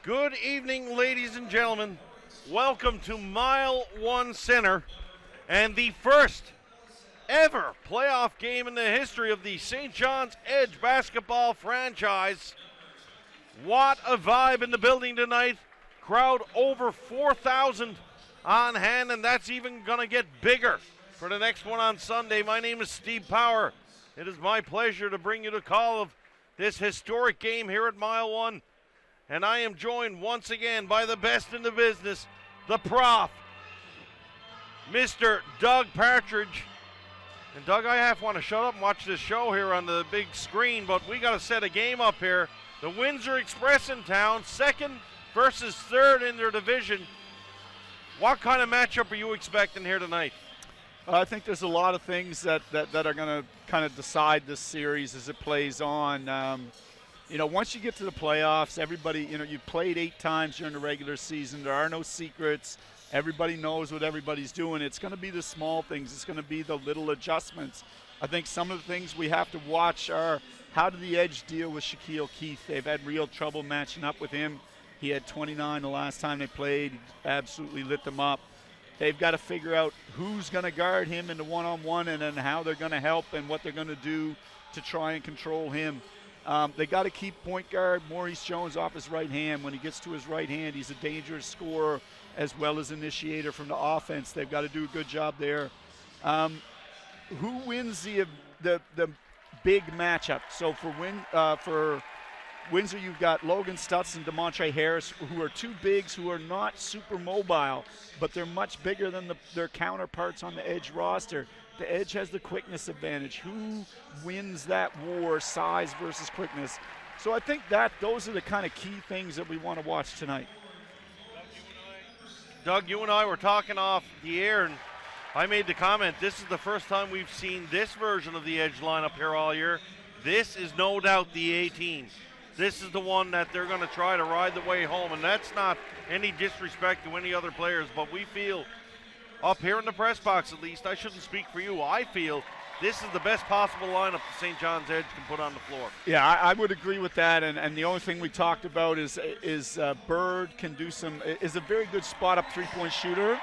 Good evening, ladies and gentlemen. Welcome to Mile 1 Center and the first ever playoff game in the history of the St. John's Edge basketball franchise. What a vibe in the building tonight. Crowd over 4,000 on hand, and that's even going to get bigger for the next one on Sunday. My name is Steve Power. It is my pleasure to bring you the call of this historic game here at Mile 1. And I am joined once again by the best in the business, the prof, Mr. Doug Partridge. And Doug, I half want to shut up and watch this show here on the big screen, but we got to set a game up here. The Windsor Express in town, second versus third in their division. What kind of matchup are you expecting here tonight? I think there's a lot of things that are going to kind of decide this series as it plays on. Once you get to the playoffs, everybody, you've played 8 times during the regular season. There are no secrets. Everybody knows what everybody's doing. It's going to be the small things. It's going to be the little adjustments. I think some of the things we have to watch are how did the Edge deal with Shaquille Keith? They've had real trouble matching up with him. He had 29 the last time they played. He absolutely lit them up. They've got to figure out who's going to guard him in the one-on-one and then how they're going to help and what they're going to do to try and control him. They got to keep point guard Maurice Jones off his right hand. When he gets to his right hand, he's a dangerous scorer as well as initiator from the offense. They've got to do a good job there. Who wins the big matchup? So for Windsor, you've got Logan Stutz and DeMontre Harris, who are two bigs who are not super mobile, but they're much bigger than their counterparts on the Edge roster. The Edge has the quickness advantage. Who wins that war, size versus quickness? So I think those are the kind of key things that we want to watch tonight. Doug, you and I were talking off the air, and I made the comment, this is the first time we've seen this version of the Edge lineup here all year. This is no doubt the A-team. This is the one that they're going to try to ride the way home, and that's not any disrespect to any other players, but we feel, up here in the press box at least, I shouldn't speak for you, I feel this is the best possible lineup the St. John's Edge can put on the floor. Yeah, I would agree with that, and the only thing we talked about is Bird is a very good spot-up three-point shooter,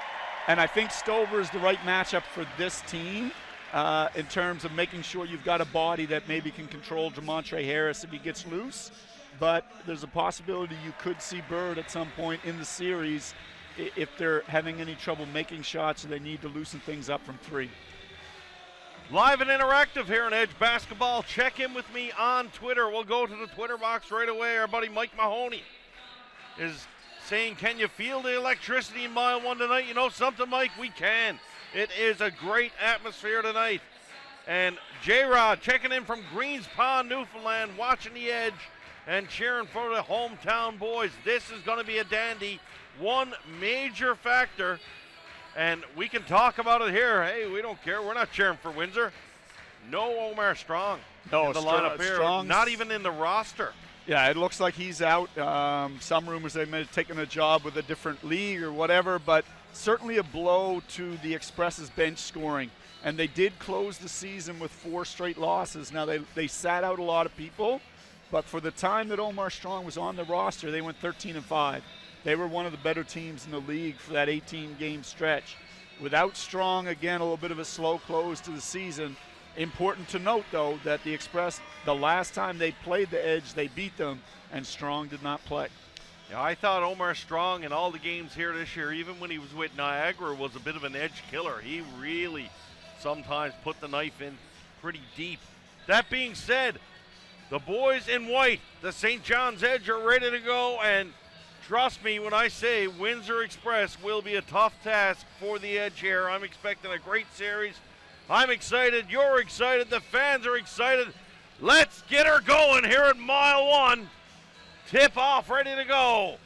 and I think Stover is the right matchup for this team in terms of making sure you've got a body that maybe can control DeMontre Harris if he gets loose, but there's a possibility you could see Bird at some point in the series if they're having any trouble making shots or they need to loosen things up from 3. Live and interactive here in Edge Basketball. Check in with me on Twitter. We'll go to the Twitter box right away. Our buddy Mike Mahoney is saying, can you feel the electricity in Mile 1 tonight? You know something, Mike? We can. It is a great atmosphere tonight. And J-Rod checking in from Greens Pond, Newfoundland, watching the Edge and cheering for the hometown boys. This is going to be a dandy. One major factor, and we can talk about it here. Hey, we don't care. We're not cheering for Windsor. No Omar Strong in the lineup here. Not even in the roster. Yeah, it looks like he's out. Some rumors they may have taken a job with a different league or whatever, but certainly a blow to the Express's bench scoring. And they did close the season with 4 straight losses. Now, they sat out a lot of people, but for the time that Omar Strong was on the roster, they went 13-5. They were one of the better teams in the league for that 18-game stretch. Without Strong, again, a little bit of a slow close to the season. Important to note, though, that the Express, the last time they played the Edge, they beat them, and Strong did not play. Yeah, I thought Omar Strong in all the games here this year, even when he was with Niagara, was a bit of an edge killer. He really sometimes put the knife in pretty deep. That being said, the boys in white, the St. John's Edge, are ready to go, and trust me when I say Windsor Express will be a tough task for the Edge here. I'm expecting a great series. I'm excited. You're excited. The fans are excited. Let's get her going here at Mile 1. Tip off, ready to go.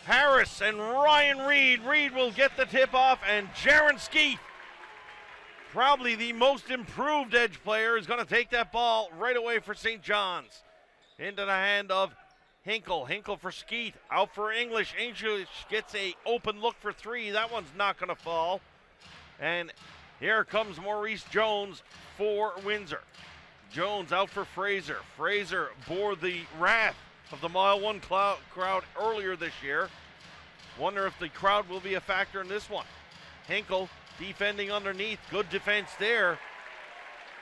Harris and Ryan Reed. Reed will get the tip off, and Jaron Skeet, probably the most improved Edge player, is going to take that ball right away for St. John's. Into the hand of Hinkle. Hinkle for Skeet. Out for English. English gets a open look for 3. That one's not going to fall. And here comes Maurice Jones for Windsor. Jones out for Fraser. Fraser bore the wrath of the Mile 1 crowd earlier this year. Wonder if the crowd will be a factor in this one. Hinkle defending underneath. Good defense there.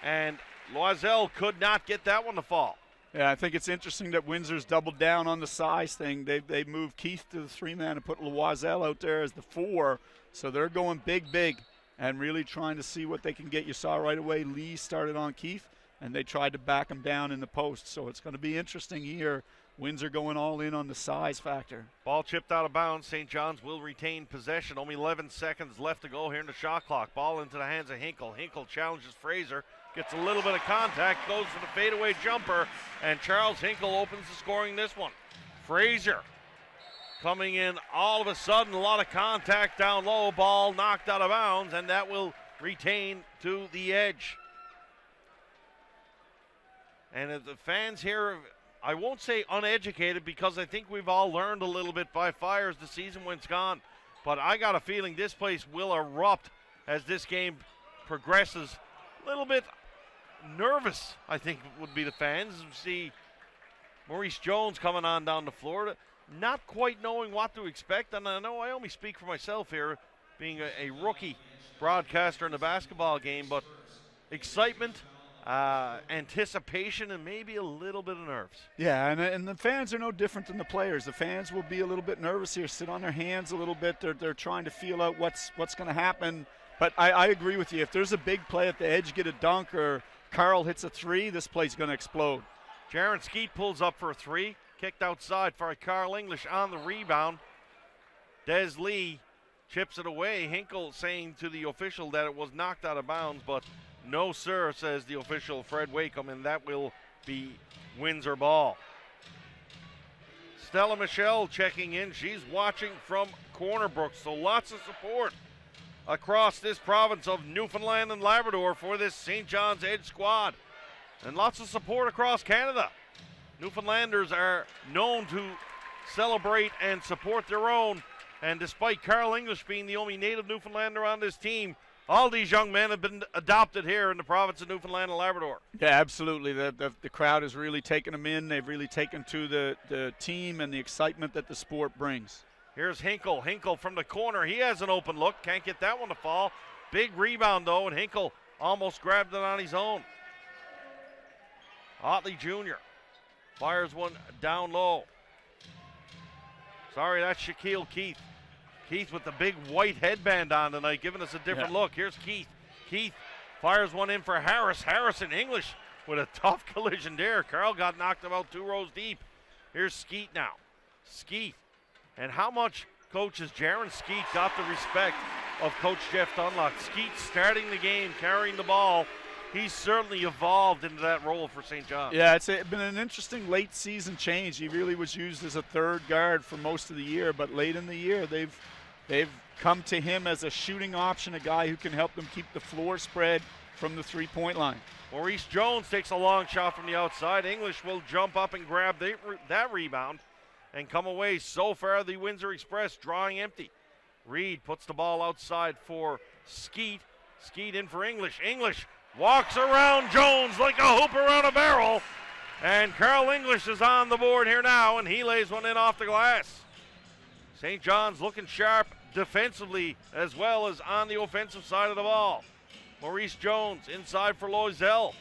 And Loisel could not get that one to fall. Yeah, I think it's interesting that Windsor's doubled down on the size thing. They moved Keith to the 3-man and put Loisel out there as the 4. So they're going big and really trying to see what they can get. You saw right away Lee started on Keith, and they tried to back him down in the post. So it's going to be interesting here. Windsor going all in on the size factor. Ball chipped out of bounds. St. John's will retain possession. Only 11 seconds left to go here in the shot clock. Ball into the hands of Hinkle. Hinkle challenges Fraser. Gets a little bit of contact. Goes for the fadeaway jumper. And Charles Hinkle opens the scoring this one. Fraser coming in all of a sudden. A lot of contact down low. Ball knocked out of bounds. And that will retain to the edge. And the fans here, I won't say uneducated, because I think we've all learned a little bit by fire as the season went on. But I got a feeling this place will erupt as this game progresses. A little bit nervous, I think, would be the fans. We see Maurice Jones coming on down the floor, not quite knowing what to expect. And I know I only speak for myself here, being a rookie broadcaster in the basketball game, but excitement, anticipation, and maybe a little bit of nerves. Yeah, and the fans are no different than the players. The fans will be a little bit nervous here, sit on their hands a little bit. They're trying to feel out what's going to happen. But I agree with you. If there's a big play at the edge, get a dunk, or Carl hits a 3, this play's going to explode. Jaron Skeet pulls up for a 3. Kicked outside for Carl English on the rebound. Des Lee chips it away. Hinkle saying to the official that it was knocked out of bounds, but no, sir, says the official, Fred Wakeham, and that will be Windsor ball. Stella Michelle checking in. She's watching from Corner Brook, so lots of support across this province of Newfoundland and Labrador for this St. John's Edge squad. And lots of support across Canada. Newfoundlanders are known to celebrate and support their own. And despite Carl English being the only native Newfoundlander on this team, all these young men have been adopted here in the province of Newfoundland and Labrador. Yeah, absolutely. The crowd has really taken them in. They've really taken to the team and the excitement that the sport brings. Here's Hinkle. Hinkle from the corner. He has an open look. Can't get that one to fall. Big rebound, though, and Hinkle almost grabbed it on his own. Otley Jr. fires one down low. Sorry, that's Shaquille Keith. Keith with the big white headband on tonight, giving us a different look. Here's Keith. Keith fires one in for Harris. Harris and English with a tough collision there. Carl got knocked about 2 rows deep. Here's Skeet now. Skeet. And how much coaches Jaron Skeet got the respect of Coach Jeff Dunlop. Skeet starting the game, carrying the ball. He's certainly evolved into that role for St. John's. Yeah, it's been an interesting late season change. He really was used as a third guard for most of the year, but late in the year they've come to him as a shooting option, a guy who can help them keep the floor spread from the three-point line. Maurice Jones takes a long shot from the outside. English will jump up and grab that rebound and come away. So far, the Windsor Express drawing empty. Reed puts the ball outside for Skeet. Skeet in for English. English walks around Jones like a hoop around a barrel. And Carl English is on the board here now, and he lays one in off the glass. St. John's looking sharp defensively as well as on the offensive side of the ball. Maurice Jones inside for Loisel.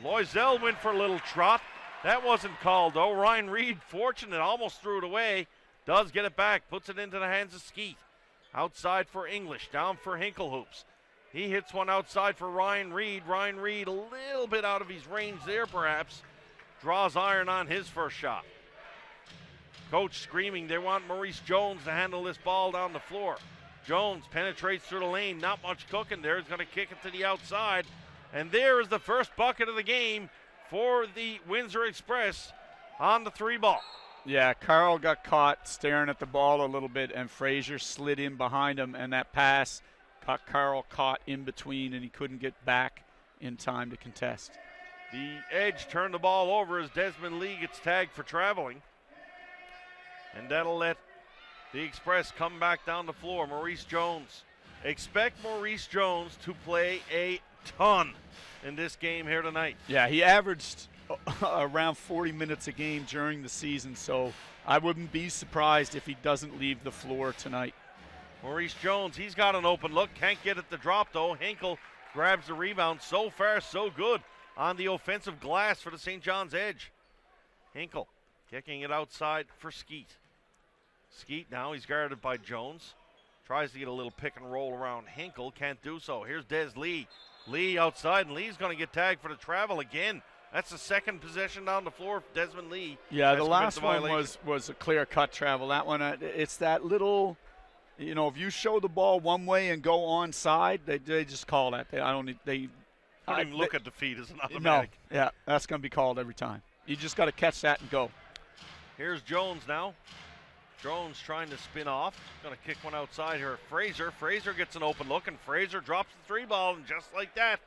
Loisel went for a little trot. That wasn't called, though. Ryan Reed, fortunate, almost threw it away. Does get it back, puts it into the hands of Skeet. Outside for English, down for Hinklehoops. He hits one outside for Ryan Reed. Ryan Reed a little bit out of his range there, perhaps. Draws iron on his first shot. Coach screaming they want Maurice Jones to handle this ball down the floor. Jones penetrates through the lane. Not much cooking there. He's going to kick it to the outside. And there is the first bucket of the game for the Windsor Express on the 3-ball. Yeah, Carl got caught staring at the ball a little bit, and Frazier slid in behind him, and that pass got Carl caught in between, and he couldn't get back in time to contest. The Edge turned the ball over as Desmond Lee gets tagged for traveling. And that'll let the Express come back down the floor. Maurice Jones. Expect Maurice Jones to play a ton in this game here tonight. Yeah, he averaged around 40 minutes a game during the season, so I wouldn't be surprised if he doesn't leave the floor tonight. Maurice Jones, he's got an open look. Can't get it to drop, though. Hinkle grabs the rebound. So far, so good on the offensive glass for the St. John's Edge. Hinkle kicking it outside for Skeet. Skeet now, he's guarded by Jones. Tries to get a little pick and roll around Hinkle. Can't do so. Here's Des Lee. Lee outside, and Lee's going to get tagged for the travel again. That's the second possession down the floor for Desmond Lee. Yeah, the last one was a clear-cut travel. That one, it's that little, if you show the ball one way and go onside, they just call that. They don't even look at the feet as an automatic. No, yeah, that's going to be called every time. You just got to catch that and go. Here's Jones now. Jones trying to spin off. Going to kick one outside here. Fraser gets an open look, and Fraser drops the three ball, and just like that,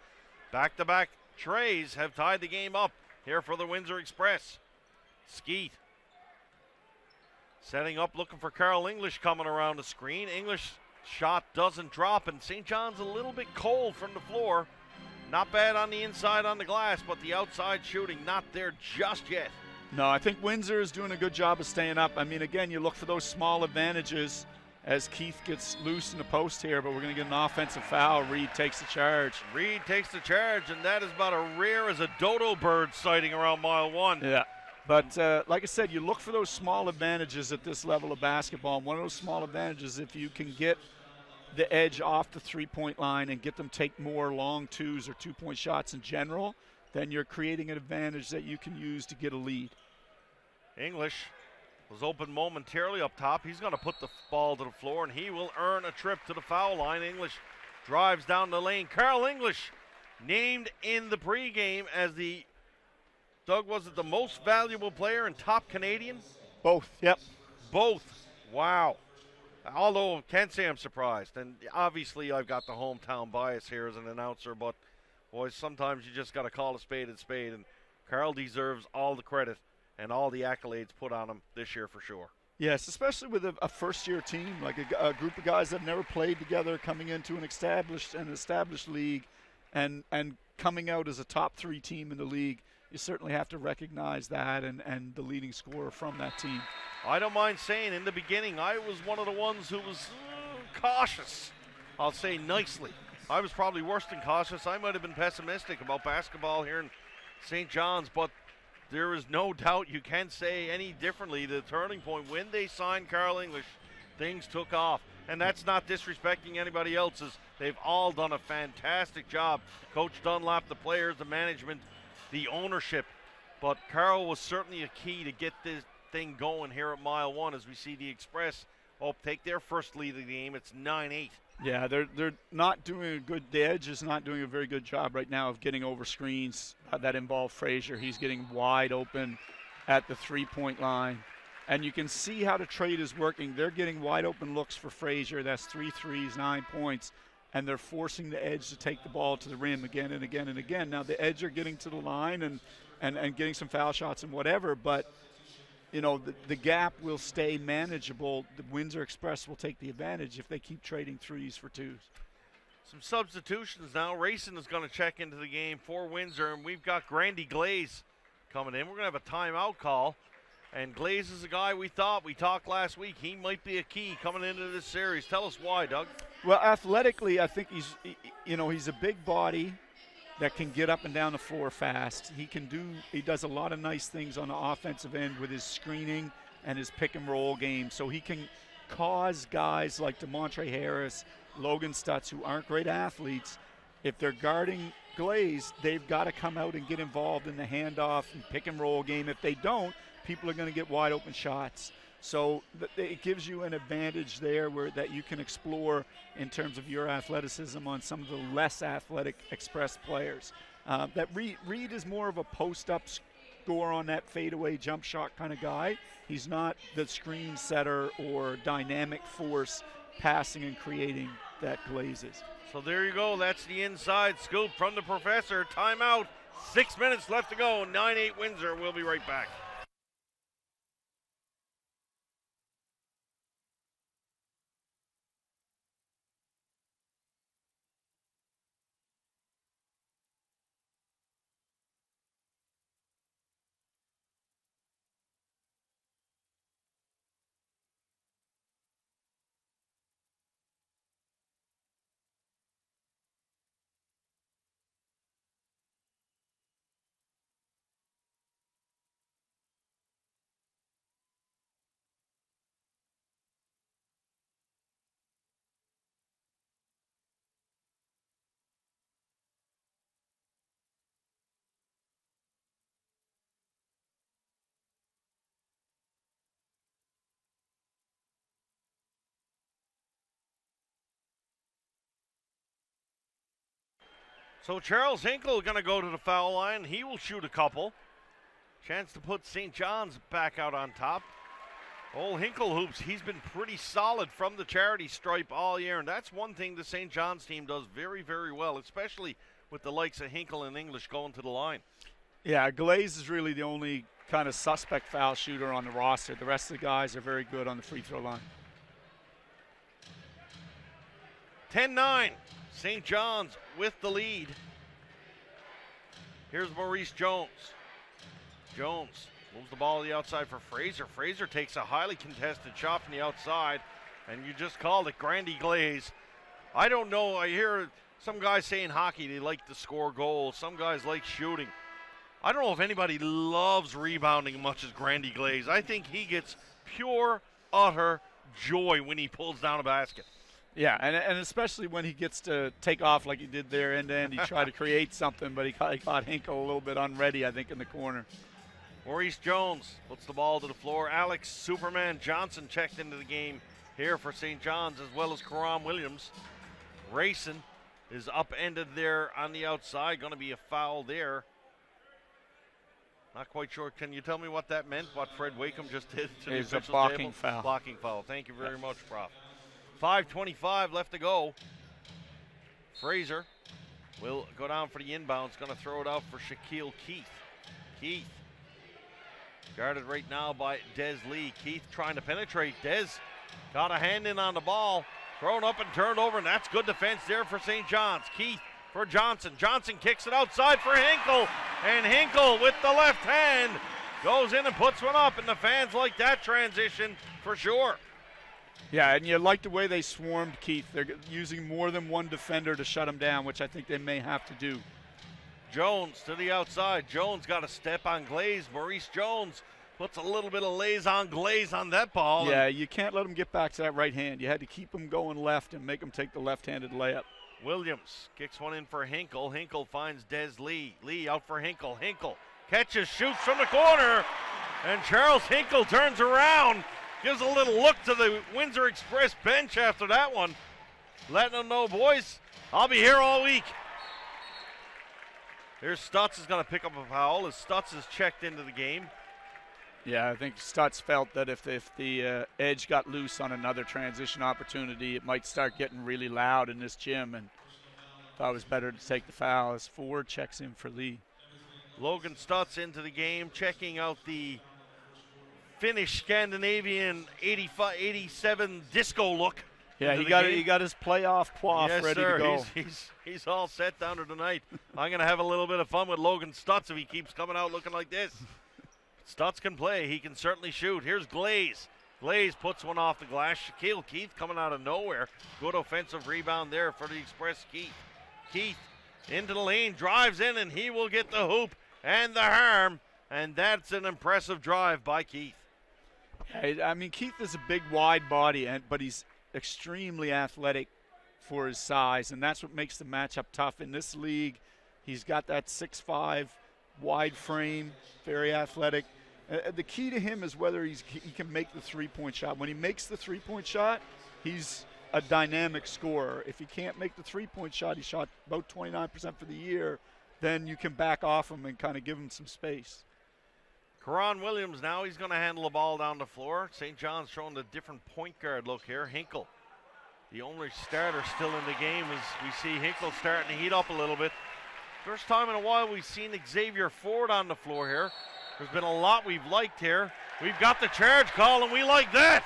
back-to-back trays have tied the game up here for the Windsor Express. Skeet setting up, looking for Carl English coming around the screen. English shot doesn't drop, and St. John's a little bit cold from the floor. Not bad on the inside on the glass, but the outside shooting not there just yet. No, I think Windsor is doing a good job of staying up. I mean, again, you look for those small advantages as Keith gets loose in the post here, but we're going to get an offensive foul. Reed takes the charge. Reed takes the charge, and that is about as rare as a dodo bird sighting around mile one. Yeah, but like I said, you look for those small advantages at this level of basketball. And one of those small advantages, if you can get the edge off the three-point line and get them take more long twos or two-point shots in general, then you're creating an advantage that you can use to get a lead. English was open momentarily up top. He's going to put the ball to the floor, and he will earn a trip to the foul line. English drives down the lane. Carl English named in the pregame as the, Doug, was it the most valuable player and top Canadian? Both, yep. Both. Wow. Although, can't say I'm surprised. And obviously, I've got the hometown bias here as an announcer, but boys, sometimes you just got to call a spade, and Carl deserves all the credit and all the accolades put on him this year for sure. Yes, especially with a first-year team, like a group of guys that have never played together, coming into an established league, and coming out as a top 3 team in the league. You certainly have to recognize that and the leading scorer from that team. I don't mind saying, in the beginning, I was one of the ones who was cautious. I'll say nicely. I was probably worse than cautious. I might have been pessimistic about basketball here in St. John's, but there is no doubt you can't say any differently. The turning point, when they signed Carl English, things took off. And that's not disrespecting anybody else's. They've all done a fantastic job. Coach Dunlap, the players, the management, the ownership. But Carl was certainly a key to get this thing going here at mile one as we see the Express take their first lead of the game. It's 9-8. Yeah, they're not doing a good. The Edge is not doing a very good job right now of getting over screens that involve Frazier. He's getting wide open at the three-point line, and you can see how the trade is working. They're getting wide open looks for Frazier. That's 3 threes, 9 points, and they're forcing the Edge to take the ball to the rim again and again and again. Now the Edge are getting to the line and getting some foul shots and whatever, but the gap will stay manageable. The Windsor Express will take the advantage if they keep trading threes for twos. Some substitutions now. Rayson is going to check into the game for Windsor, and we've got Grandy Glaze coming in. We're going to have a timeout call, and Glaze is a guy we talked last week. He might be a key coming into this series. Tell us why, Doug. Well, athletically, I think he's a big body that can get up and down the floor fast. He does a lot of nice things on the offensive end with his screening and his pick and roll game. So he can cause guys like DeMontre Harris, Logan Stutz, who aren't great athletes, if they're guarding Glaze, they've got to come out and get involved in the handoff and pick and roll game. If they don't, people are going to get wide open shots. So it gives you an advantage there that you can explore in terms of your athleticism on some of the less athletic Express players. That Reed is more of a post-up score on that fadeaway jump shot kind of guy. He's not the screen setter or dynamic force passing and creating that Glaze is. So there you go. That's the inside scoop from the professor. Timeout. 6 minutes left to go. 9-8 Windsor. We'll be right back. So Charles Hinkle going to go to the foul line. He will shoot a couple. Chance to put St. John's back out on top. Old Hinkle hoops, he's been pretty solid from the charity stripe all year, and that's one thing the St. John's team does very, very well, especially with the likes of Hinkle and English going to the line. Yeah, Glaze is really the only kind of suspect foul shooter on the roster. The rest of the guys are very good on the free throw line. 10-9, St. John's with the lead. Here's Maurice Jones. Jones moves the ball to the outside for Fraser. Fraser takes a highly contested shot from the outside, and you just called it Grandy Glaze. I don't know, I hear some guys say in hockey they like to score goals. Some guys like shooting. I don't know if anybody loves rebounding as much as Grandy Glaze. I think he gets pure, utter joy when he pulls down a basket. Yeah, and especially when he gets to take off like he did there end to end. He tried to create something, but he caught Hinkle a little bit unready, I think, in the corner. Maurice Jones puts the ball to the floor. Alex Superman Johnson checked into the game here for St. John's, as well as Karam Williams. Rayson is upended there on the outside. Going to be a foul there. Not quite sure. Can you tell me what that meant, what Fred Wakeham just did to the official blocking table? foul. Blocking foul. Thank you very much, Prof. 5:25 left to go. Fraser will go down for the inbounds. Going to throw it out for Shaquille Keith. Keith guarded right now by Des Lee. Keith trying to penetrate. Des got a hand in on the ball. Thrown up and turned over, and that's good defense there for St. John's. Keith for Johnson. Johnson kicks it outside for Hinkle. And Hinkle with the left hand goes in and puts one up. And the fans like that transition for sure. Yeah, and you like the way they swarmed Keith. They're using more than one defender to shut him down, which I think they may have to do. Jones to the outside. Jones got a step on Glaze. Maurice Jones puts a little bit of lays on Glaze on that ball. Yeah, you can't let him get back to that right hand. You had to keep him going left and make him take the left-handed layup. Williams kicks one in for Hinkle. Hinkle finds Des Lee. Lee out for Hinkle. Hinkle catches, shoots from the corner. And Charles Hinkle turns around. Gives a little look to the Windsor Express bench after that one. Letting them know, boys, I'll be here all week. Here's Stutz is going to pick up a foul as Stutz is checked into the game. Yeah, I think Stutz felt that if the edge got loose on another transition opportunity, it might start getting really loud in this gym, and thought it was better to take the foul as Ford checks in for Lee. Logan Stutz into the game, checking out the Finnish Scandinavian 87 disco look. Yeah, he got his playoff quaff ready to go. He's all set down to tonight. I'm going to have a little bit of fun with Logan Stutz if he keeps coming out looking like this. Stutz can play. He can certainly shoot. Here's Glaze. Glaze puts one off the glass. Shaquille Keith coming out of nowhere. Good offensive rebound there for the Express Keith. Keith into the lane, drives in, and he will get the hoop and the harm. And that's an impressive drive by Keith. I mean, Keith is a big, wide body, but he's extremely athletic for his size, and that's what makes the matchup tough. In this league, he's got that 6'5", wide frame, very athletic. The key to him is whether he can make the three-point shot. When he makes the three-point shot, he's a dynamic scorer. If he can't make the three-point shot, he shot about 29% for the year, then you can back off him and kind of give him some space. Karan Williams now, he's going to handle the ball down the floor. St. John's showing a different point guard look here. Hinkle, the only starter still in the game, as we see Hinkle starting to heat up a little bit. First time in a while we've seen Xavier Ford on the floor here. There's been a lot we've liked here. We've got the charge call, and we like that.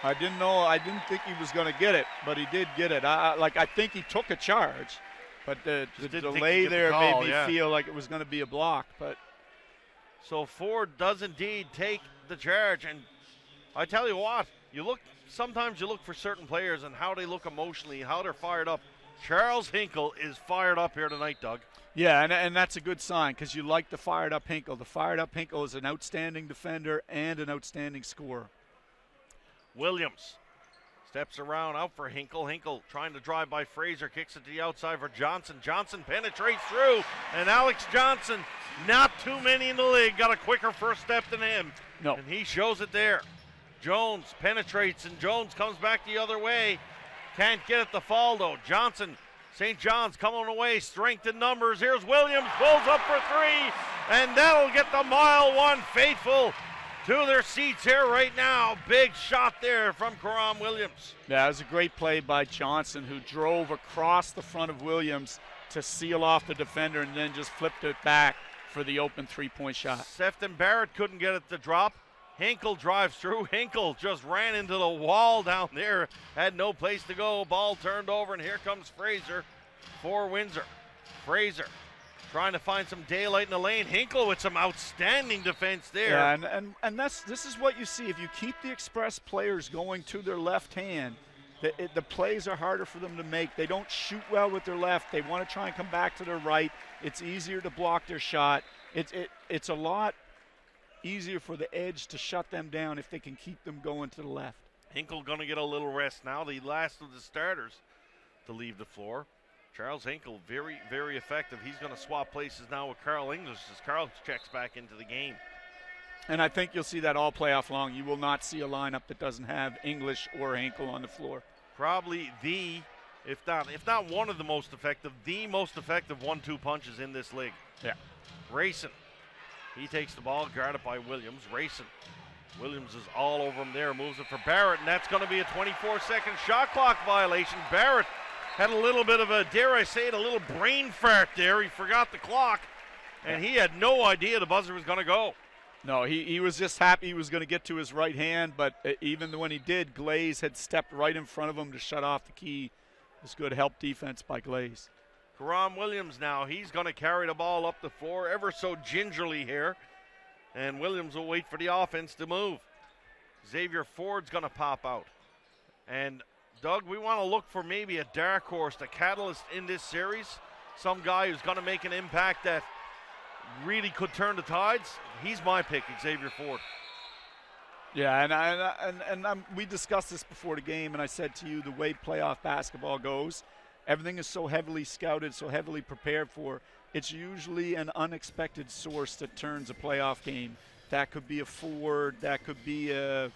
I didn't think he was going to get it, but he did get it. I think he took a charge, but the delay there made me feel like it was going to be a block. But so Ford does indeed take the charge, and I tell you what, sometimes you look for certain players and how they look emotionally, how they're fired up. Charles Hinkle is fired up here tonight, Doug. Yeah, and that's a good sign because you like the fired-up Hinkle. The fired-up Hinkle is an outstanding defender and an outstanding scorer. Williams steps around out for Hinkle. Hinkle trying to drive by Fraser, kicks it to the outside for Johnson. Johnson penetrates through, and Alex Johnson, not too many in the league, got a quicker first step than him. No. And he shows it there. Jones penetrates, and Jones comes back the other way. Can't get it to fall, though. Johnson St. John's coming away, strength in numbers. Here's Williams, pulls up for three, and that'll get the mile one faithful to their seats here right now. Big shot there from Karam Williams. Yeah, it was a great play by Johnson, who drove across the front of Williams to seal off the defender and then just flipped it back for the open three-point shot. Sefton Barrett couldn't get it to drop. Hinkle drives through. Hinkle just ran into the wall down there. Had no place to go. Ball turned over, and here comes Fraser for Windsor. Fraser trying to find some daylight in the lane. Hinkle with some outstanding defense there. Yeah, and this is what you see. If you keep the express players going to their left hand, the plays are harder for them to make. They don't shoot well with their left. They want to try and come back to their right. It's easier to block their shot. It's a lot easier for the edge to shut them down if they can keep them going to the left. Hinkle going to get a little rest now. The last of the starters to leave the floor. Charles Hinkle, very, very effective. He's going to swap places now with Carl English as Carl checks back into the game. And I think you'll see that all playoff long. You will not see a lineup that doesn't have English or Hinkle on the floor. Probably if not one of the most effective 1-2 punches in this league. Yeah. Rayson, he takes the ball, guarded by Williams. Williams is all over him there, moves it for Barrett, and that's going to be a 24-second shot clock violation. Barrett had a little bit of a, dare I say it, a little brain fart there. He forgot the clock, and he had no idea the buzzer was going to go. No, he was just happy he was going to get to his right hand, but even when he did, Glaze had stepped right in front of him to shut off the key. It was good help defense by Glaze. Karam Williams now, he's going to carry the ball up the floor ever so gingerly here, and Williams will wait for the offense to move. Xavier Ford's going to pop out. And, Doug, we want to look for maybe a dark horse, the catalyst in this series, some guy who's going to make an impact that really could turn the tides. He's my pick, Xavier Ford. Yeah, and we discussed this before the game, and I said to you, the way playoff basketball goes, everything is so heavily scouted, so heavily prepared for. It's usually an unexpected source that turns a playoff game. That could be a Ford, that could be a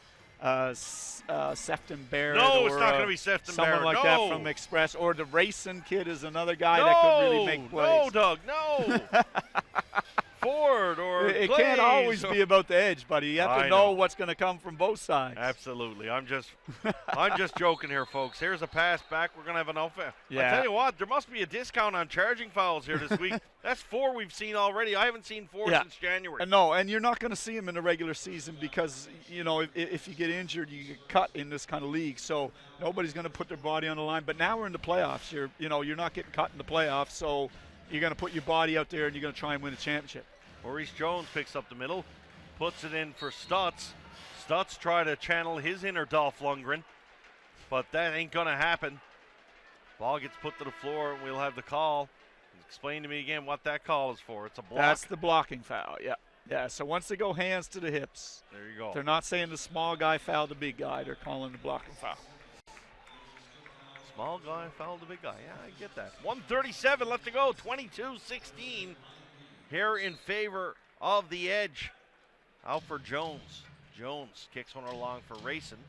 Sefton Barrett. No, it's not going to be Sefton Barrett. Someone like that from Express. Or the Rayson kid is another guy that could really make plays. No, Doug, no. Ford or it Glaze can't always be about the edge, buddy. You have to know what's going to come from both sides. Absolutely. I'm just joking here, folks. Here's a pass back. We're going to have an offense. Yeah. I tell you what, there must be a discount on charging fouls here this week. That's 4 we've seen already. I haven't seen 4 since January. No, and you're not going to see them in the regular season because, if you get injured, you get cut in this kind of league. So nobody's going to put their body on the line. But now we're in the playoffs. You're not getting cut in the playoffs, so you're going to put your body out there and you're going to try and win a championship. Maurice Jones picks up the middle, puts it in for Stutz. Stutz tried to channel his inner Dolph Lundgren, but that ain't going to happen. Ball gets put to the floor, and we'll have the call. Explain to me again what that call is for. It's a block. That's the blocking foul, yeah. Yeah, so once they go hands to the hips, there you go. They're not saying the small guy fouled the big guy. They're calling the blocking foul. Small guy fouled the big guy. Yeah, I get that. 1:37 left to go, 22-16. Here in favor of the edge. Alfred Jones. Jones kicks one along for Rayson.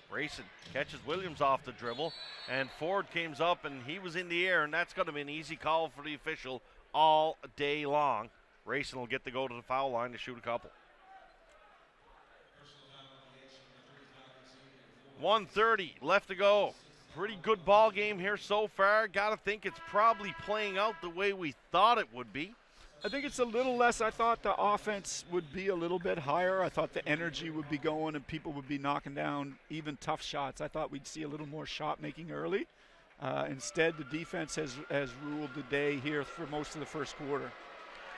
Rayson catches Williams off the dribble, and Ford comes up, and he was in the air, and that's going to be an easy call for the official all day long. Rayson will get to go to the foul line to shoot a couple. 1:30 left to go. Pretty good ball game here so far. Got to think it's probably playing out the way we thought it would be. I think it's a little less. I thought the offense would be a little bit higher. I thought the energy would be going and people would be knocking down even tough shots. I thought we'd see a little more shot making early. Instead, the defense has ruled the day here for most of the first quarter.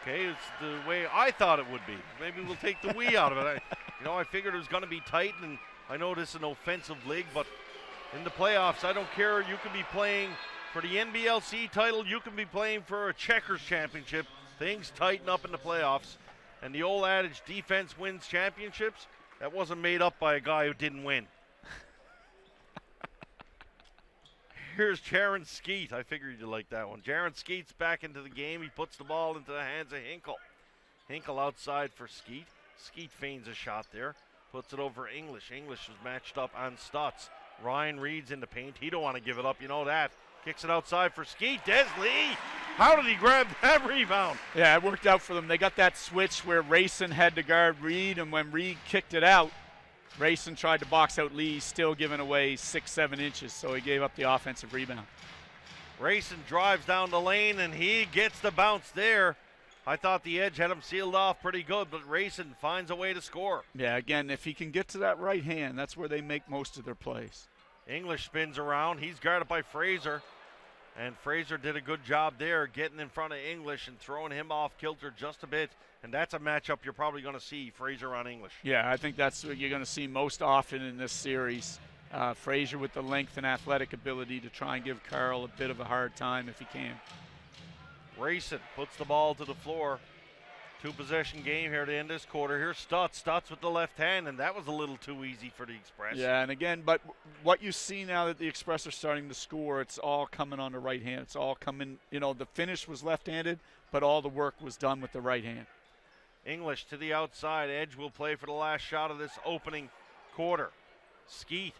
Okay, it's the way I thought it would be. Maybe we'll take the we out of it. I figured it was going to be tight, and I know this is an offensive league, but in the playoffs, I don't care. You can be playing for the NBLC title. You can be playing for a checkers championship. Things tighten up in the playoffs. And the old adage, defense wins championships, that wasn't made up by a guy who didn't win. Here's Jaron Skeet. I figured you'd like that one. Jaron Skeet's back into the game. He puts the ball into the hands of Hinkle. Hinkle outside for Skeet. Skeet feigns a shot there. Puts it over English. English is matched up on Stutz. Ryan Reed's in the paint. He don't want to give it up. You know that. Kicks it outside for Skeet. Des Lee, how did he grab that rebound? Yeah, it worked out for them. They got that switch where Rayson had to guard Reed, and when Reed kicked it out, Rayson tried to box out Lee, still giving away 6-7 inches, so he gave up the offensive rebound. Rayson drives down the lane, and he gets the bounce there. I thought the Edge had him sealed off pretty good, but Rayson finds a way to score. Yeah, again, if he can get to that right hand, that's where they make most of their plays. English spins around. He's guarded by Fraser. And Fraser did a good job there getting in front of English and throwing him off kilter just a bit. And that's a matchup you're probably going to see, Fraser on English. Yeah, I think that's what you're going to see most often in this series. Fraser with the length and athletic ability to try and give Carl a bit of a hard time if he can. Rayson puts the ball to the floor. 2-possession game here to end this quarter. Here's Stutz. Stutz with the left hand, and that was a little too easy for the Express. Yeah, and again, but what you see now that the Express are starting to score, it's all coming on the right hand. It's all coming, the finish was left-handed, but all the work was done with the right hand. English to the outside. Edge will play for the last shot of this opening quarter. Skeet.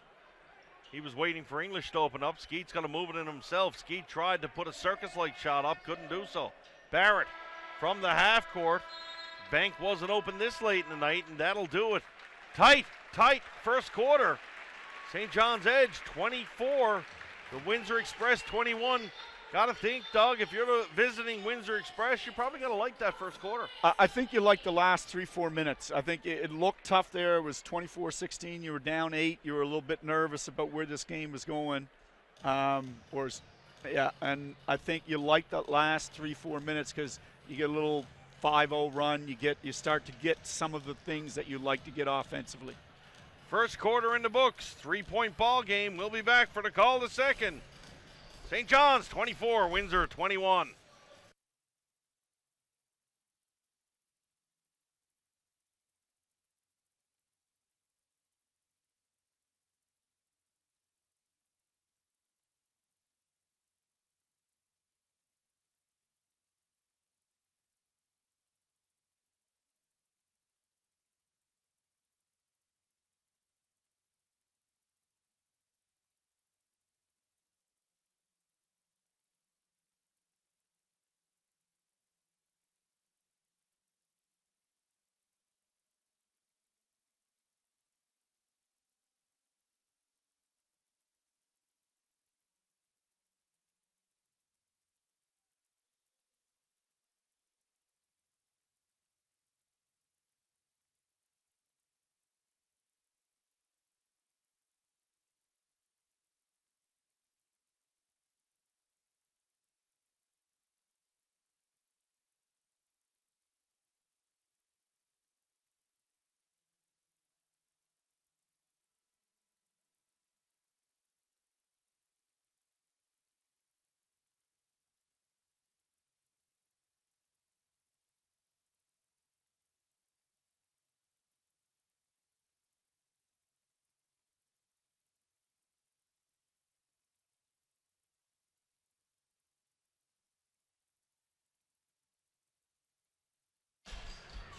He was waiting for English to open up. Skeet's going to move it in himself. Skeet tried to put a circus-like shot up, couldn't do so. Barrett from the half court. Bank wasn't open this late in the night, and that'll do it. Tight first quarter. St. John's Edge 24, the Windsor Express 21. Got to think, Doug, if you're visiting Windsor Express, you're probably going to like that first quarter. I think you like the last 3-4 minutes. I think it looked tough there. It was 24-16. You were down 8. You were a little bit nervous about where this game was going. And I think you like the last 3-4 minutes because you get a little 5-0 run. You start to get some of the things that you like to get offensively. First quarter in the books. 3-point ball game. We'll be back for the call the second. St. John's 24, Windsor 21.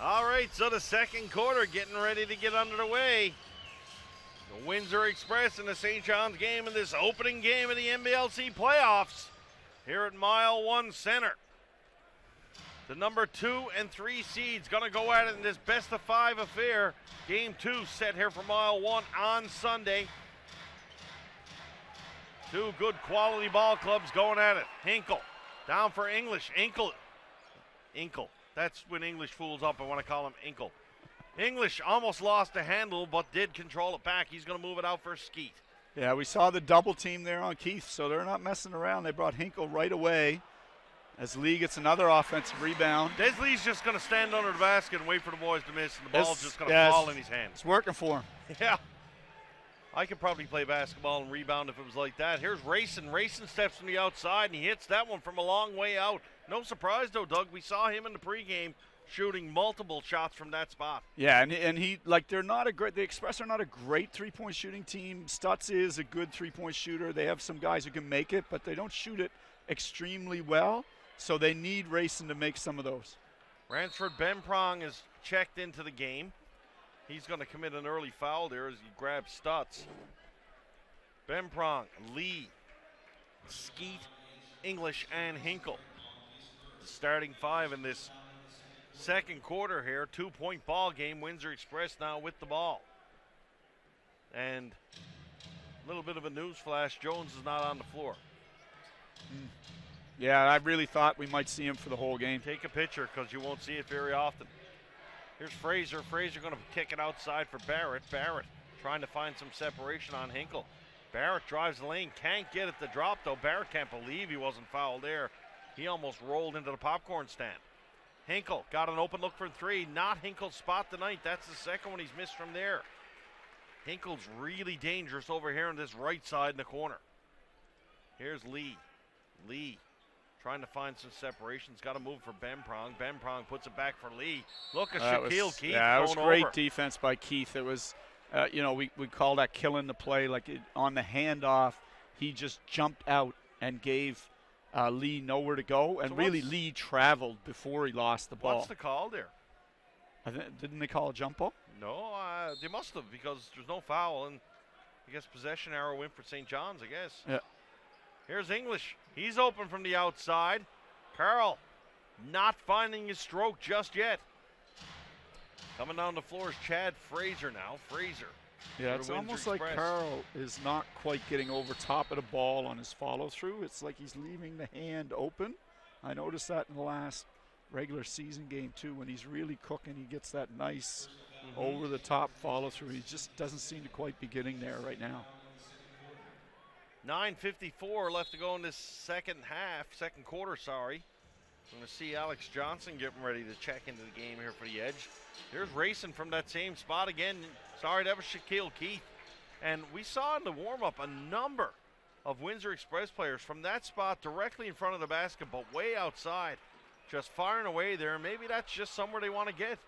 All right, so the second quarter getting ready to get underway. The Windsor Express and the St. John's game in this opening game of the NBLC playoffs here at Mile 1 Center. The number 2 and 3 seeds going to go at it in this best-of-5 affair. Game 2 set here for Mile 1 on Sunday. Two good quality ball clubs going at it. Hinkle down for English. Inkle. That's when English fools up. I want to call him Inkle. English almost lost the handle, but did control it back. He's going to move it out for Skeet. Yeah, we saw the double team there on Keith, so they're not messing around. They brought Hinkle right away as Lee gets another offensive rebound. Desley's just going to stand under the basket and wait for the boys to miss, and the ball's just going to fall in his hands. It's working for him. Yeah. I could probably play basketball and rebound if it was like that. Here's Rayson. Rayson steps from the outside, and he hits that one from a long way out. No surprise, though, Doug. We saw him in the pregame shooting multiple shots from that spot. Yeah, and he, they're not the Express are not a great three-point shooting team. Stutz is a good three-point shooter. They have some guys who can make it, but they don't shoot it extremely well, so they need Rayson to make some of those. Ransford Benprong is checked into the game. He's going to commit an early foul there as he grabs Stutz. Benprong, Lee, Skeet, English, and Hinkle. The starting five in this second quarter here. 2-point ball game. Windsor Express now with the ball. And a little bit of a news flash. Jones is not on the floor. Yeah, I really thought we might see him for the whole game. Take a picture because you won't see it very often. Here's Fraser. Fraser going to kick it outside for Barrett. Barrett trying to find some separation on Hinkle. Barrett drives the lane. Can't get it to drop, though. Barrett can't believe he wasn't fouled there. He almost rolled into the popcorn stand. Hinkle got an open look for three. Not Hinkle's spot tonight. That's the second one he's missed from there. Hinkle's really dangerous over here on this right side in the corner. Here's Lee. Lee trying to find some separations. Got to move for Benprong. Benprong puts it back for Lee. Look at Shaquille Keith. Yeah, that was going great over. defense by Keith. It was, we call that killing the play. On the handoff, he just jumped out and gave Lee nowhere to go. And really, Lee traveled before he lost the ball. What's the call there? Didn't they call a jump ball? No, they must have, because there's no foul, and I guess possession arrow in for St. John's, I guess. Yeah. Here's English. He's open from the outside. Carl not finding his stroke just yet. Coming down the floor is Chad Fraser now. Fraser. Yeah, it's almost like Carl is not quite getting over top of the ball on his follow-through. It's like he's leaving the hand open. I noticed that in the last regular season game, too. When he's really cooking, he gets that nice over-the-top follow-through. He just doesn't seem to quite be getting there right now. 9:54 left to go in this second quarter. We're going to see Alex Johnson getting ready to check into the game here for the Edge. Here's racing from that same spot again. Sorry, that was Shaquille Keith. And we saw in the warm-up a number of Windsor Express players from that spot directly in front of the basket, but way outside, just firing away there. Maybe that's just somewhere they want to get.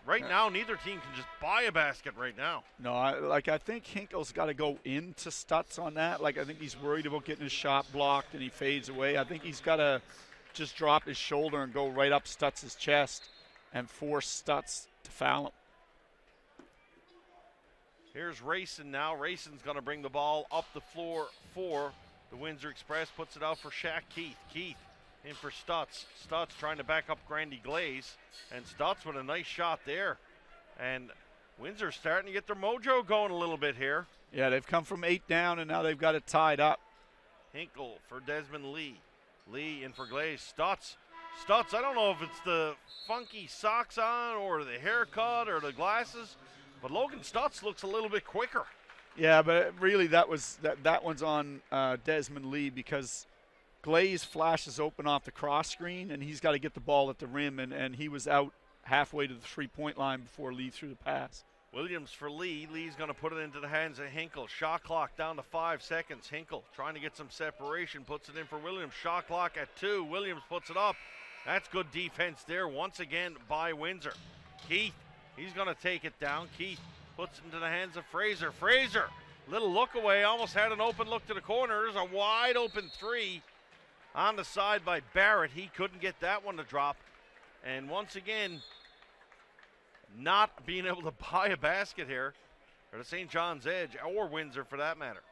Right now, neither team can just buy a basket right now. No, I think Hinkle's got to go into Stutz on that. I think he's worried about getting his shot blocked and he fades away. I think he's got to just drop his shoulder and go right up Stutz's chest and force Stutz to foul him. Here's Rayson now. Rayson's going to bring the ball up the floor for the Windsor Express. Puts it out for Shaq Keith. Keith in for Stutz. Stutz trying to back up Grandy Glaze. And Stutz with a nice shot there. And Windsor's starting to get their mojo going a little bit here. Yeah, they've come from 8 down, and now they've got it tied up. Hinkle for Desmond Lee. Lee in for Glaze. Stutz, I don't know if it's the funky socks on or the haircut or the glasses, but Logan Stutz looks a little bit quicker. Yeah, but really that one's on Desmond Lee, because Glaze flashes open off the cross screen, and he's got to get the ball at the rim, and he was out halfway to the three-point line before Lee threw the pass. Williams for Lee. Lee's going to put it into the hands of Hinkle. Shot clock down to 5 seconds. Hinkle trying to get some separation, puts it in for Williams. Shot clock at 2. Williams puts it up. That's good defense there once again by Windsor. Keith, he's going to take it down. Keith puts it into the hands of Fraser. Fraser, little look away, almost had an open look to the corner. There's a wide open three on the side by Barrett. He couldn't get that one to drop. And once again, not being able to buy a basket here for the St. John's Edge, or Windsor for that matter.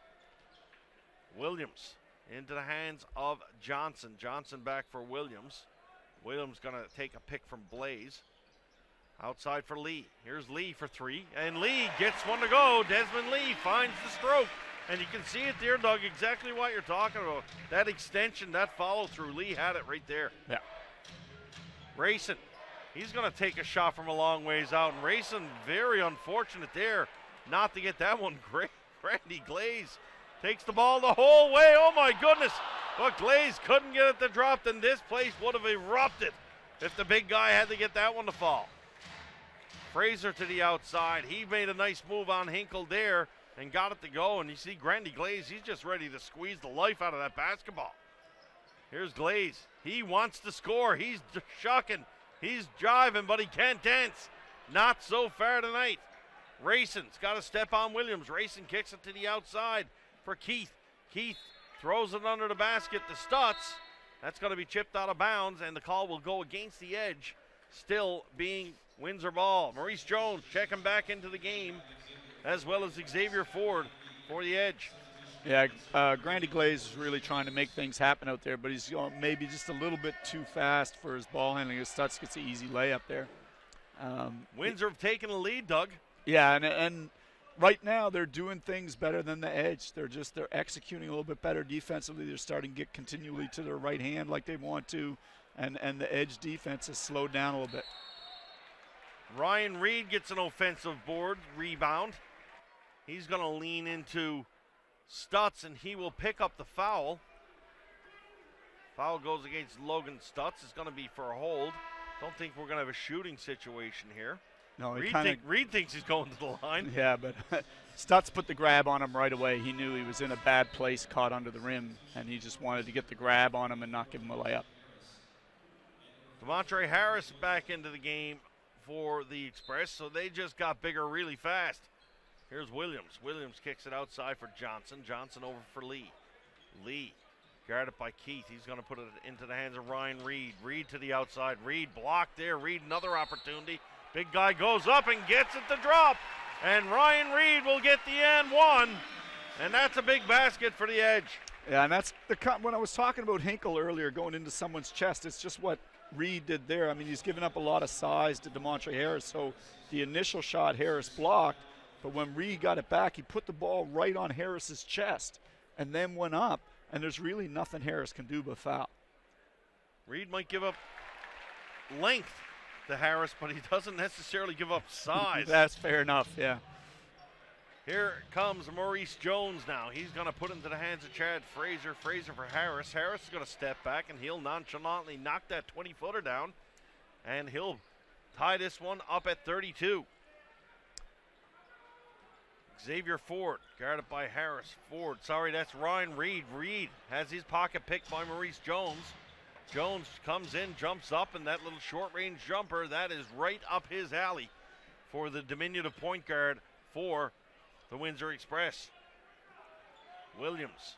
Williams into the hands of Johnson. Johnson back for Williams. Williams going to take a pick from Blaze. Outside for Lee. Here's Lee for 3. And Lee gets one to go. Desmond Lee finds the stroke. And you can see it there, Doug, exactly what you're talking about. That extension, that follow through. Lee had it right there. Yeah. Rayson. He's going to take a shot from a long ways out. And Rayson, very unfortunate there not to get that one. Grandy Glaze takes the ball the whole way. Oh, my goodness. But Glaze couldn't get it to drop, and this place would have erupted if the big guy had to get that one to fall. Fraser to the outside. He made a nice move on Hinkle there and got it to go. And you see Grandy Glaze, he's just ready to squeeze the life out of that basketball. Here's Glaze. He wants to score. He's shocking. He's driving, but he can't dance. Not so far tonight. Rayson's got to step on Williams. Rayson kicks it to the outside for Keith. Keith throws it under the basket to Stutz. That's going to be chipped out of bounds, and the call will go against the Edge, still being Windsor ball. Maurice Jones checking back into the game, as well as Xavier Ford for the Edge. Yeah, Grandy Glaze is really trying to make things happen out there, but he's going maybe just a little bit too fast for his ball handling. Stutz gets an easy layup there. Windsor have taken the lead, Doug. Yeah, and right now they're doing things better than the Edge. They're executing a little bit better defensively. They're starting to get continually to their right hand like they want to, and the Edge defense has slowed down a little bit. Ryan Reed gets an offensive board rebound. He's going to lean into Stutz, and he will pick up the foul. Foul goes against Logan Stutz. It's going to be for a hold. Don't think we're going to have a shooting situation here. No, Reed thinks he's going to the line. Yeah, but Stutz put the grab on him right away. He knew he was in a bad place, caught under the rim, and he just wanted to get the grab on him and not give him a layup. Demontre Harris back into the game for the Express, so they just got bigger really fast. Here's Williams. Williams kicks it outside for Johnson. Johnson over for Lee. Lee guarded by Keith. He's going to put it into the hands of Ryan Reed. Reed to the outside. Reed blocked there. Reed another opportunity. Big guy goes up and gets it to drop. And Ryan Reed will get the and one. And that's a big basket for the Edge. Yeah, and that's when I was talking about Hinkle earlier going into someone's chest, it's just what Reed did there. I mean, he's given up a lot of size to Demontre Harris, so the initial shot Harris blocked, but when Reed got it back, he put the ball right on Harris's chest and then went up, and there's really nothing Harris can do but foul. Reed might give up length to Harris, but he doesn't necessarily give up size. That's fair enough, yeah. Here comes Maurice Jones now. He's going to put into the hands of Chad Fraser. Fraser for Harris. Harris is going to step back, and he'll nonchalantly knock that 20-footer down, and he'll tie this one up at 32. Xavier Ford, guarded by Harris. Ford, sorry, that's Ryan Reed. Reed has his pocket picked by Maurice Jones. Jones comes in, jumps up, and that little short-range jumper, that is right up his alley for the diminutive point guard for the Windsor Express. Williams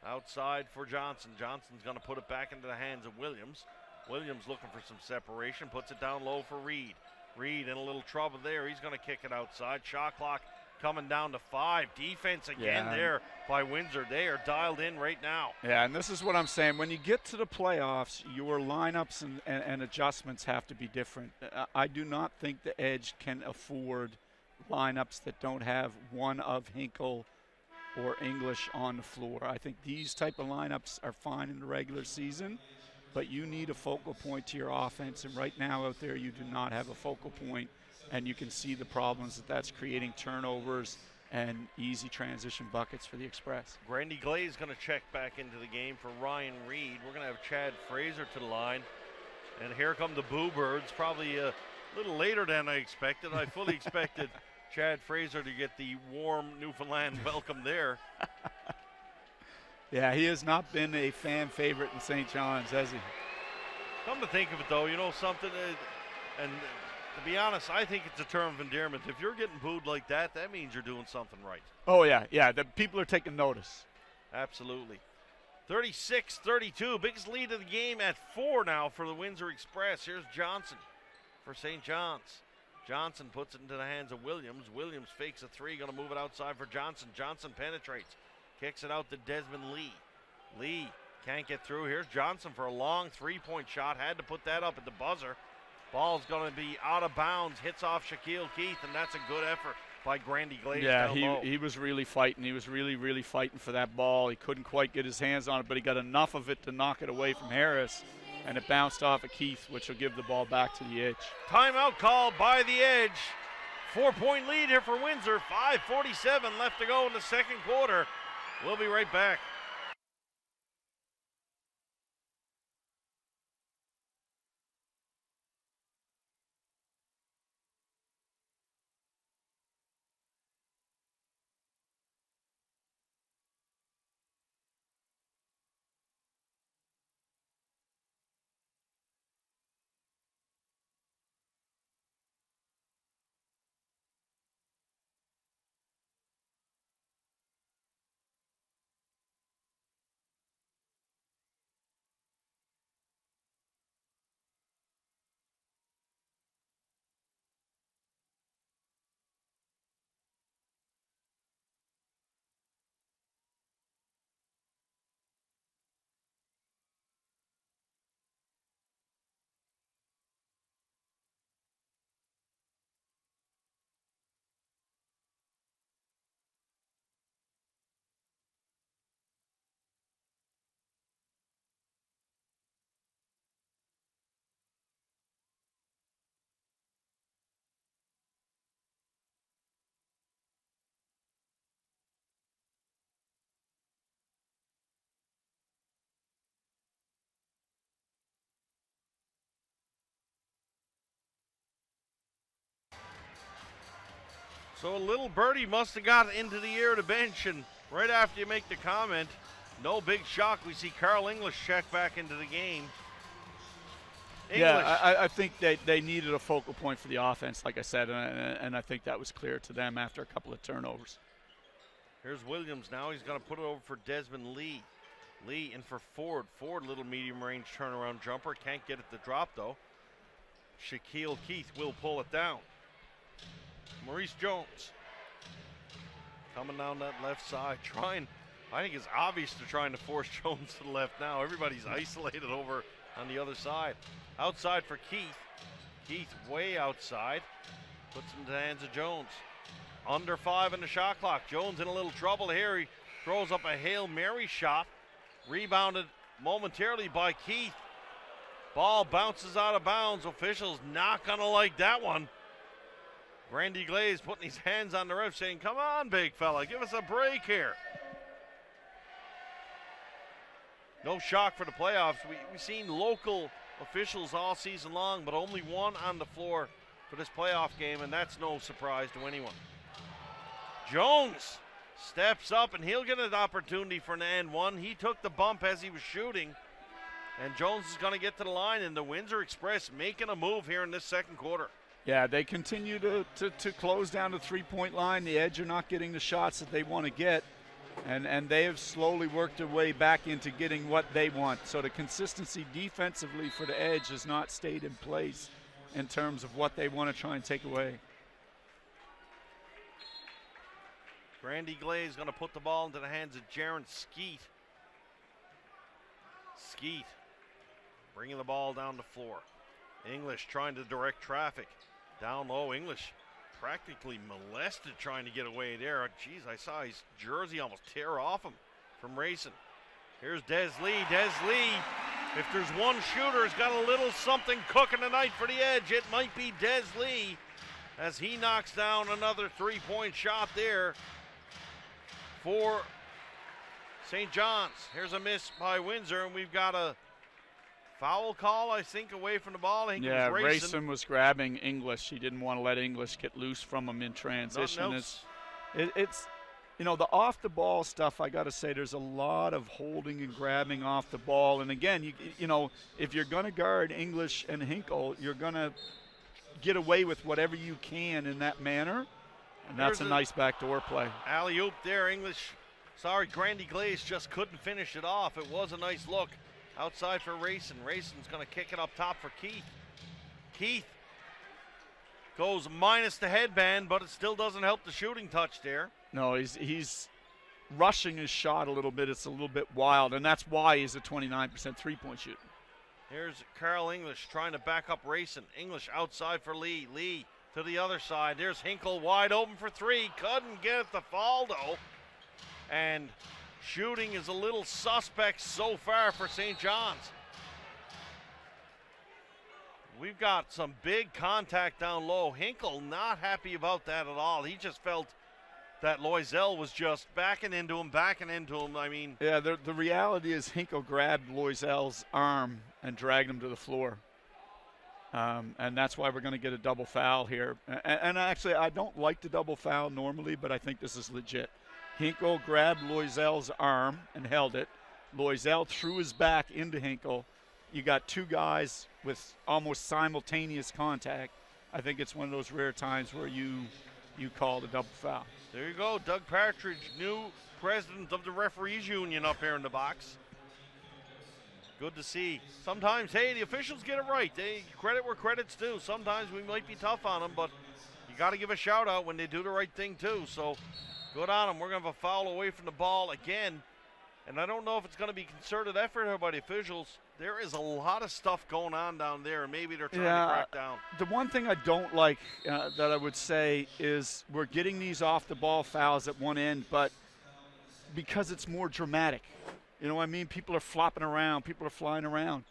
outside for Johnson. Johnson's going to put it back into the hands of Williams. Williams looking for some separation, puts it down low for Reed. Reed in a little trouble there. He's going to kick it outside. Shot clock coming down to 5. Defense again there by Windsor. They are dialed in right now. Yeah, and this is what I'm saying. When you get to the playoffs, your lineups and adjustments have to be different. I do not think the Edge can afford lineups that don't have one of Hinkle or English on the floor. I think these type of lineups are fine in the regular season, but you need a focal point to your offense, and right now out there you do not have a focal point, and you can see the problems that's creating turnovers and easy transition buckets for the Express. Grandy Glaze going to check back into the game for Ryan Reed. We're going to have Chad Fraser to the line, and here come the Boo Birds, probably a little later than I expected. I fully expected Chad Fraser to get the warm Newfoundland welcome there. Yeah, he has not been a fan favorite in St. John's, has he? Come to think of it, though, you know something, and to be honest, I think it's a term of endearment. If you're getting booed like that, that means you're doing something right. Oh, yeah, the people are taking notice. Absolutely. 36-32, biggest lead of the game at 4 now for the Windsor Express. Here's Johnson for St. John's. Johnson puts it into the hands of Williams. Williams fakes a 3, going to move it outside for Johnson. Johnson penetrates, kicks it out to Desmond Lee. Lee can't get through. Here's Johnson for a long 3-point shot. Had to put that up at the buzzer. Ball's going to be out of bounds, hits off Shaquille Keith, and that's a good effort by Grandy Glaze. Yeah, he was really fighting. He was really fighting for that ball. He couldn't quite get his hands on it, but he got enough of it to knock it away from Harris. And it bounced off of Keith, which will give the ball back to the Edge. Timeout called by the Edge. 4-point lead here for Windsor. 5:47 left to go in the second quarter. We'll be right back. So a little birdie must have got into the ear of the bench, and right after you make the comment, no big shock. We see Carl English check back into the game. Yeah, I think they needed a focal point for the offense, like I said, and I think that was clear to them after a couple of turnovers. Here's Williams now. He's going to put it over for Desmond Lee. Lee in for Ford. Ford, little medium range turnaround jumper. Can't get it to drop, though. Shaquille Keith will pull it down. Maurice Jones coming down that left side, trying. I think it's obvious they're trying to force Jones to the left now. Everybody's isolated over on the other side. Outside for Keith. Keith way outside. Puts it into the hands of Jones. Under 5 in the shot clock. Jones in a little trouble here. He throws up a Hail Mary shot. Rebounded momentarily by Keith. Ball bounces out of bounds. Officials not going to like that one. Randy Glaze putting his hands on the ref saying, come on, big fella, give us a break here. No shock for the playoffs. We've seen local officials all season long, but only one on the floor for this playoff game, and that's no surprise to anyone. Jones steps up, and he'll get an opportunity for an and one. He took the bump as he was shooting, and Jones is going to get to the line, and the Windsor Express making a move here in this second quarter. Yeah, they continue to close down the three-point line. The Edge are not getting the shots that they want to get, and they have slowly worked their way back into getting what they want. So the consistency defensively for the Edge has not stayed in place in terms of what they want to try and take away. Randy Glaze is going to put the ball into the hands of Jaron Skeet. Skeet bringing the ball down the floor. English trying to direct traffic. Down low, English practically molested trying to get away there. Jeez, I saw his jersey almost tear off him from racing. Here's Des Lee. Des Lee, if there's one shooter who's got a little something cooking tonight for the Edge, it might be Des Lee as he knocks down another three-point shot there for St. John's. Here's a miss by Windsor, and we've got a foul call, I think, away from the ball. I think yeah, it was Rayson was grabbing English. He didn't want to let English get loose from him in transition. It's you know, the off-the-ball stuff, I got to say, there's a lot of holding and grabbing off the ball. And, again, you know, if you're going to guard English and Hinkle, you're going to get away with whatever you can in that manner. And that's a nice backdoor play. Alley-oop there, English. Sorry, Grandy Glaze just couldn't finish it off. It was a nice look. Outside for Rayson. Rayson's going to kick it up top for Keith. Keith goes minus the headband, but it still doesn't help the shooting touch there. No, he's rushing his shot a little bit. It's a little bit wild, and that's why he's a 29% three-point shooter. Here's Carl English trying to back up Rayson. English outside for Lee. Lee to the other side. There's Hinkle wide open for three. Couldn't get it to fall, though. And shooting is a little suspect so far for St. John's. We've got some big contact down low. Hinkle not happy about that at all. He just felt that Loisel was just backing into him. I mean. Yeah, the reality is Hinkle grabbed Loisel's arm and dragged him to the floor. And that's why we're going to get a double foul here. And actually, I don't like the double foul normally, but I think this is legit. Hinkle grabbed Loisel's arm and held it. Loisel threw his back into Hinkle. You got two guys with almost simultaneous contact. I think it's one of those rare times where you call the double foul. There you go. Doug Partridge, new president of the referees union up here in the box. Good to see. Sometimes, hey, the officials get it right. They credit where credit's due. Sometimes we might be tough on them, but you got to give a shout out when they do the right thing too. So good on them. We're going to have a foul away from the ball again. And I don't know if it's going to be concerted effort here by the officials. There is a lot of stuff going on down there, and maybe they're trying to crack down. The one thing I don't like that I would say is we're getting these off-the-ball fouls at one end, but because it's more dramatic. You know what I mean? People are flopping around. People are flying around.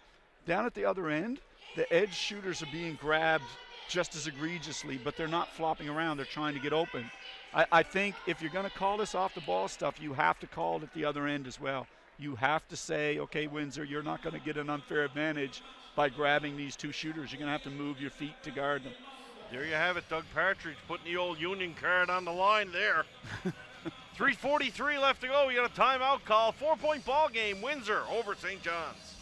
Down at the other end, the edge shooters are being grabbed just as egregiously, but they're not flopping around. They're trying to get open. I think if you're going to call this off-the-ball stuff, you have to call it at the other end as well. You have to say, okay, Windsor, you're not going to get an unfair advantage by grabbing these two shooters. You're going to have to move your feet to guard them. There you have it, Doug Partridge putting the old Union card on the line there. 3:43 left to go. We got a timeout call. 4-point ball game. Windsor over St. John's.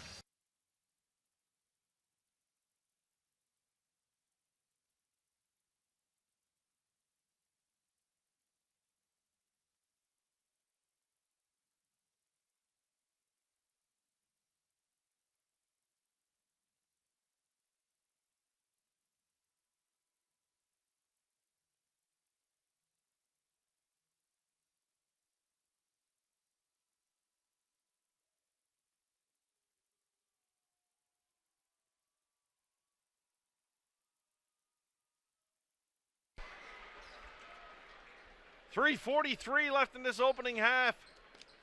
.343 left in this opening half.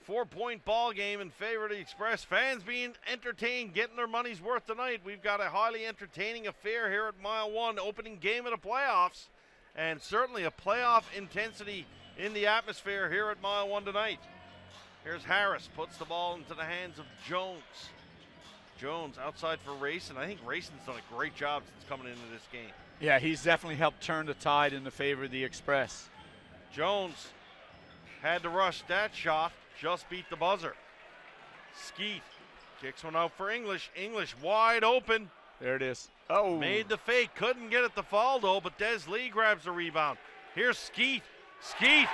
4-point ball game in favor of the Express. Fans being entertained, getting their money's worth tonight. We've got a highly entertaining affair here at Mile 1, opening game of the playoffs, and certainly a playoff intensity in the atmosphere here at Mile 1 tonight. Here's Harris, puts the ball into the hands of Jones. Jones outside for Rayson. I think Rayson's done a great job since coming into this game. Yeah, he's definitely helped turn the tide in the favor of the Express. Jones had to rush that shot, just beat the buzzer. Skeet kicks one out for English. English wide open. There it is. Oh. Made the fake, couldn't get it to fall though, but Des Lee grabs the rebound. Here's Skeet. Skeet,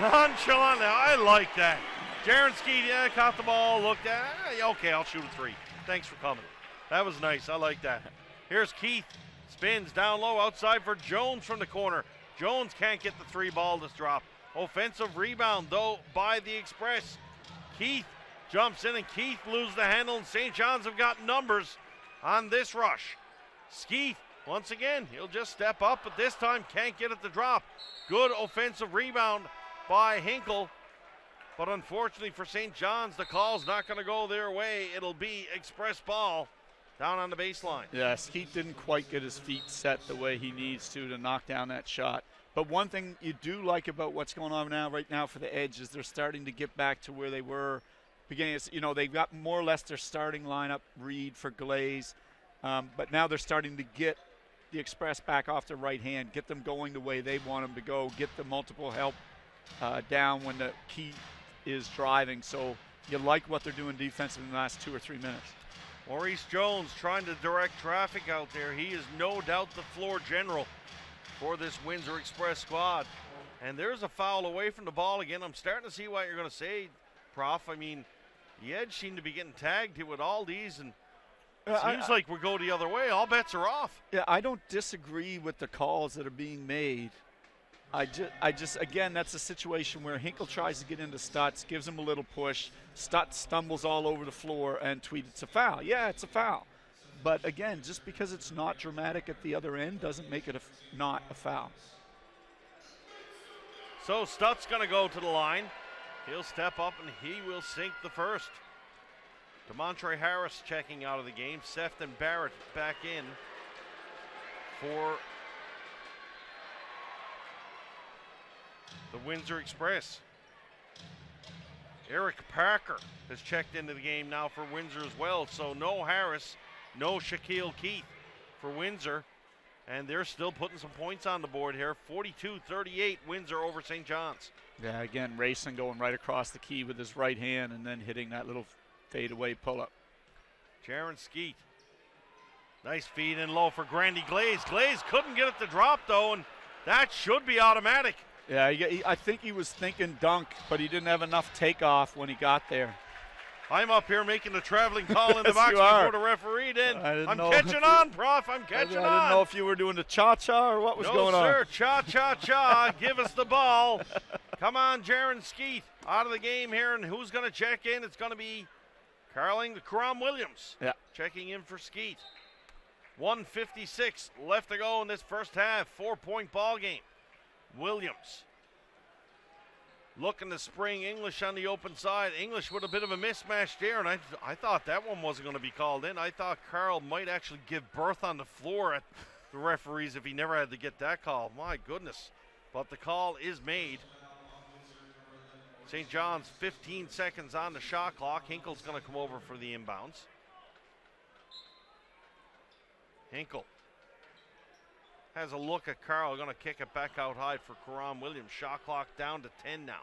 nonchalant. I like that. Jaron Skeet, yeah, caught the ball, looked at it. Okay, I'll shoot a three. Thanks for coming. That was nice. I like that. Here's Keith. Spins down low outside for Jones from the corner. Jones can't get the three ball to drop. Offensive rebound, though, by the Express. Keith jumps in, and Keith loses the handle, and St. John's have got numbers on this rush. Skeet, once again, he'll just step up, but this time can't get it to drop. Good offensive rebound by Hinkle, but unfortunately for St. John's, the call's not going to go their way. It'll be Express ball down on the baseline. Yeah, Skeet didn't quite get his feet set the way he needs to knock down that shot. But one thing you do like about what's going on right now for the Edge is they're starting to get back to where they were beginning. You know, they've got more or less their starting lineup, Reed for Glaze, but now they're starting to get the Express back off the right hand, get them going the way they want them to go, get the multiple help down when the key is driving. So you like what they're doing defensively in the last 2 or 3 minutes. Maurice Jones trying to direct traffic out there. He is no doubt the floor general for this Windsor Express squad. And there's a foul away from the ball again. I'm starting to see what you're going to say, Prof. I mean, the Edge seem to be getting tagged here with all these, and it seems like we go the other way. All bets are off. Yeah, I don't disagree with the calls that are being made. I just again, that's a situation where Hinkle tries to get into Stutz, gives him a little push. Stutz stumbles all over the floor and tweets it's a foul. Yeah, it's a foul. But again, just because it's not dramatic at the other end doesn't make it not a foul. So Stutz going to go to the line. He'll step up and he will sink the first. DeMontre Harris checking out of the game. Sefton Barrett back in for the Windsor Express. Eric Parker has checked into the game now for Windsor as well. So no Harris, no Shaquille Keith for Windsor. And they're still putting some points on the board here. 42-38 Windsor over St. John's. Yeah, again, Rayson going right across the key with his right hand and then hitting that little fadeaway pull-up. Jaron Skeet. Nice feed in low for Grandy Glaze. Glaze couldn't get it to drop, though, and that should be automatic. Yeah, I think he was thinking dunk, but he didn't have enough takeoff when he got there. I'm up here making the traveling call in the box before the referee did. I'm catching on, Prof. I'm catching on. I didn't know if you were doing the cha-cha or what was going on. No, sir. Cha-cha-cha. Give us the ball. Come on, Jaron Skeet. Out of the game here, and who's going to check in? It's going to be Karam Williams. Yeah. Checking in for Skeet. 1:56 left to go in this first half. 4-point ball game. Williams looking to spring English on the open side. English with a bit of a mismatch there, and I thought that one wasn't going to be called in. I thought Carl might actually give birth on the floor at the referees if he never had to get that call. My goodness. But the call is made. St. John's 15 seconds on the shot clock. Hinkle's going to come over for the inbounds. Hinkle has a look at Carl. Going to kick it back out high for Karam Williams. Shot clock down to 10 now.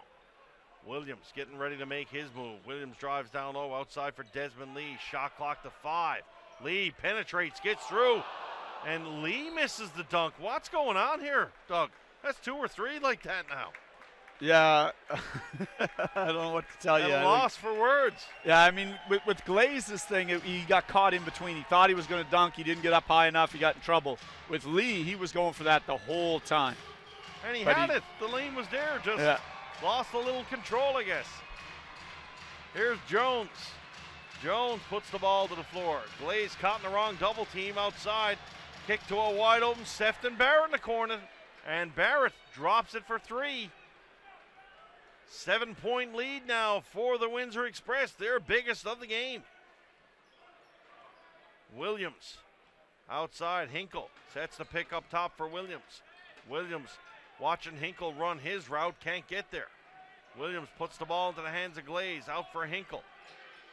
Williams getting ready to make his move. Williams drives down low outside for Desmond Lee. Shot clock to 5. Lee penetrates, gets through, and Lee misses the dunk. What's going on here, Doug? That's 2 or 3 like that now. Yeah, I don't know what to tell you. Lost for words. Yeah, I mean, with Glaze's thing, he got caught in between. He thought he was going to dunk. He didn't get up high enough. He got in trouble. With Lee, he was going for that the whole time. And he had it. The lane was there. Just lost a little control, I guess. Here's Jones. Jones puts the ball to the floor. Glaze caught in the wrong double team outside. Kick to a wide open Sefton Barrett in the corner. And Barrett drops it for 3. 7-point lead now for the Windsor Express, their biggest of the game. Williams outside. Hinkle sets the pick up top for Williams. Williams watching Hinkle run his route, can't get there. Williams puts the ball into the hands of Glaze, out for Hinkle.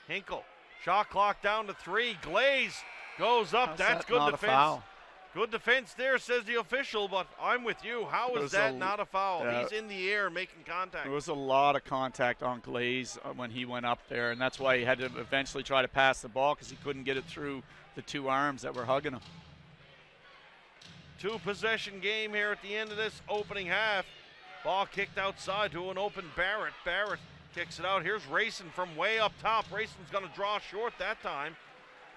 Hinkle, shot clock down to 3. Glaze goes up. That's good defense. Good defense there, says the official, but I'm with you. How is that not a foul? Yeah. He's in the air making contact. There was a lot of contact on Glaze when he went up there, and that's why he had to eventually try to pass the ball because he couldn't get it through the 2 arms that were hugging him. 2-possession game here at the end of this opening half. Ball kicked outside to an open Barrett. Barrett kicks it out. Here's Rayson from way up top. Rayson's going to draw short that time,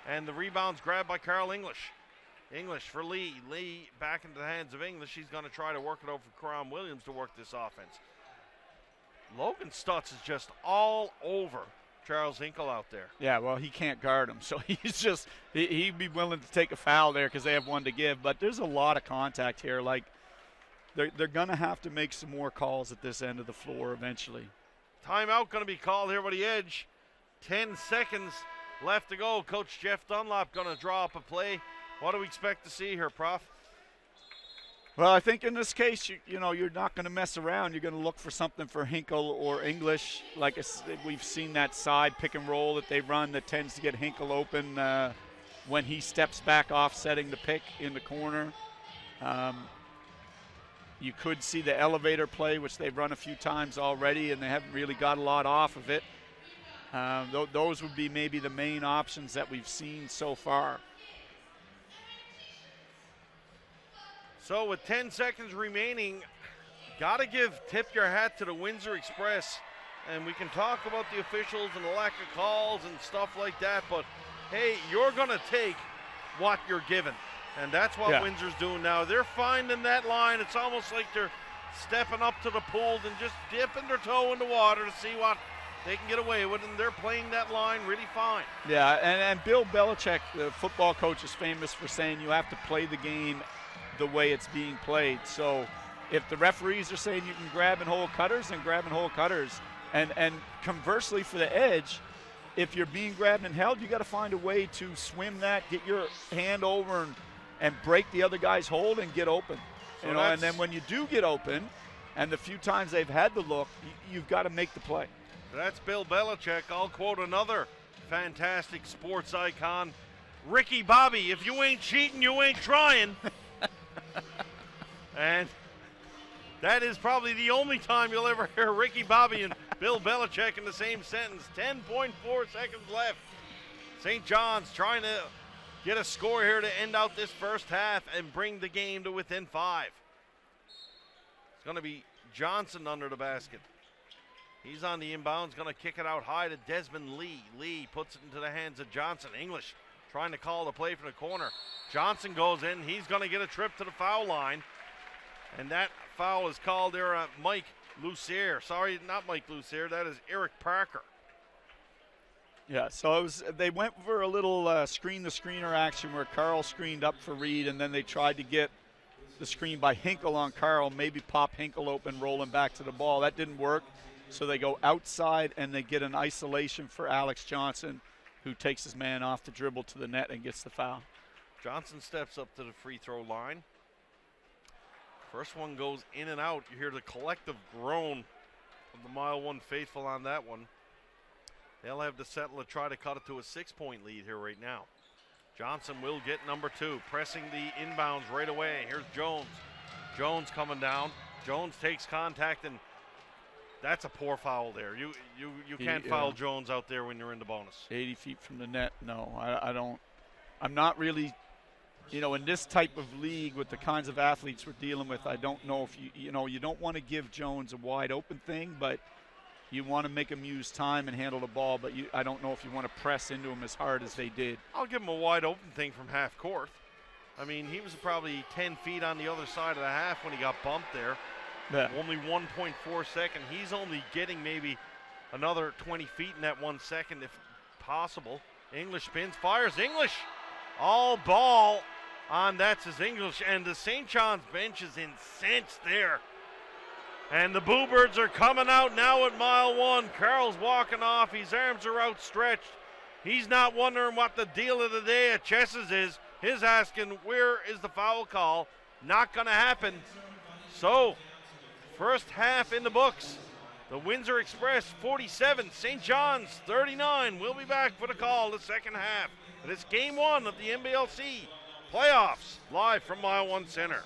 and the rebound's grabbed by Carl English. English for Lee. Lee back into the hands of English. He's going to try to work it over for Karam Williams to work this offense. Logan Stutz is just all over Charles Hinkle out there. Yeah, well, he can't guard him, so he's just he'd be willing to take a foul there because they have one to give. But there's a lot of contact here. Like they're going to have to make some more calls at this end of the floor eventually. Timeout going to be called here by the Edge. 10 seconds left to go. Coach Jeff Dunlop going to draw up a play. What do we expect to see here, Prof? Well, I think in this case, you know, you're not going to mess around. You're going to look for something for Hinkle or English. Like we've seen that side pick and roll that they run that tends to get Hinkle open when he steps back off setting the pick in the corner. You could see the elevator play, which they've run a few times already, and they haven't really got a lot off of it. Those would be maybe the main options that we've seen so far. So with 10 seconds remaining, got to tip your hat to the Windsor Express. And we can talk about the officials and the lack of calls and stuff like that, but hey, you're going to take what you're given. And that's what Windsor's doing now. They're finding that line. It's almost like they're stepping up to the pool and just dipping their toe in the water to see what they can get away with, and they're playing that line really fine. Yeah, and Bill Belichick, the football coach, is famous for saying you have to play the game the way it's being played. So if the referees are saying you can grab and hold cutters, then grab and hold cutters. And conversely for the Edge, if you're being grabbed and held, you got to find a way to swim that, get your hand over and break the other guy's hold and get open. So and then when you do get open, and the few times they've had the look, you've got to make the play. That's Bill Belichick. I'll quote another fantastic sports icon, Ricky Bobby. If you ain't cheating, you ain't trying. And that is probably the only time you'll ever hear Ricky Bobby and Bill Belichick in the same sentence. 10.4 seconds left. St. John's trying to get a score here to end out this first half and bring the game to within 5. It's going to be Johnson under the basket. He's on the inbounds, going to kick it out high to Desmond Lee. Lee puts it into the hands of Johnson. English trying to call the play from the corner. Johnson goes in. He's going to get a trip to the foul line. And that foul is called there at Mike Lucier. Sorry, not Mike Lucier. That is Eric Parker. Yeah, so they went for a little screen-the-screener action where Carl screened up for Reed, and then they tried to get the screen by Hinkle on Carl, maybe pop Hinkle open, rolling back to the ball. That didn't work, so they go outside, and they get an isolation for Alex Johnson, who takes his man off the dribble to the net and gets the foul. Johnson steps up to the free throw line. First one goes in and out. You hear the collective groan of the Mile 1 faithful on that one. They'll have to settle to try to cut it to a 6-point lead here right now. Johnson will get number 2, pressing the inbounds right away. Here's Jones. Jones coming down. Jones takes contact, and that's a poor foul there. You can't foul Jones out there when you're in the bonus. 80 feet from the net. No, I don't. I'm not really, in this type of league with the kinds of athletes we're dealing with, I don't know if you don't want to give Jones a wide open thing, but you want to make him use time and handle the ball, but I don't know if you want to press into him as hard as they did. I'll give him a wide open thing from half court. I mean, he was probably 10 feet on the other side of the half when he got bumped there. Yeah. Only 1.4 second. He's only getting maybe another 20 feet in that 1 second if possible. English spins, fires. English all ball on that's his English. And the St. John's bench is incensed there. And the Bluebirds are coming out now at mile 1. Carl's walking off. His arms are outstretched. He's not wondering what the deal of the day at Chess's is. He's asking, where is the foul call? Not going to happen. So, first half in the books. The Windsor Express 47, St. John's 39. We'll be back for the call the second half. And it's game 1 of the NBLC playoffs, live from Mile 1 Center.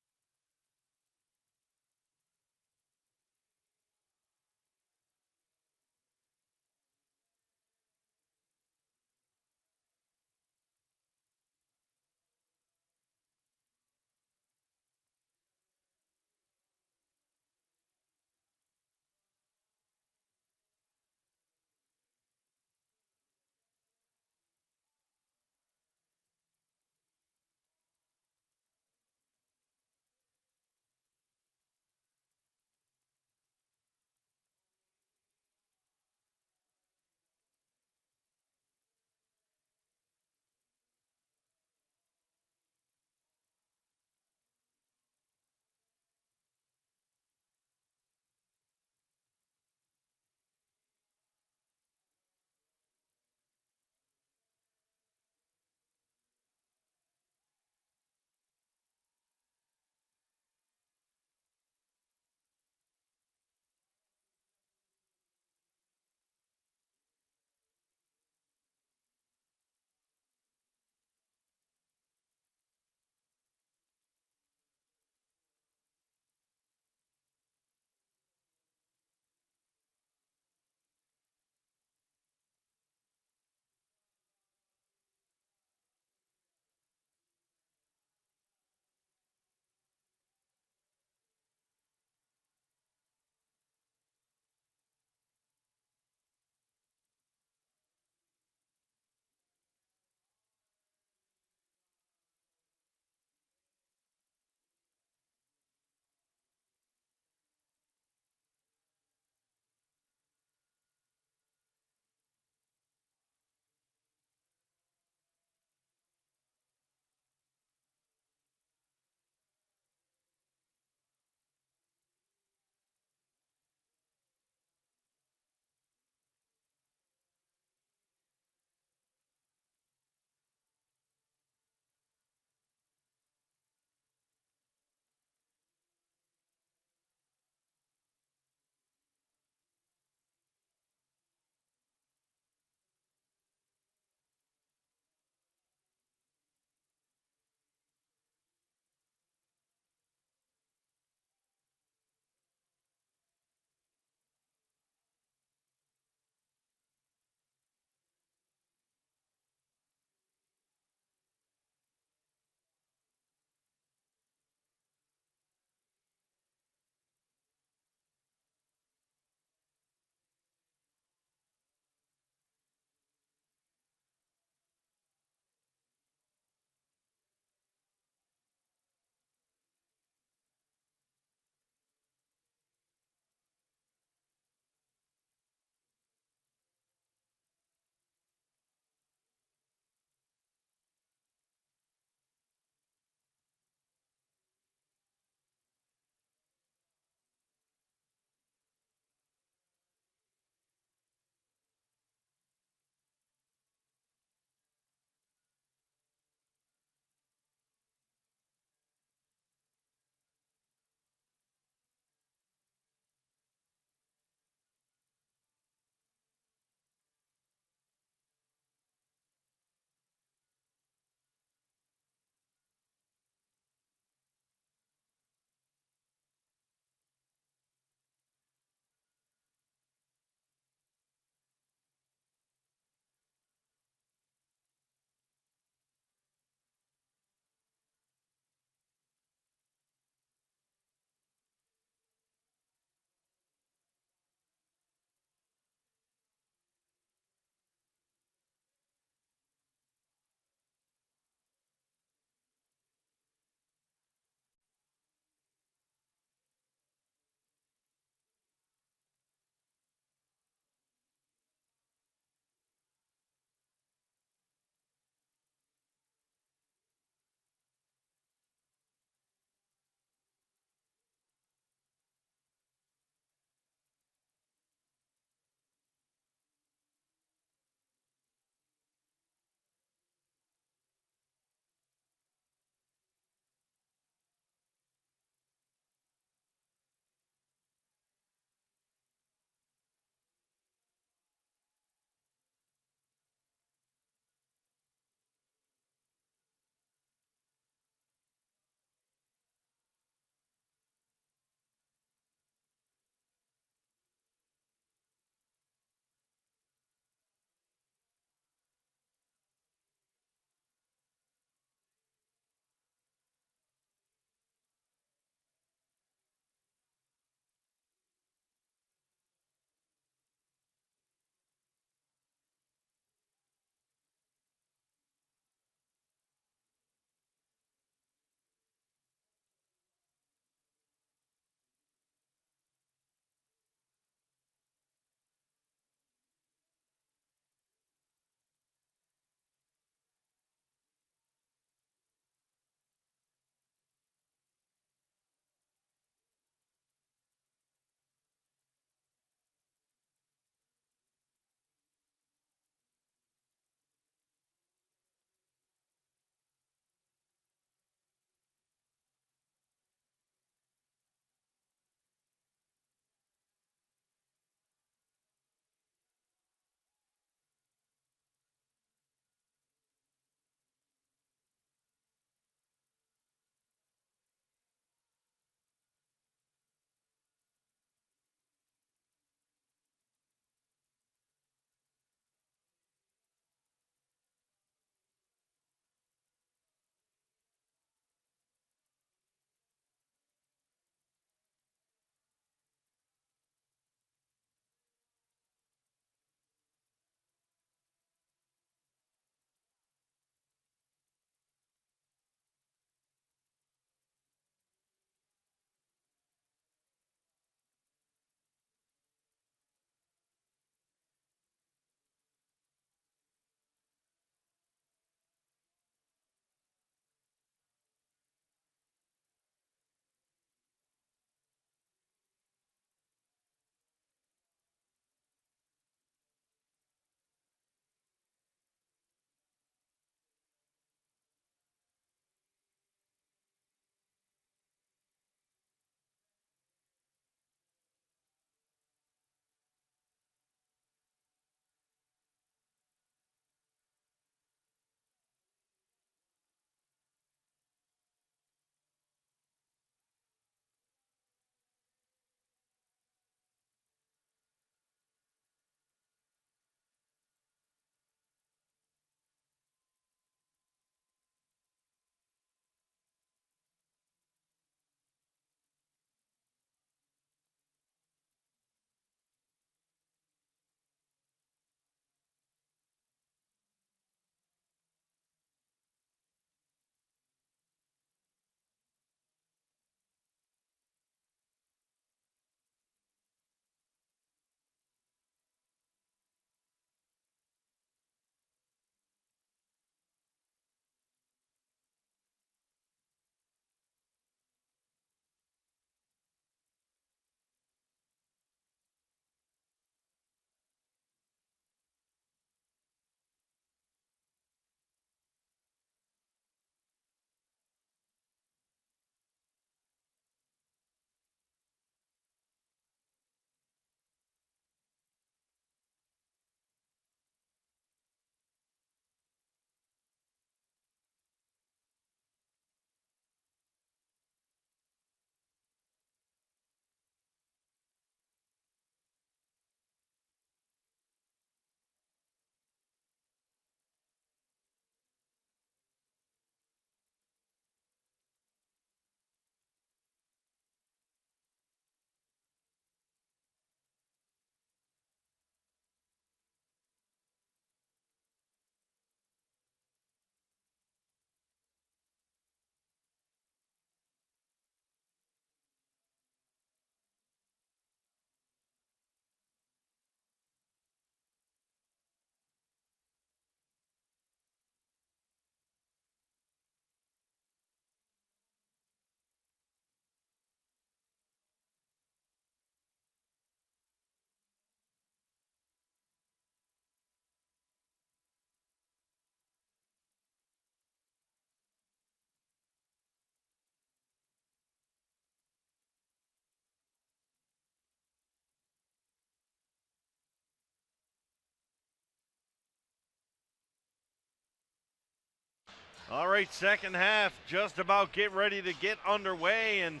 All right, second half, just about ready to get underway, and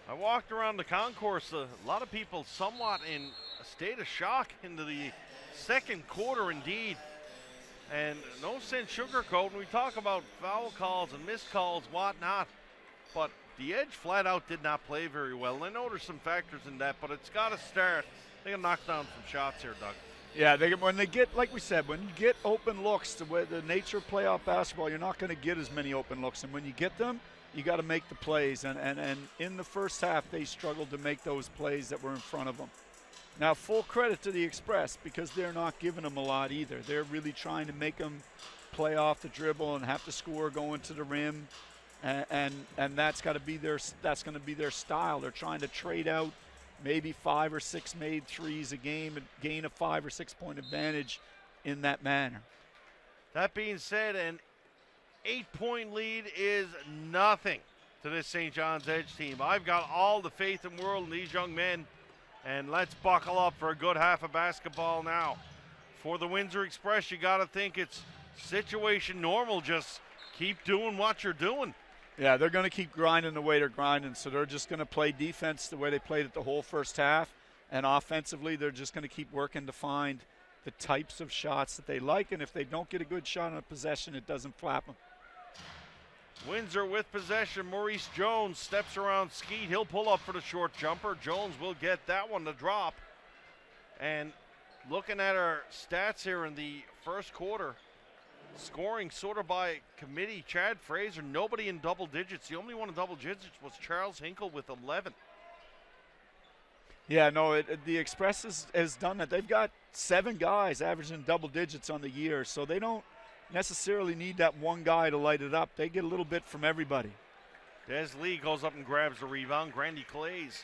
I walked around the concourse. A lot of people somewhat in a state of shock into the second quarter indeed. And no sense sugarcoating. We talk about foul calls and missed calls, whatnot, but the Edge flat out did not play very well. And I know there's some factors in that, but it's got to start. They got to knock down some shots here, Doug. Yeah, when they get, like we said, when you get open looks, the nature of playoff basketball, you're not going to get as many open looks. And when you get them, you got to make the plays. And in the first half, they struggled to make those plays that were in front of them. Now, full credit to the Express because they're not giving them a lot either. They're really trying to make them play off the dribble and have to score going to the rim. And that's going to be their style. They're trying to trade out maybe 5 or 6 made threes a game and gain a 5 or 6 point advantage in that manner. That being said, an 8-point lead is nothing to this St. John's Edge team. I've got all the faith in the world in these young men, and let's buckle up for a good half of basketball now. For the Windsor Express, you got to think it's situation normal. Just keep doing what you're doing. Yeah, they're going to keep grinding the way they're grinding, so they're just going to play defense the way they played it the whole first half, and offensively they're just going to keep working to find the types of shots that they like, and if they don't get a good shot on a possession, it doesn't flap them. Windsor with possession. Maurice Jones steps around Skeet. He'll pull up for the short jumper. Jones will get that one to drop. And looking at our stats here in the first quarter, scoring sort of by committee, Chad Fraser, nobody in double digits. The only one in double digits was Charles Hinkle with 11. Yeah, no, the Express has done that. They've got 7 guys averaging double digits on the year, so they don't necessarily need that one guy to light it up. They get a little bit from everybody. Des Lee goes up and grabs the rebound. Grandy Clays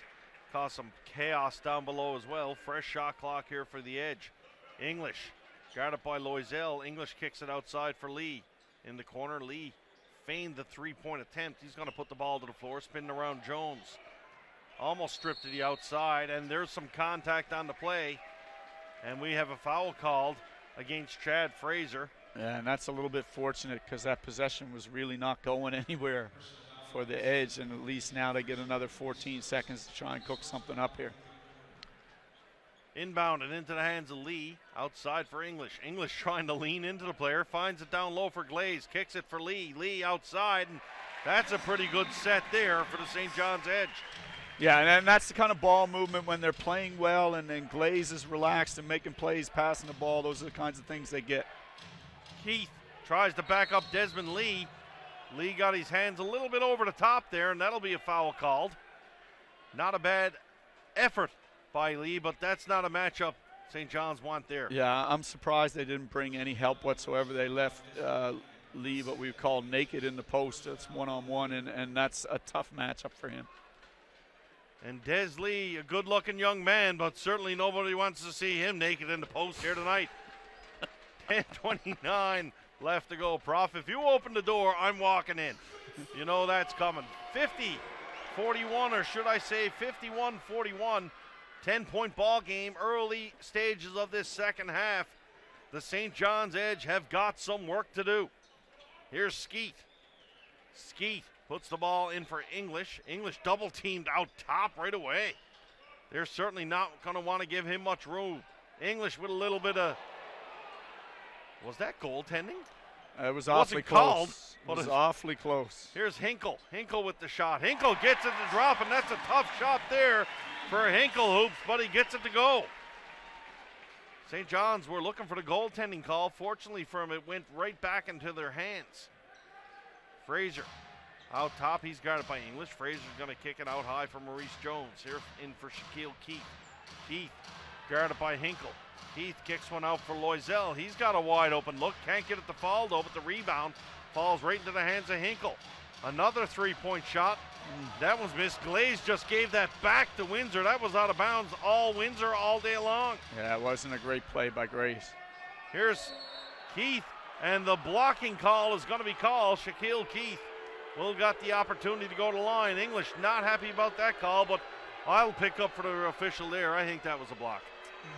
caused some chaos down below as well. Fresh shot clock here for the Edge. English guarded by Loisel. English kicks it outside for Lee. In the corner, Lee feigned the three-point attempt. He's going to put the ball to the floor, spinning around Jones. Almost stripped to the outside, and there's some contact on the play. And we have a foul called against Chad Fraser. Yeah, and that's a little bit fortunate because that possession was really not going anywhere for the Edge, and at least now they get another 14 seconds to try and cook something up here. Inbound and into the hands of Lee. Outside for English. English trying to lean into the player. Finds it down low for Glaze. Kicks it for Lee. Lee outside, and that's a pretty good set there for the St. John's Edge. Yeah, and that's the kind of ball movement when they're playing well and then Glaze is relaxed and making plays, passing the ball. Those are the kinds of things they get. Keith tries to back up Desmond Lee. Lee got his hands a little bit over the top there, and that'll be a foul called. Not a bad effort by Lee, but that's not a matchup St. John's want there. Yeah, I'm surprised they didn't bring any help whatsoever. They left Lee what we call naked in the post. It's one-on-one, and that's a tough matchup for him. And Des Lee, a good-looking young man, but certainly nobody wants to see him naked in the post here tonight. 10:29 left to go. Prof, if you open the door, I'm walking in. You know that's coming. 50-41, or should I say 51-41. 10-point ball game, early stages of this second half. The St. John's Edge have got some work to do. Here's Skeet. Skeet puts the ball in for English. English double teamed out top right away. They're certainly not going to want to give him much room. English with a little bit of, was that goaltending? It was awfully close. It was awfully close. Here's Hinkle. Hinkle with the shot. Hinkle gets it to drop, and that's a tough shot there for Hinkle hoops, but he gets it to go. St. John's were looking for the goaltending call. Fortunately for him, it went right back into their hands. Fraser out top. He's guarded by English. Fraser's going to kick it out high for Maurice Jones. Here in for Shaquille Keith. Keith guarded by Hinkle. Keith kicks one out for Loisel. He's got a wide open look. Can't get it to fall though, but the rebound falls right into the hands of Hinkle. Another three-point shot. That was missed. Glaze just gave that back to Windsor. That was out of bounds. All Windsor all day long. Yeah, it wasn't a great play by Grace. Here's Keith, and the blocking call is going to be called. Shaquille Keith will got the opportunity to go to the line. English not happy about that call, but I'll pick up for the official there. I think that was a block.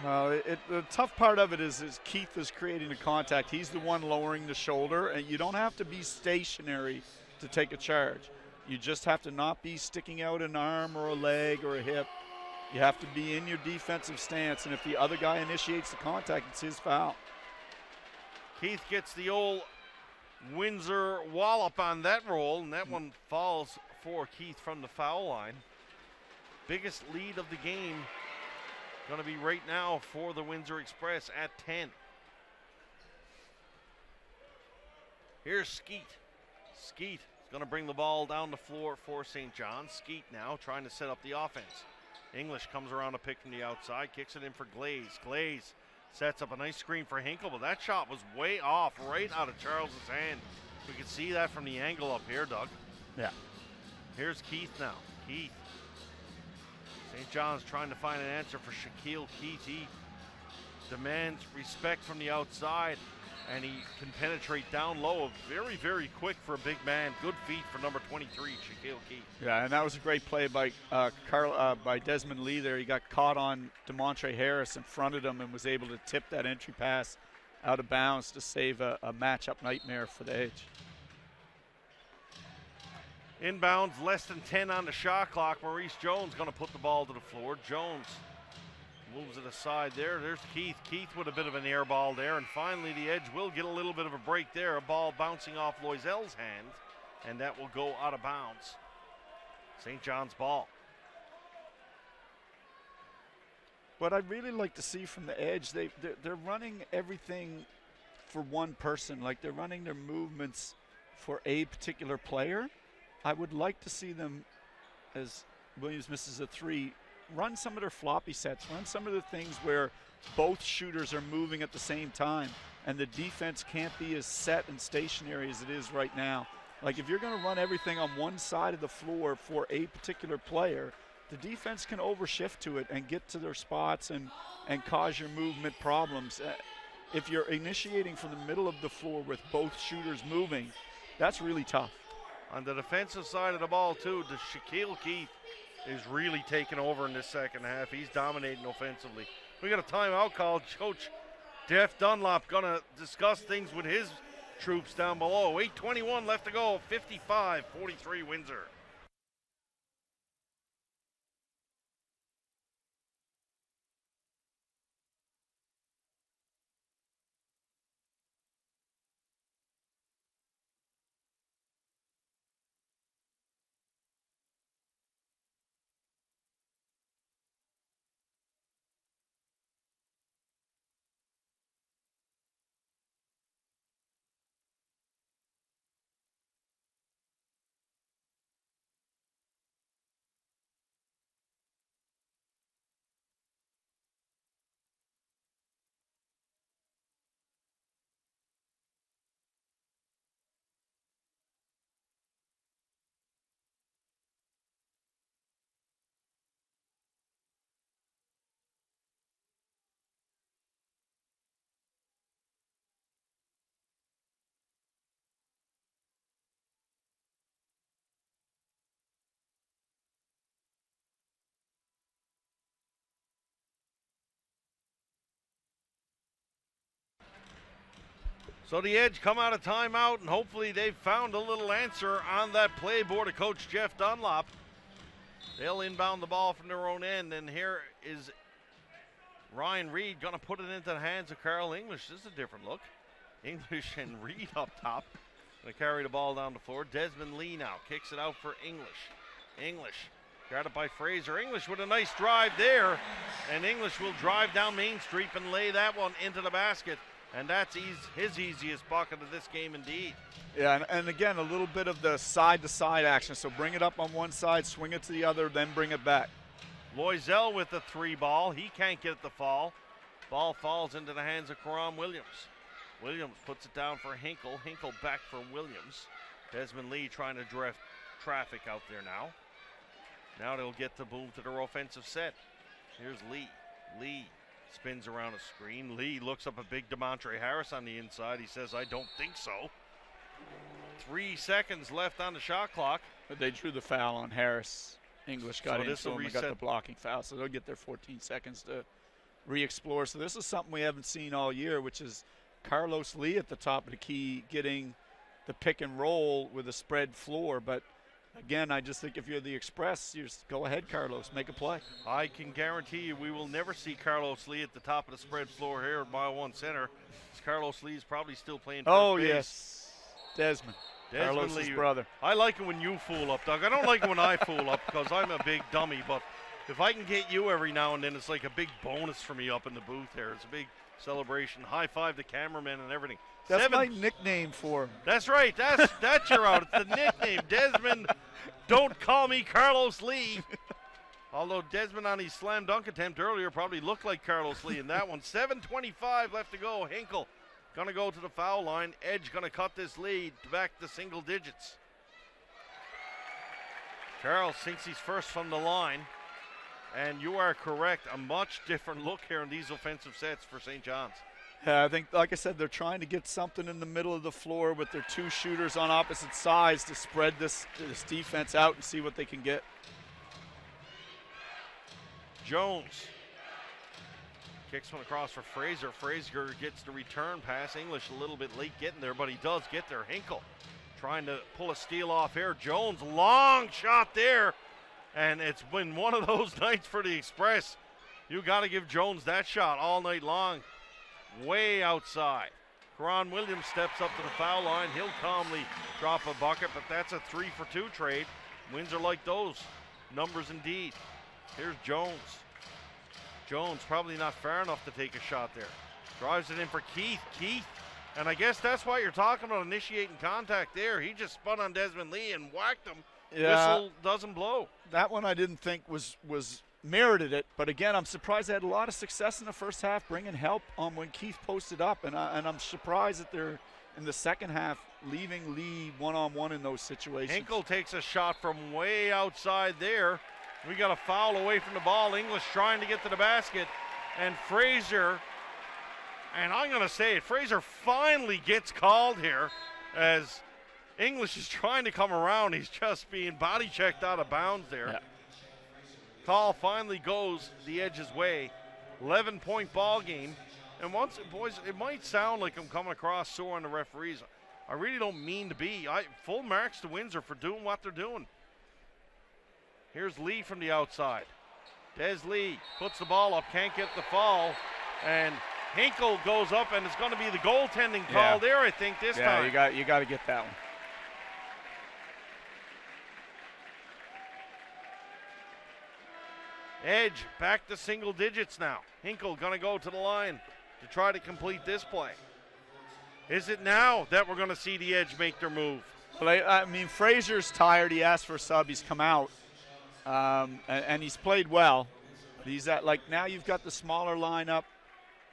Well, the tough part of it is Keith is creating the contact. He's the one lowering the shoulder, and you don't have to be stationary to take a charge. You just have to not be sticking out an arm or a leg or a hip. You have to be in your defensive stance, and if the other guy initiates the contact, it's his foul. Keith gets the old Windsor wallop on that roll, and that one falls for Keith from the foul line. Biggest lead of the game going to be right now for the Windsor Express at 10. Here's Skeet. Skeet is going to bring the ball down the floor for St. John's. Skeet now trying to set up the offense. English comes around to pick from the outside, kicks it in for Glaze. Glaze sets up a nice screen for Hinkle, but that shot was way off, right out of Charles's hand. We can see that from the angle up here, Doug. Yeah. Here's Keith now. Keith. St. John's trying to find an answer for Shaquille Keith. He demands respect from the outside, and he can penetrate down low. Very, very quick for a big man. Good feet for number 23, Shaquille Keith. Yeah, and that was a great play by by Desmond Lee there. He got caught on DeMontre Harris in front of him and was able to tip that entry pass out of bounds to save a matchup nightmare for the Edge. Inbounds, less than 10 on the shot clock. Maurice Jones going to put the ball to the floor. Jones moves it aside there. There's Keith. Keith with a bit of an air ball there. And finally, the Edge will get a little bit of a break there. A ball bouncing off Loisel's hand, and that will go out of bounds. St. John's ball. What I'd really like to see from the Edge, they're running everything for one person. Like they're running their movements for a particular player. I would like to see them, as Williams misses a three, run some of their floppy sets, run some of the things where both shooters are moving at the same time, and the defense can't be as set and stationary as it is right now. Like if you're going to run everything on one side of the floor for a particular player, the defense can overshift to it and get to their spots and cause your movement problems. If you're initiating from the middle of the floor with both shooters moving, that's really tough. On the defensive side of the ball, too, the Shaquille Keith is really taking over in this second half. He's dominating offensively. We got a timeout call. Coach Jeff Dunlop going to discuss things with his troops down below. 8:21 left to go. 55-43 Windsor. So the Edge come out of timeout, and hopefully they've found a little answer on that playboard of Coach Jeff Dunlop. They'll inbound the ball from their own end, and here is Ryan Reed going to put it into the hands of Carl English. This is a different look. English and Reed up top. Going to carry the ball down the floor. Desmond Lee now kicks it out for English. English guarded by Fraser. English with a nice drive there, and English will drive down Main Street and lay that one into the basket. And that's his easiest bucket of this game indeed. Yeah, and again, a little bit of the side-to-side action. So bring it up on one side, swing it to the other, then bring it back. Loisel with the three ball. He can't get the fall. Ball falls into the hands of Karam Williams. Williams puts it down for Hinkle. Hinkle back for Williams. Desmond Lee trying to drift traffic out there now. Now they'll get to move to their offensive set. Here's Lee. Lee spins around a screen. Lee looks up at big DeMontre Harris on the inside. He says, I don't think so. 3 seconds left on the shot clock. But they drew the foul on Harris. English got into him and got the blocking foul, so they'll get their 14 seconds to re-explore. So this is something we haven't seen all year, which is Carlos Lee at the top of the key getting the pick and roll with a spread floor. But again, I just think if you're the Express, you just go ahead, Carlos, make a play. I can guarantee you we will never see Carlos Lee at the top of the spread floor here at Mile 1 Center. Carlos Lee is probably still playing first base. Yes, Desmond Carlos's Lee, brother. I like it when you fool up, Doug. I don't like it when I fool up because I'm a big dummy, but if I can get you every now and then, it's like a big bonus for me up in the booth there. It's a big celebration. High five the cameraman and everything. That's my nickname for him. That's right. That's your out. It's the nickname. Desmond, don't call me Carlos Lee. Although Desmond on his slam dunk attempt earlier probably looked like Carlos Lee in that one. 7:25 left to go. Hinkle going to go to the foul line. Edge going to cut this lead back to single digits. Charles thinks he's first from the line. And you are correct. A much different look here in these offensive sets for St. John's. Yeah, I think, like I said, they're trying to get something in the middle of the floor with their two shooters on opposite sides to spread this defense out and see what they can get. Jones kicks one across for Fraser. Fraser gets the return pass. English a little bit late getting there, but he does get there. Hinkle trying to pull a steal off here. Jones, long shot there. And it's been one of those nights for the Express. You got to give Jones that shot all night long. Way outside. Karan Williams steps up to the foul line. He'll calmly drop a bucket, but that's a 3-for-2 trade. Wins are like those. Numbers indeed. Here's Jones. Jones probably not far enough to take a shot there. Drives it in for Keith. Keith, and I guess that's why you're talking about initiating contact there. He just spun on Desmond Lee and whacked him. Yeah, whistle doesn't blow. That one I didn't think was merited it, but again, I'm surprised they had a lot of success in the first half bringing help when Keith posted up, and I'm surprised that they're in the second half leaving Lee one-on-one in those situations. Hinkle takes a shot from way outside there. We got a foul away from the ball. English trying to get to the basket, and Fraser, and I'm going to say it, Fraser finally gets called here as English is trying to come around. He's just being body checked out of bounds there. Yeah. Call finally goes the Edge's way. 11-point ball game. And once, boys, it might sound like I'm coming across sore on the referees. I really don't mean to be. Full marks to Windsor for doing what they're doing. Here's Lee from the outside. Des Lee puts the ball up, can't get the fall. And Hinkle goes up, and it's going to be the goaltending call there, I think, this time. Yeah, you got to get that one. Edge back to single digits now. Hinkle going to go to the line to try to complete this play. Is it now that we're going to see the Edge make their move? Well, I mean, Fraser's tired. He asked for a sub. He's come out, and he's played well. He's at, like, now you've got the smaller lineup.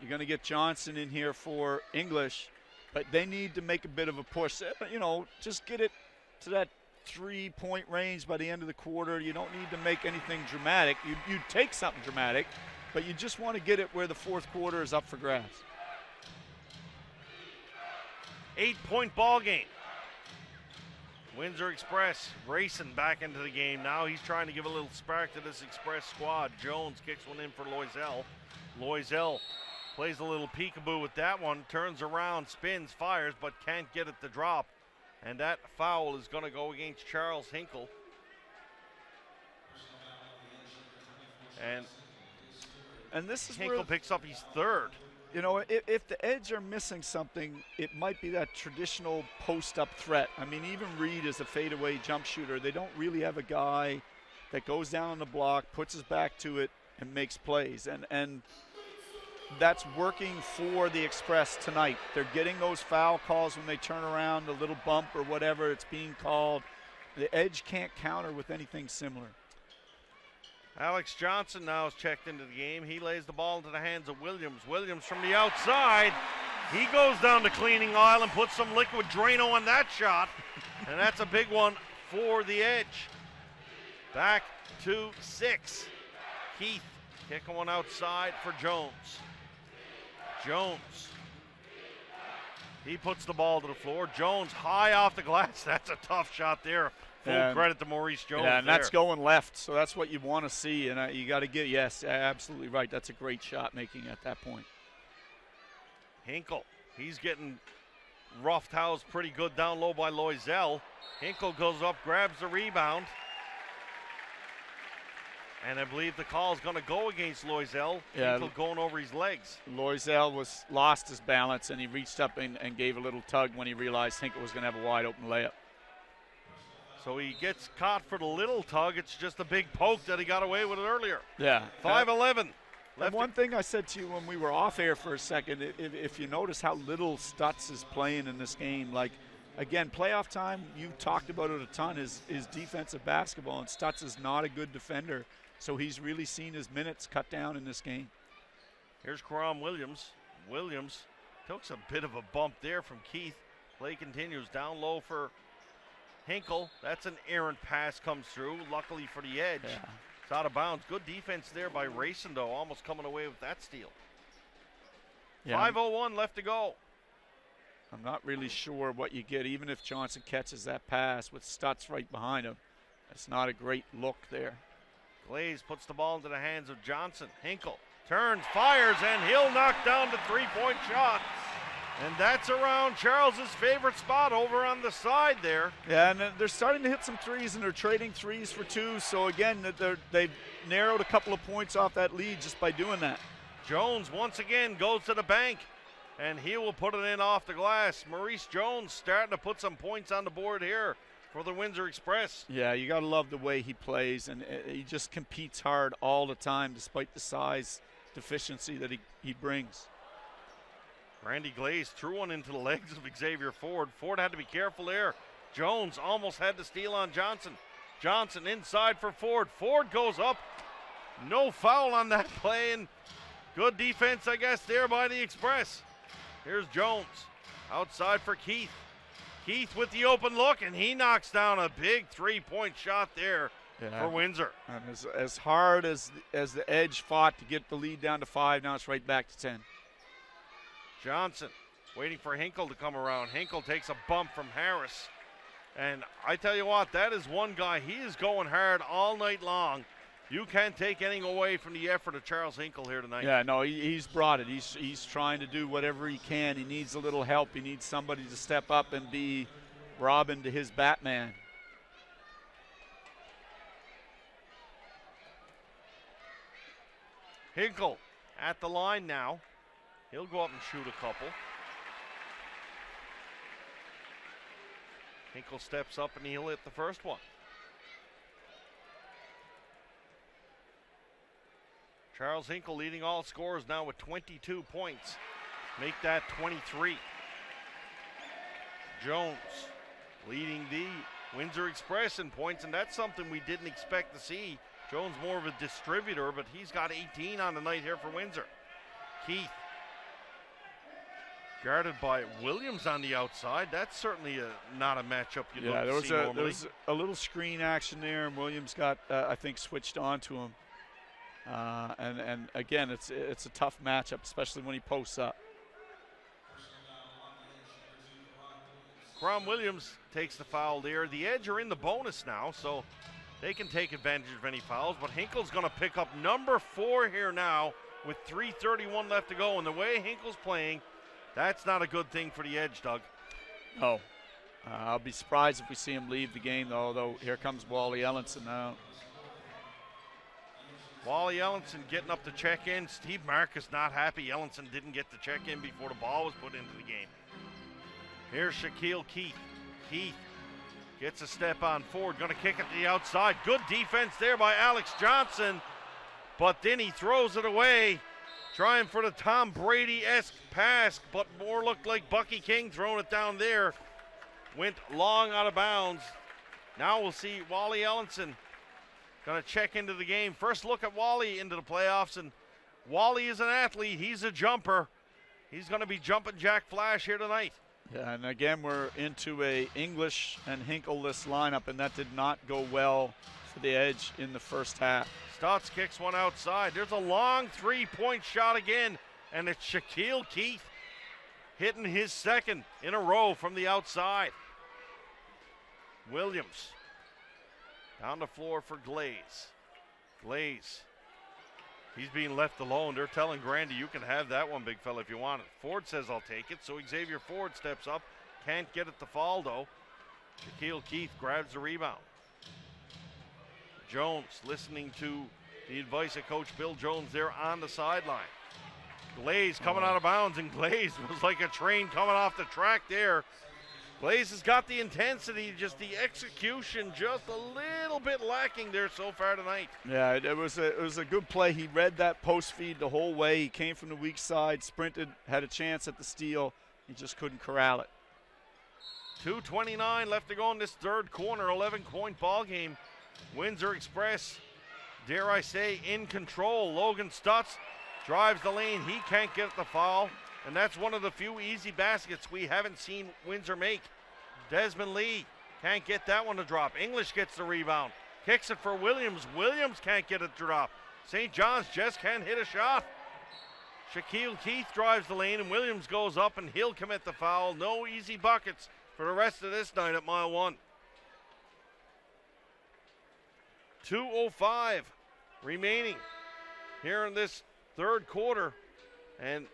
You're going to get Johnson in here for English, but they need to make a bit of a push. You know, just get it to that 3-point range by the end of the quarter. You don't need to make anything dramatic. You take something dramatic, but you just want to get it where the fourth quarter is up for grabs. 8-point ball game. Windsor Express racing back into the game. Now he's trying to give a little spark to this Express squad. Jones kicks one in for Loisel. Loisel plays a little peekaboo with that one, turns around, spins, fires, but can't get it to drop. And that foul is going to go against Charles Hinkle. And this is Hinkle picks up his third. You know, if the Edge are missing something, it might be that traditional post-up threat. I mean, even Reed is a fadeaway jump shooter. They don't really have a guy that goes down on the block, puts his back to it, and makes plays. And that's working for the Express tonight. They're getting those foul calls when they turn around, a little bump or whatever it's being called. The Edge can't counter with anything similar. Alex Johnson now is checked into the game. He lays the ball into the hands of Williams. Williams from the outside. He goes down the cleaning aisle and puts some liquid Drano on that shot. And that's a big one for the Edge. Back to 6. Keith kicking one outside for Jones. Jones. He puts the ball to the floor. Jones high off the glass. That's a tough shot there Full credit to Maurice Jones. Yeah, and that's going left, so that's what you want to see. And you got to get, yes, absolutely right. That's a great shot making at that point. Hinkle, he's getting roughed housed pretty good down low by Loisel. Hinkle goes up, grabs the rebound. And I believe the call is going to go against Loisel. Yeah, Hinkle going over his legs. Loisel lost his balance, and he reached up and gave a little tug when he realized Hinkle was going to have a wide open layup. So he gets caught for the little tug. It's just a big poke that he got away with it earlier. Yeah. 5-11. And one thing I said to you when we were off air for a second, if you notice how little Stutz is playing in this game, like, again, playoff time, you talked about it a ton, is defensive basketball, and Stutz is not a good defender. So he's really seen his minutes cut down in this game. Here's Karam Williams. Williams took a bit of a bump there from Keith. Play continues down low for Hinkle. That's an errant pass comes through. Luckily for the edge. Yeah. It's out of bounds. Good defense there by Racing, though. Almost coming away with that steal. Yeah. 5:01 left to go. I'm not really sure what you get, even if Johnson catches that pass with Stutz right behind him. It's not a great look there. Glaze puts the ball into the hands of Johnson. Hinkle turns, fires, and he'll knock down the three-point shot. And that's around Charles's favorite spot over on the side there. Yeah, and they're starting to hit some threes, and they're trading threes for two. So, again, they've narrowed a couple of points off that lead just by doing that. Jones once again goes to the bank, and he will put it in off the glass. Maurice Jones starting to put some points on the board here for the Windsor Express. Yeah, you got to love the way he plays, and he just competes hard all the time despite the size deficiency that he brings. Randy Glaze threw one into the legs of Xavier Ford. Ford had to be careful there. Jones almost had the steal on Johnson. Johnson inside for Ford. Ford goes up. No foul on that play, and good defense, I guess, there by the Express. Here's Jones outside for Keith. Keith with the open look, and he knocks down a big three-point shot there for Windsor. And as hard as the Edge fought to get the lead down to 5, now it's right back to 10. Johnson waiting for Hinkle to come around. Hinkle takes a bump from Harris. And I tell you what, that is one guy. He is going hard all night long. You can't take anything away from the effort of Charles Hinkle here tonight. Yeah, no, he's brought it. He's trying to do whatever he can. He needs a little help. He needs somebody to step up and be Robin to his Batman. Hinkle at the line now. He'll go up and shoot a couple. Hinkle steps up and he'll hit the first one. Charles Hinkle leading all scorers now with 22 points. Make that 23. Jones leading the Windsor Express in points, and that's something we didn't expect to see. Jones more of a distributor, but he's got 18 on the night here for Windsor. Keith guarded by Williams on the outside. That's certainly not a matchup you'd look to see normally. There was a little screen action there, and Williams got, I think, switched on to him. And again, it's a tough matchup, especially when he posts up. Crom Williams takes the foul there. The Edge are in the bonus now, so they can take advantage of any fouls. But Hinkle's going to pick up number 4 here now with 3:31 left to go. And the way Hinkle's playing, that's not a good thing for the Edge, Doug. No. I'll be surprised if we see him leave the game, though here comes Wally Ellenson now. Wally Ellenson getting up to check in. Steve Marcus not happy Ellenson didn't get to check in before the ball was put into the game. Here's Shaquille Keith. Keith gets a step on Ford, going to kick it to the outside. Good defense there by Alex Johnson, but then he throws it away, trying for the Tom Brady-esque pass, but more looked like Bucky King throwing it down there. Went long out of bounds. Now we'll see Wally Ellenson going to check into the game. First look at Wally into the playoffs, and Wally is an athlete. He's a jumper. He's going to be jumping Jack Flash here tonight. Yeah, and again, we're into a English and Hinkle-less lineup, and that did not go well for the Edge in the first half. Stutz kicks one outside. There's a long three-point shot again, and it's Shaquille Keith hitting his second in a row from the outside. Williams Down the floor for Glaze. Glaze. He's being left alone. They're telling Grandy, you can have that one, big fella, if you want it. Ford says, I'll take it. So Xavier Ford steps up. Can't get it to fall, though. Shaquille Keith grabs the rebound. Jones listening to the advice of Coach Bill Jones there on the sideline. Glaze coming out of bounds, and Glaze was like a train coming off the track there. Glaze has got the intensity, just the execution just a little bit lacking there so far tonight. Yeah, it was a good play. He read that post feed the whole way. He came from the weak side, sprinted, had a chance at the steal. He just couldn't corral it. 2:29 left to go in this third quarter, 11-point ball game. Windsor Express, dare I say, in control. Logan Stutz drives the lane. He can't get the foul. And that's one of the few easy baskets we haven't seen Windsor make. Desmond Lee can't get that one to drop. English gets the rebound. Kicks it for Williams. Williams can't get it to drop. St. John's just can't hit a shot. Shaquille Keith drives the lane, and Williams goes up, and he'll commit the foul. No easy buckets for the rest of this night at mile one. 2:05 remaining here in this third quarter. And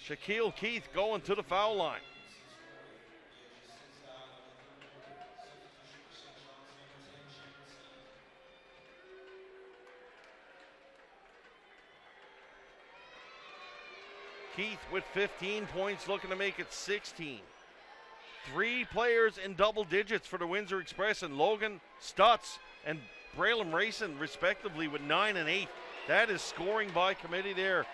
Shaquille Keith going to the foul line. Keith with 15 points, looking to make it 16. 3 players in double digits for the Windsor Express, and Logan Stutz and Braylon Rayson respectively with 9 and 8. That is scoring by committee there.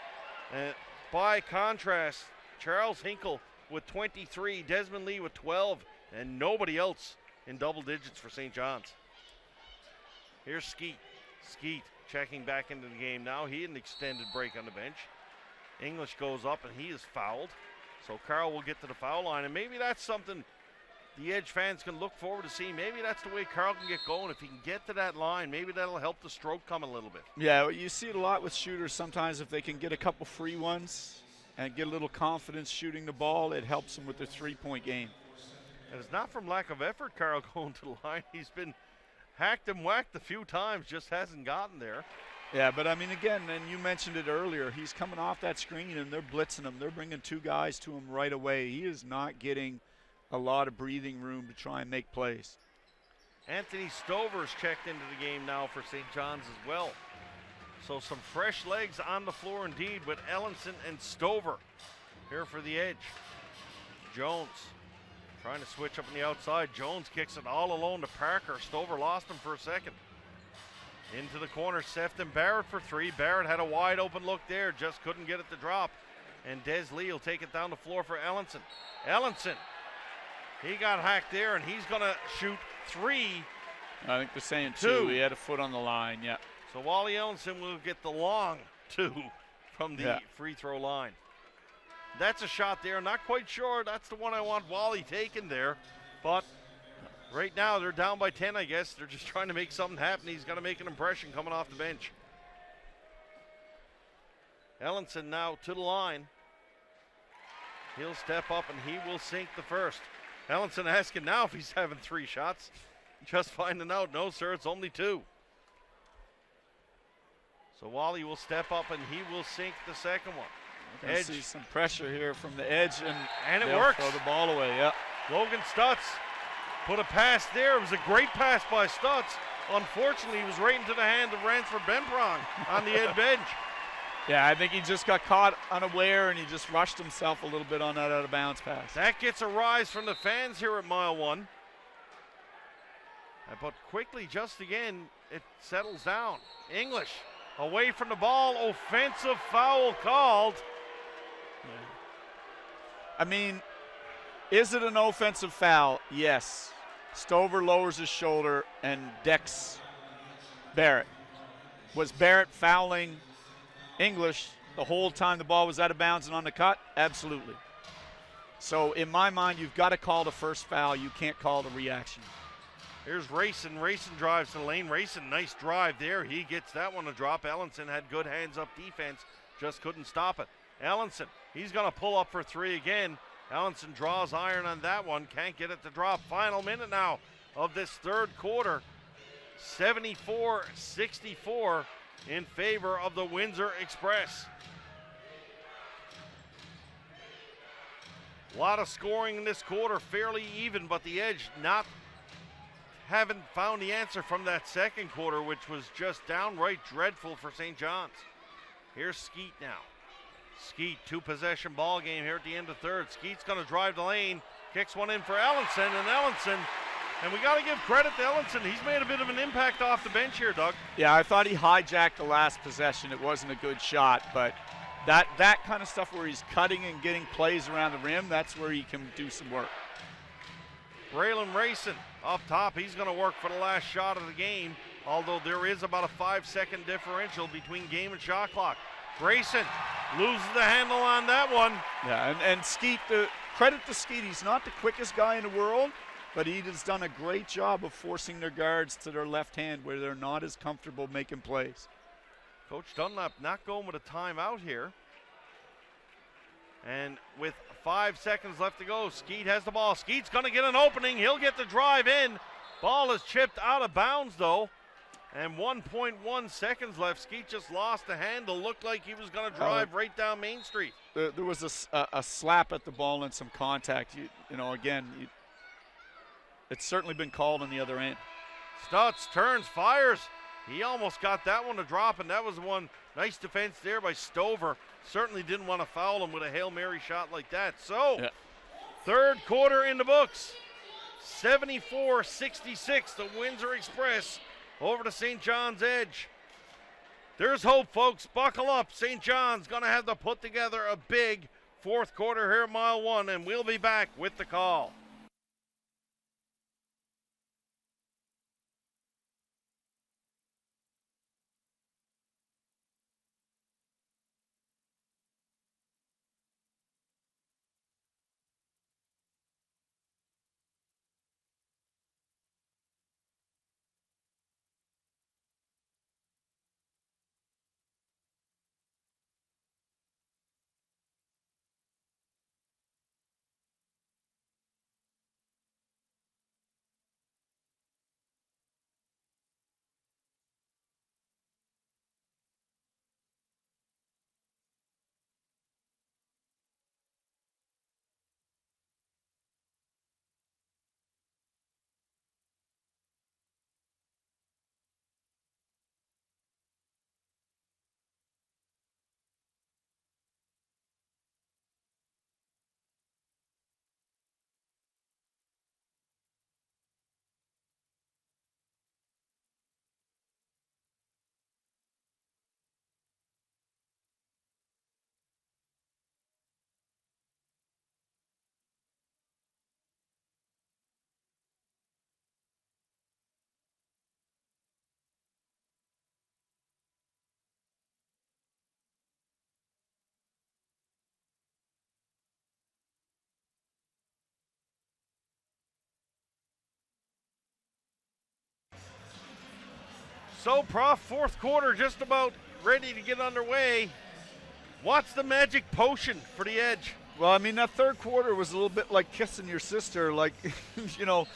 By contrast, Charles Hinkle with 23, Desmond Lee with 12, and nobody else in double digits for St. John's. Here's Skeet. Skeet checking back into the game now. He had an extended break on the bench. English goes up, and he is fouled. So Carl will get to the foul line, and maybe that's something the Edge fans can look forward to seeing. Maybe that's the way Carl can get going. If he can get to that line, maybe that'll help the stroke come a little bit. Yeah, you see it a lot with shooters sometimes. If they can get a couple free ones and get a little confidence shooting the ball, it helps them with their three-point game. And it's not from lack of effort, Carl, going to the line. He's been hacked and whacked a few times, just hasn't gotten there. Yeah, but I mean, again, and you mentioned it earlier, he's coming off that screen, and they're blitzing him. They're bringing 2 guys to him right away. He is not getting a lot of breathing room to try and make plays. Anthony Stover's checked into the game now for St. John's as well. So some fresh legs on the floor indeed with Ellenson and Stover here for the Edge. Jones trying to switch up on the outside. Jones kicks it all alone to Parker. Stover lost him for a second. Into the corner, Sefton Barrett for 3. Barrett had a wide open look there, just couldn't get it to drop. And Des Lee will take it down the floor for Ellenson. Ellenson, he got hacked there, and he's going to shoot 3. I think they're saying 2. He had a foot on the line, yeah. So Wally Ellenson will get the long 2 from the free throw line. That's a shot there. Not quite sure that's the one I want Wally taking there. But right now they're down by 10, I guess. They're just trying to make something happen. He's got to make an impression coming off the bench. Ellenson now to the line. He'll step up, and he will sink the first. Ellenson asking now if he's having 3 shots. Just finding out, no, sir, it's only 2. So Wally will step up, and he will sink the second one. Edge. See some pressure here from the Edge, and it works. Throw the ball away, yeah. Logan Stutz put a pass there. It was a great pass by Stutz. Unfortunately, he was right into the hand of Ransford Benprong on the Ed bench. Yeah, I think he just got caught unaware, and he just rushed himself a little bit on that out-of-bounds pass. That gets a rise from the fans here at mile 1. But quickly, just again, it settles down. English away from the ball. Offensive foul called. I mean, is it an offensive foul? Yes. Stover lowers his shoulder and decks Barrett. Was Barrett fouling English the whole time the ball was out of bounds and on the cut? Absolutely. So in my mind, you've got to call the first foul. You can't call the reaction. Here's Rayson. Rayson drives to the lane. Rayson, nice drive there. He gets that one to drop. Ellenson had good hands-up defense, just couldn't stop it. Ellenson, he's going to pull up for 3 again. Ellenson draws iron on that one. Can't get it to drop. Final minute now of this third quarter. 74-64 in favor of the Windsor Express. A lot of scoring in this quarter, fairly even, but the Edge haven't found the answer from that second quarter, which was just downright dreadful for St. John's. Here's Skeet now. Skeet, two-possession ball game here at the end of third. Skeet's going to drive the lane, kicks one in for Ellenson, and we got to give credit to Ellenson. He's made a bit of an impact off the bench here, Doug. Yeah, I thought he hijacked the last possession. It wasn't a good shot, but that kind of stuff where he's cutting and getting plays around the rim, that's where he can do some work. Braylon Rayson up top. He's going to work for the last shot of the game, although there is about a 5-second differential between game and shot clock. Grayson loses the handle on that one. Yeah, and Skeet, credit to Skeet. He's not the quickest guy in the world, but he has done a great job of forcing their guards to their left hand where they're not as comfortable making plays. Coach Dunlap not going with a timeout here. And with 5 seconds left to go, Skeet has the ball. Skeet's going to get an opening. He'll get the drive in. Ball is chipped out of bounds, though. And 1.1 seconds left. Skeet just lost the handle. Looked like he was going to drive right down Main Street. There was a slap at the ball and some contact. It's certainly been called on the other end. Stutz turns, fires. He almost got that one to drop, and that was one nice defense there by Stover. Certainly didn't want to foul him with a Hail Mary shot like that. So, yeah. Third quarter in the books. 74-66, the Windsor Express over to St. John's Edge. There's hope, folks. Buckle up. St. John's going to have to put together a big fourth quarter here at Mile 1, and we'll be back with the call. So, Prof, fourth quarter just about ready to get underway. What's the magic potion for the Edge? Well, I mean, that third quarter was a little bit like kissing your sister. Like, the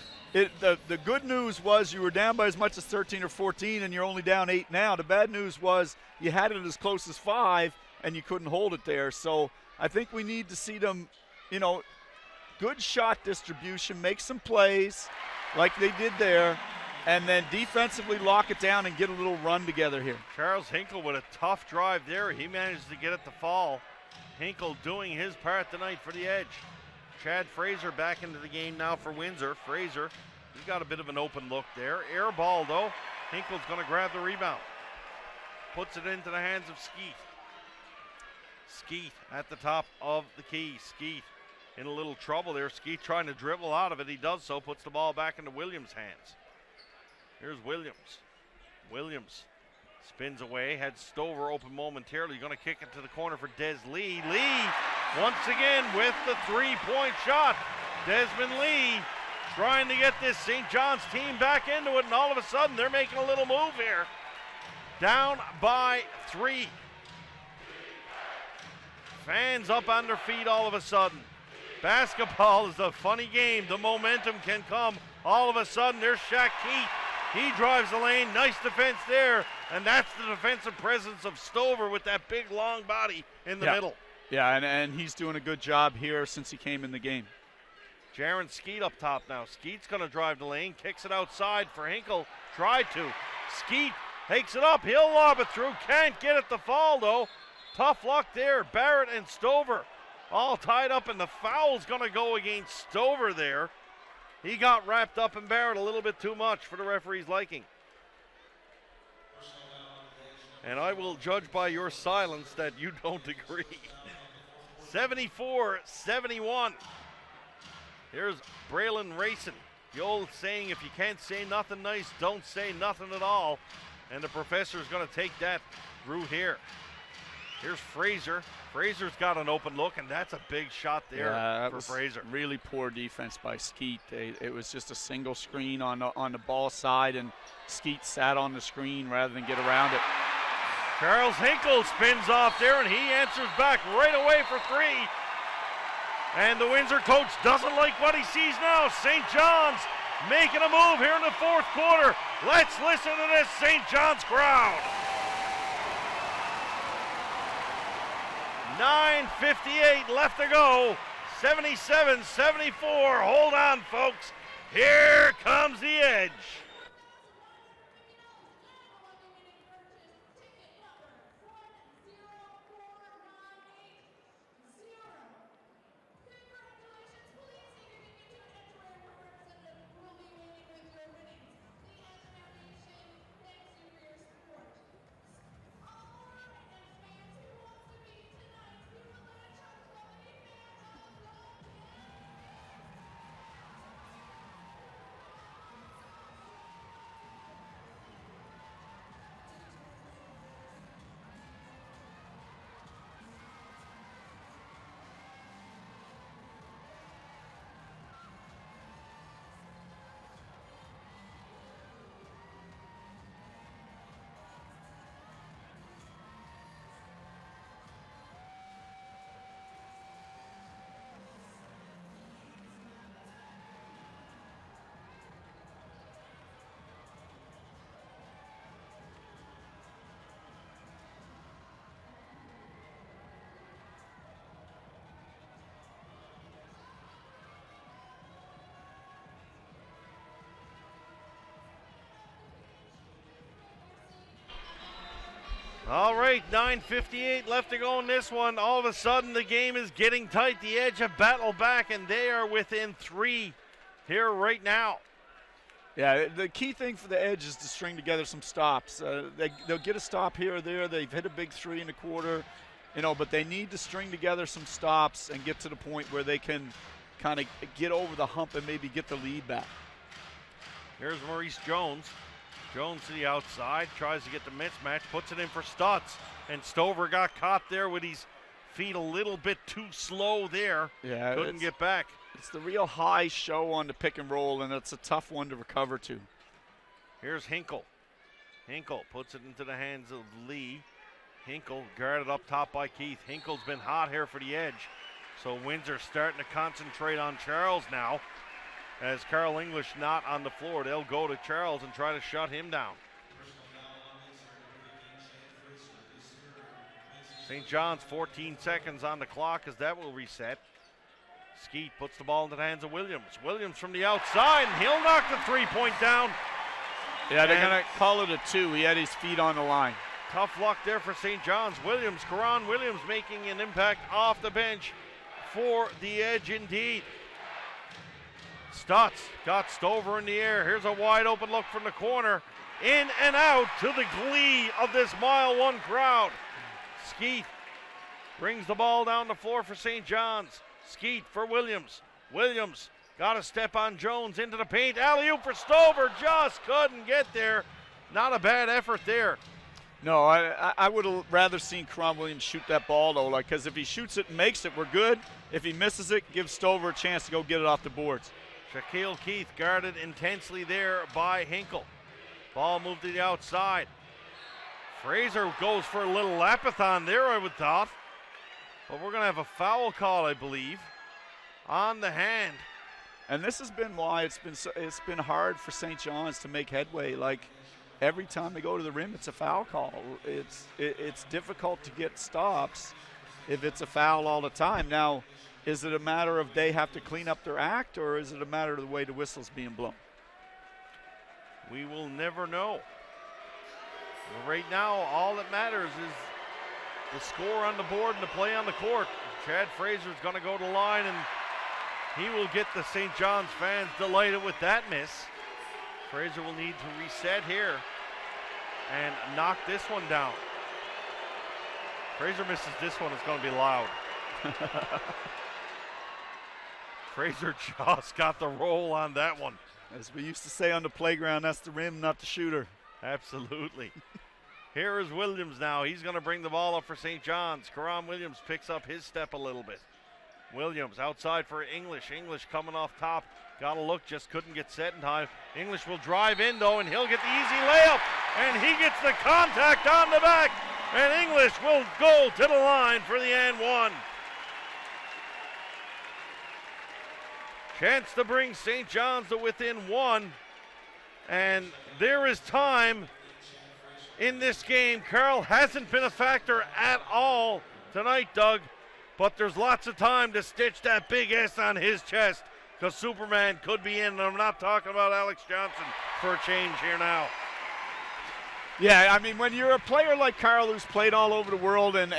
good news was you were down by as much as 13 or 14, and you're only down 8 now. The bad news was you had it as close as 5, and you couldn't hold it there. So I think we need to see them, good shot distribution, make some plays like they did there, and then defensively lock it down and get a little run together here. Charles Hinkle with a tough drive there. He managed to get it to fall. Hinkle doing his part tonight for the Edge. Chad Fraser back into the game now for Windsor. Fraser, he's got a bit of an open look there. Air ball, though. Hinkle's going to grab the rebound. Puts it into the hands of Skeet. Skeet at the top of the key. Skeet in a little trouble there. Skeet trying to dribble out of it. He does so, puts the ball back into Williams' hands. Here's Williams. Williams spins away, had Stover open momentarily. Going to kick it to the corner for Des Lee. Lee, once again, with the three-point shot. Desmond Lee trying to get this St. John's team back into it, and all of a sudden they're making a little move here. Down by 3. Fans up on their feet all of a sudden. Basketball is a funny game. The momentum can come all of a sudden. There's Shaq Keith He drives the lane. Nice defense there. And that's the defensive presence of Stover with that big, long body in the middle. Yeah, and he's doing a good job here since he came in the game. Jaron Skeet up top now. Skeet's going to drive the lane. Kicks it outside for Hinkle. Tried to. Skeet takes it up. He'll lob it through. Can't get it to fall, though. Tough luck there. Barrett and Stover all tied up, and the foul's going to go against Stover there. He got wrapped up in Barrett a little bit too much for the referee's liking. And I will judge by your silence that you don't agree. 74-71. Here's Braylon racing. The old saying, if you can't say nothing nice, don't say nothing at all. And the professor's going to take that route here. Here's Fraser. Fraser's got an open look, and that's a big shot there for Fraser. Really poor defense by Skeet. It was just a single screen on the ball side, and Skeet sat on the screen rather than get around it. Charles Hinkle spins off there, and he answers back right away for three. And the Windsor coach doesn't like what he sees now. St. John's making a move here in the fourth quarter. Let's listen to this St. John's crowd. 9:58 left to go. 77-74. Hold on, folks. Here comes the Edge. All right, 9:58 left to go in this one. All of a sudden, the game is getting tight. The Edge have battled back, and they are within three here right now. Yeah, the key thing for the Edge is to string together some stops. They'll get a stop here or there. They've hit a big three in the quarter, but they need to string together some stops and get to the point where they can kind of get over the hump and maybe get the lead back. Here's Maurice Jones. Jones to the outside, tries to get the mismatch, puts it in for Stutz. And Stover got caught there with his feet a little bit too slow there. Yeah, couldn't get back. It's the real high show on the pick and roll, and it's a tough one to recover to. Here's Hinkle. Hinkle puts it into the hands of Lee. Hinkle guarded up top by Keith. Hinkle's been hot here for the Edge. So Windsor starting to concentrate on Charles now. As Carl English not on the floor, they'll go to Charles and try to shut him down. St. John's 14 seconds on the clock as that will reset. Skeet puts the ball into the hands of Williams. Williams from the outside, and he'll knock the three-point down. Yeah, they're going to call it a two. He had his feet on the line. Tough luck there for St. John's. Karan Williams making an impact off the bench for the Edge indeed. Stutz got Stover in the air. Here's a wide open look from the corner. In and out to the glee of this mile one crowd. Skeet brings the ball down the floor for St. John's. Skeet for Williams. Williams got a step on Jones into the paint. Alley-oop for Stover. Just couldn't get there. Not a bad effort there. No, I would have rather seen Karan Williams shoot that ball, though, because if he shoots it and makes it, we're good. If he misses it, gives Stover a chance to go get it off the boards. Shaquille Keith guarded intensely there by Hinkle. Ball moved to the outside. Fraser goes for a little lapathon there, I would thought. But we're going to have a foul call, I believe, on the hand And this has been why it's been hard for St. John's to make headway. Like, every time they go to the rim, it's a foul call. It's difficult to get stops if it's a foul all the time. Now, is it a matter of they have to clean up their act, or is it a matter of the way the whistle's being blown? We will never know. But right now, all that matters is the score on the board and the play on the court. Chad Fraser's going to go to the line, and he will get the St. John's fans delighted with that miss. Fraser will need to reset here and knock this one down. Fraser misses this one, it's going to be loud. Fraser just got the roll on that one. As we used to say on the playground, that's the rim, not the shooter. Absolutely. Here is Williams now. He's going to bring the ball up for St. John's. Karan Williams picks up his step a little bit. Williams outside for English. English coming off top. Got a look, just couldn't get set in time. English will drive in, though, and he'll get the easy layup. And he gets the contact on the back. And English will go to the line for the and one. Chance to bring St. John's to within one. And there is time in this game. Carl hasn't been a factor at all tonight, Doug. But there's lots of time to stitch that big S on his chest, because Superman could be in. And I'm not talking about Alex Johnson for a change here now. Yeah, I mean, when you're a player like Carl, who's played all over the world and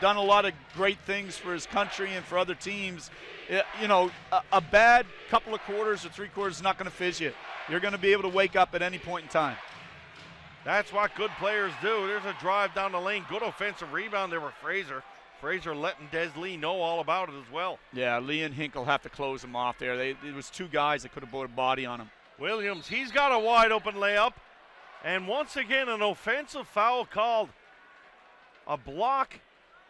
done a lot of great things for his country and for other teams, you know, a bad couple of quarters or 3 quarters is not going to fizz you. You're going to be able to wake up at any point in time. That's what good players do. There's a drive down the lane. Good offensive rebound there with Fraser. Fraser letting Des Lee know all about it as well. Yeah, Lee and Hinkle have to close him off there. It was 2 guys that could have put a body on him. Williams, he's got a wide open layup. And once again, an offensive foul called. A block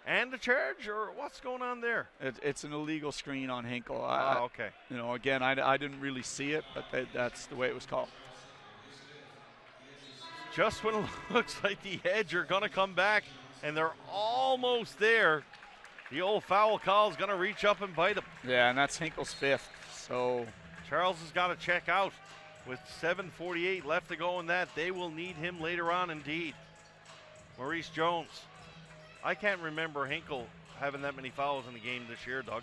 and a charge, or what's going on there? It's an illegal screen on Hinkle. Okay. You know, again, I didn't really see it, but that's the way it was called. Just when it looks like the Edge are going to come back, and they're almost there, the old foul call is going to reach up and bite them. Yeah, and that's Hinkle's 5th. So Charles has got to check out. With 7:48 left to go in that, they will need him later on indeed. Maurice Jones. I can't remember Hinkle having that many fouls in the game this year, Doug.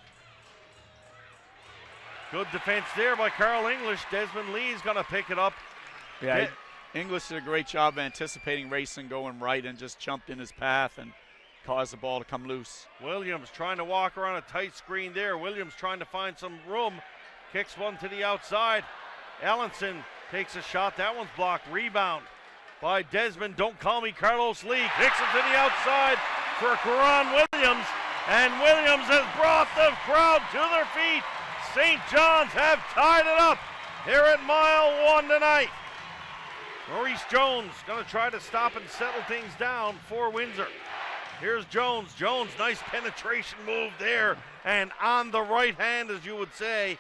Good defense there by Carl English. Desmond Lee's going to pick it up. Yeah, English did a great job of anticipating Rayson going right and just jumped in his path and caused the ball to come loose. Williams trying to walk around a tight screen there. Williams trying to find some room. Kicks one to the outside. Ellenson takes a shot. That one's blocked. Rebound by Desmond. Don't call me Carlos Lee. Kicks it to the outside for Karan Williams. And Williams has brought the crowd to their feet. St. John's have tied it up here at mile 1 tonight. Maurice Jones going to try to stop and settle things down for Windsor. Here's Jones. Jones, nice penetration move there. And on the right hand, as you would say,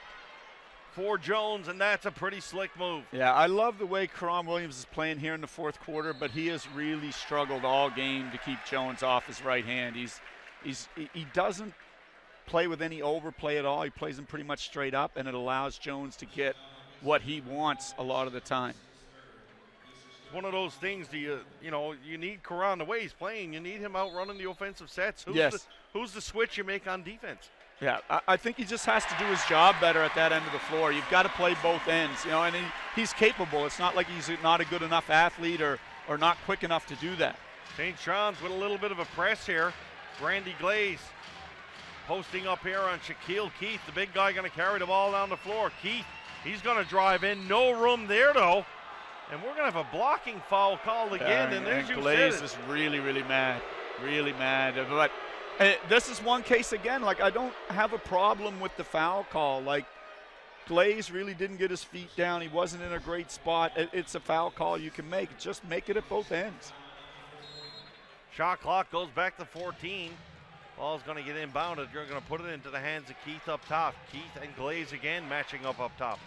for Jones, and that's a pretty slick move. Yeah, I love the way Karan Williams is playing here in the 4th quarter, but he has really struggled all game to keep Jones off his right hand. He doesn't play with any overplay at all. He plays him pretty much straight up, and it allows Jones to get what he wants a lot of the time. It's one of those things. You need Karan the way he's playing. You need him out running the offensive sets. Who's the switch you make on defense? Yeah, I think he just has to do his job better at that end of the floor. You've got to play both ends, you know, and he's capable. It's not like he's not a good enough athlete or not quick enough to do that. St. John's with a little bit of a press here. Brandy Glaze posting up here on Shaquille Keith, the big guy going to carry the ball down the floor. Keith, he's going to drive in. No room there, though. And we're going to have a blocking foul called again. And there's you Glaze said it. is really mad. Really mad. But this is one case again, like I don't have a problem with the foul call. Like Glaze really didn't get his feet down. He wasn't in a great spot. It's a foul call you can make. Just make it at both ends. Shot clock goes back to 14. Ball's going to get inbounded. You're going to put it into the hands of Keith up top. Keith and Glaze again matching up top.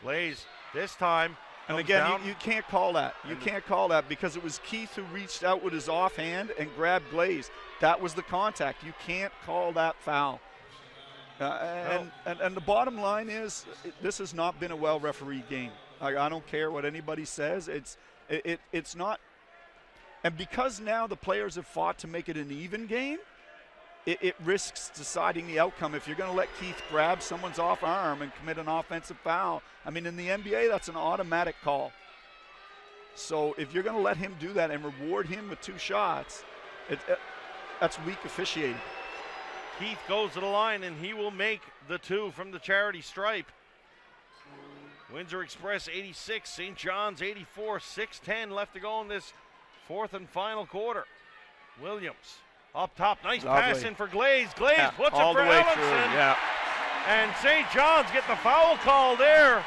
Glaze this time. And again, you can't call that. You can't call that because it was Keith who reached out with his offhand and grabbed Glaze. That was the contact. You can't call that foul. And the bottom line is, this has not been a well-refereed game. I don't care what anybody says. It's not. And because now the players have fought to make it an even game, it risks deciding the outcome. If you're going to let Keith grab someone's off arm and commit an offensive foul, I mean, in the NBA, that's an automatic call. So if you're going to let him do that and reward him with 2 shots, that's weak officiating. Keith goes to the line, and he will make the 2 from the charity stripe. Windsor Express 86, St. John's 84, 6:10 left to go in this 4th and final quarter. Williams up top, nice pass in for Glaze. Glaze puts it for Ellenson. And St. John's get the foul call there.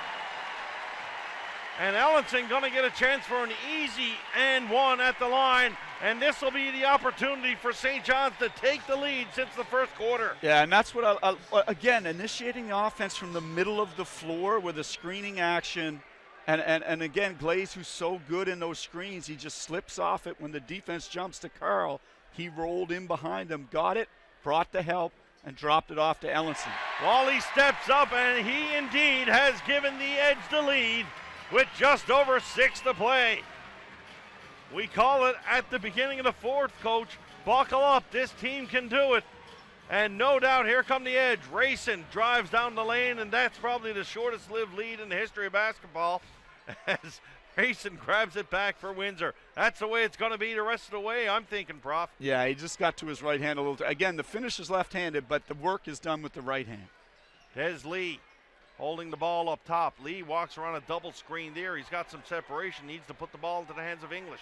And Ellenson going to get a chance for an easy and 1 at the line. And this will be the opportunity for St. John's to take the lead since the first quarter. Yeah, and that's what again, initiating the offense from the middle of the floor with a screening action. And again, Glaze, who's so good in those screens, he just slips off it when the defense jumps to Carl. He rolled in behind him, got it, brought the help, and dropped it off to Ellenson. Wally steps up, and he indeed has given the Edge the lead with just over 6 to play. We call it at the beginning of the 4th, Coach. Buckle up, this team can do it. And no doubt, here come the Edge. Rayson drives down the lane, and that's probably the shortest-lived lead in the history of basketball as Rayson grabs it back for Windsor. That's the way it's going to be the rest of the way, I'm thinking, Prof. Yeah, he just got to his right hand a little. Again, the finish is left-handed, but the work is done with the right hand. Des Lee holding the ball up top. Lee walks around a double screen there. He's got some separation, needs to put the ball into the hands of English.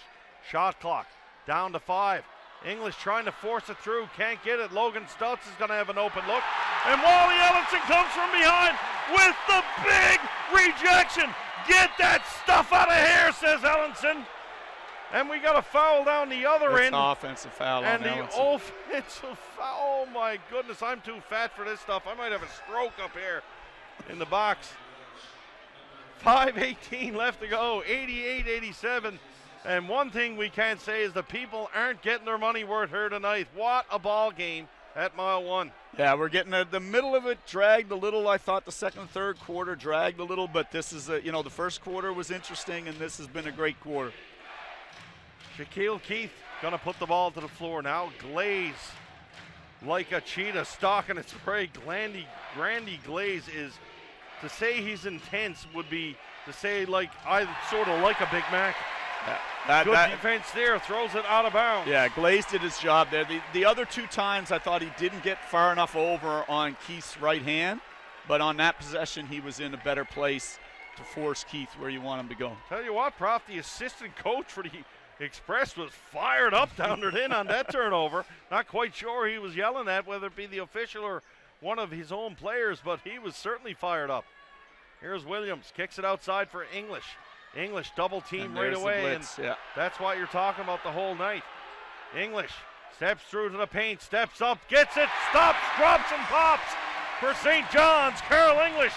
Shot clock down to 5. English trying to force it through, can't get it. Logan Stutz is going to have an open look. And Wally Ellenson comes from behind with the big rejection. Get that stuff out of here, says Ellenson. And we got a foul down the other end. Offensive foul and on the Ellenson. Offensive foul. Oh, my goodness, I'm too fat for this stuff. I might have a stroke up here in the box. 5:18 left to go, 88-87. And one thing we can't say is the people aren't getting their money worth here tonight. What a ball game at mile 1. Yeah, we're getting the middle of it dragged a little. I thought the second and third quarter dragged a little, but this is, the first quarter was interesting, and this has been a great quarter. Shaquille Keith going to put the ball to the floor now. Glaze, like a cheetah, stalking its prey. Grandy Glaze is, to say he's intense would be to say I sort of like a Big Mac. Yeah, Good defense there, throws it out of bounds. Yeah, Glaze did his job there. The other 2 times I thought he didn't get far enough over on Keith's right hand, but on that possession he was in a better place to force Keith where you want him to go. Tell you what, Prof, the assistant coach for the Express was fired up down there on that turnover. Not quite sure he was yelling at, whether it be the official or one of his own players, but he was certainly fired up. Here's Williams, kicks it outside for English. English double team right away, and that's what you're talking about the whole night. English steps through to the paint, steps up, gets it, stops, drops, and pops for St. John's. Carl English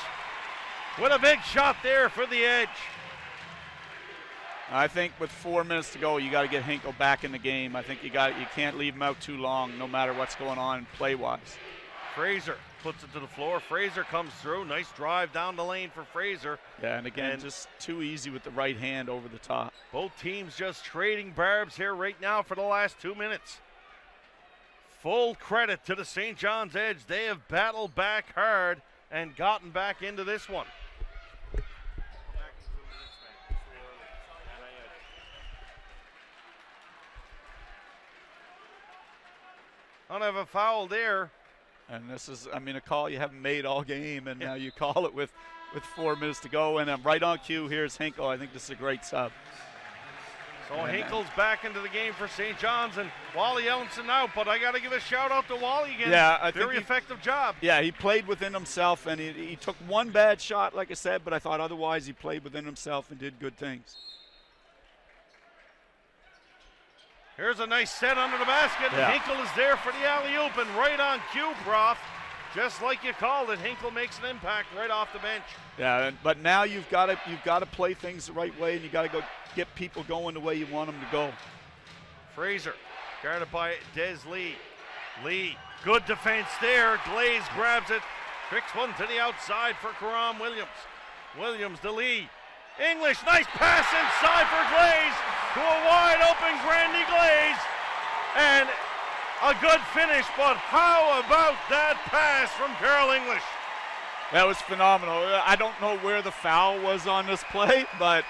with a big shot there for the Edge. I think with 4 minutes to go, you got to get Hinkle back in the game. I think you can't leave him out too long, no matter what's going on play-wise. Fraser puts it to the floor. Fraser comes through. Nice drive down the lane for Fraser. Yeah, and again, just too easy with the right hand over the top. Both teams just trading barbs here right now for the last 2 minutes. Full credit to the St. John's Edge. They have battled back hard and gotten back into this one. Don't have a foul there. And this is, a call you haven't made all game, and now you call it with 4 minutes to go. And right on cue, here's Hinkle. I think this is a great sub. So Hinkle's back into the game for St. John's, and Wally Ellenson out, but I got to give a shout out to Wally again. Yeah, very effective job. Yeah, he played within himself, and he took one bad shot, like I said, but I thought otherwise he played within himself and did good things. Here's a nice set under the basket. Yeah. Hinkle is there for the alley-oop, and right on cue, Prof. Just like you called it, Hinkle makes an impact right off the bench. Yeah, but now you've got to play things the right way, and you got to go get people going the way you want them to go. Fraser, guarded by Des Lee. Lee, good defense there. Glaze grabs it, Tricks one to the outside for Karam Williams. Williams to Lee. English, nice pass inside for Glaze to a wide open Grandy Glaze. And a good finish, but how about that pass from Carol English? That was phenomenal. I don't know where the foul was on this play, but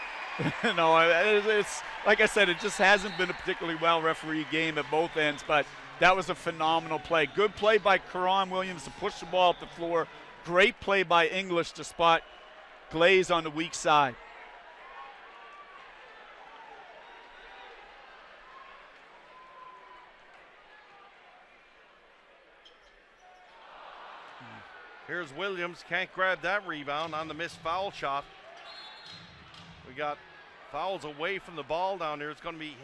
it's like I said, it just hasn't been a particularly well refereed game at both ends, but that was a phenomenal play. Good play by Karan Williams to push the ball up the floor. Great play by English to spot Glaze on the weak side. Here's Williams, can't grab that rebound on the missed foul shot. We got fouls away from the ball down there. It's going to be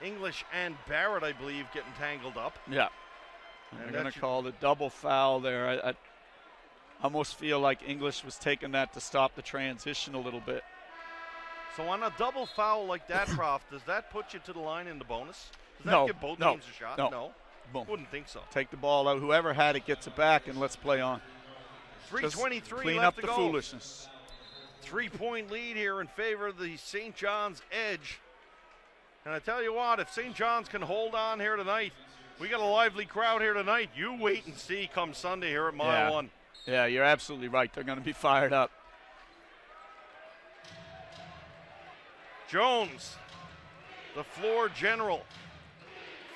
English and Barrett, I believe, getting tangled up. Yeah. And they're going to call the double foul there. I almost feel like English was taking that to stop the transition a little bit. So on a double foul like that, Prof, does that put you to the line in the bonus? Does that No, give both no, teams a shot? no. No. Boom. Wouldn't think so. Take the ball out. Whoever had it gets it back, and let's play on. 3:23 clean left up to the go. foolishness. 3-point lead here in favor of the St. John's Edge. And I tell you what, if St. John's can hold on here tonight, we got a lively crowd here tonight. You wait and see come Sunday here at Mile 1. Yeah, you're absolutely right. They're going to be fired up. Jones, the floor general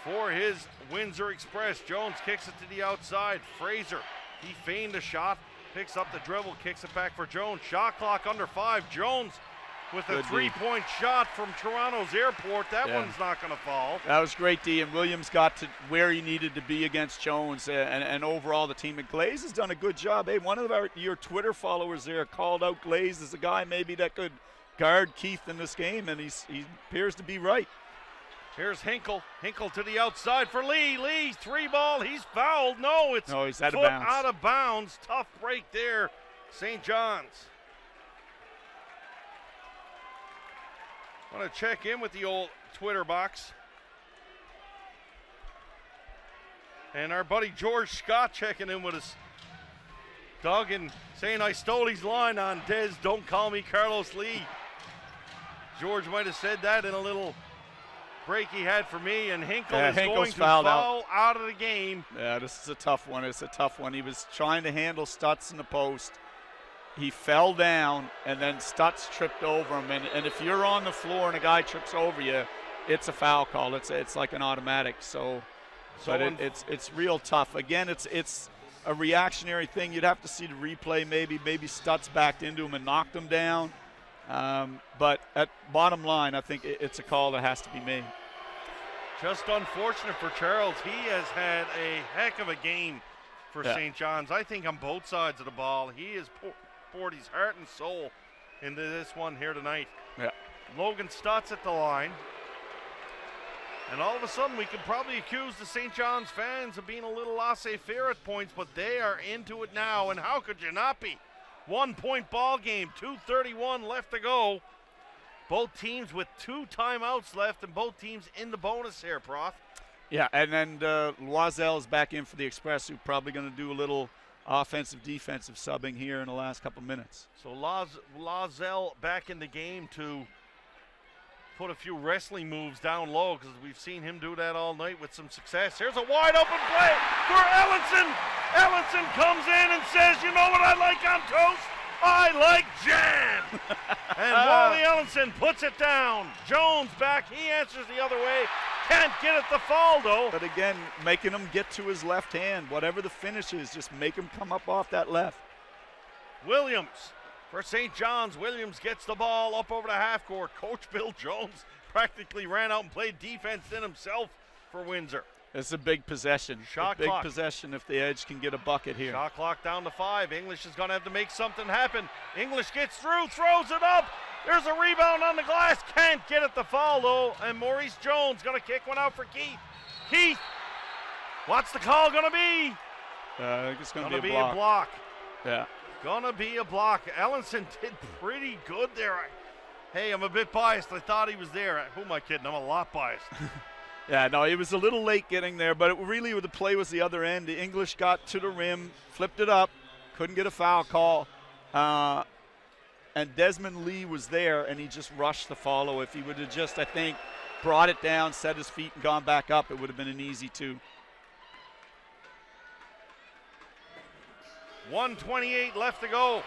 for his Windsor Express. Jones kicks it to the outside. Fraser, he feigned a shot, picks up the dribble, kicks it back for Jones. Shot clock under 5. Jones with a three-point shot from Toronto's airport. That one's not going to fall. That was great, D. And Williams got to where he needed to be against Jones. And overall, the team at Glaze has done a good job. Hey, one of your Twitter followers there called out Glaze as a guy maybe that could guard Keith in this game, and he appears to be right. Here's Hinkle. Hinkle to the outside for Lee. Lee, 3-ball. He's fouled. No, he's out of foot bounds. Out of bounds. Tough break there, St. John's. I want to check in with the old Twitter box. And our buddy George Scott checking in with us. Doug and saying I stole his line on Dez, don't call me Carlos Lee. George might have said that in a little break he had for me, and Hinkle is going to foul out of the game. Yeah, this is a tough one. It's a tough one. He was trying to handle Stutz in the post. He fell down, and then Stutz tripped over him. And if you're on the floor and a guy trips over you, it's a foul call. It's like an automatic. But it's real tough. Again, it's a reactionary thing. You'd have to see the replay. Maybe Stutz backed into him and knocked him down. But at bottom line, I think it's a call that has to be made. Just unfortunate for Charles. He has had a heck of a game for St. John's. I think on both sides of the ball, he has poured his heart and soul into this one here tonight. Yeah. Logan Stutz at the line. And all of a sudden, we could probably accuse the St. John's fans of being a little laissez-faire at points, but they are into it now, and how could you not be? 1-point ball game, 2:31 left to go. Both teams with 2 timeouts left, and both teams in the bonus here, Prof. Yeah, and then Loiselle is back in for the Express, who's probably going to do a little offensive-defensive subbing here in the last couple minutes. So Loiselle back in the game to put a few wrestling moves down low, because we've seen him do that all night with some success. Here's a wide-open play for Ellenson. Ellenson comes in and says, you know what I like on toast? I like jam. And Wally Ellenson puts it down. Jones back. He answers the other way. Can't get it to fall, though. But again, making him get to his left hand. Whatever the finish is, just make him come up off that left. Williams for St. John's. Williams gets the ball up over the half court. Coach Bill Jones practically ran out and played defense in himself for Windsor. It's a big possession. Shot big clock. Possession if the Edge can get a bucket here. Shot clock down to 5. English is going to have to make something happen. English gets through, throws it up. There's a rebound on the glass. Can't get it to fall, though. And Maurice Jones going to kick one out for Keith. Keith, what's the call going to be? I think it's going to be a block. Yeah. Going to be a block. Ellenson did pretty good there. Hey, I'm a bit biased. I thought he was there. Who am I kidding? I'm a lot biased. Yeah, no, he was a little late getting there, but the play was the other end. The English got to the rim, flipped it up, couldn't get a foul call. And Desmond Lee was there, and he just rushed the follow. If he would have just, I think, brought it down, set his feet, and gone back up, it would have been an easy 2. 1:28 left to go.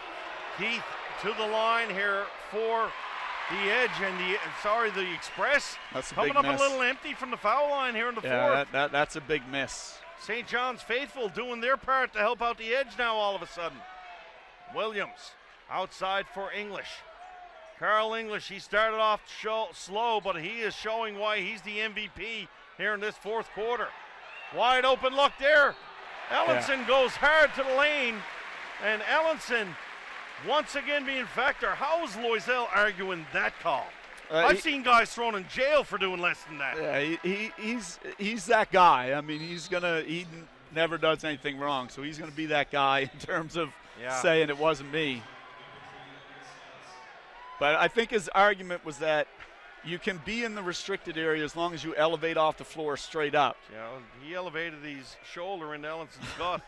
Keith to the line here for the Edge and the Express. That's a coming big up miss. a little empty from the foul line here in the fourth. That's a big miss. St. John's faithful doing their part to help out the Edge now all of a sudden. Williams outside for English. Carl English, he started off slow, but he is showing why he's the MVP here in this fourth quarter. Wide open look there. Ellenson goes hard to the lane, and Ellenson once again being factor. How is Loisel arguing that call? I've seen guys thrown in jail for doing less than that. Yeah, he's that guy. I mean, he never does anything wrong, so he's gonna be that guy in terms of saying it wasn't me. But I think his argument was that you can be in the restricted area as long as you elevate off the floor straight up. Yeah, he elevated his shoulder into Ellenson's gut.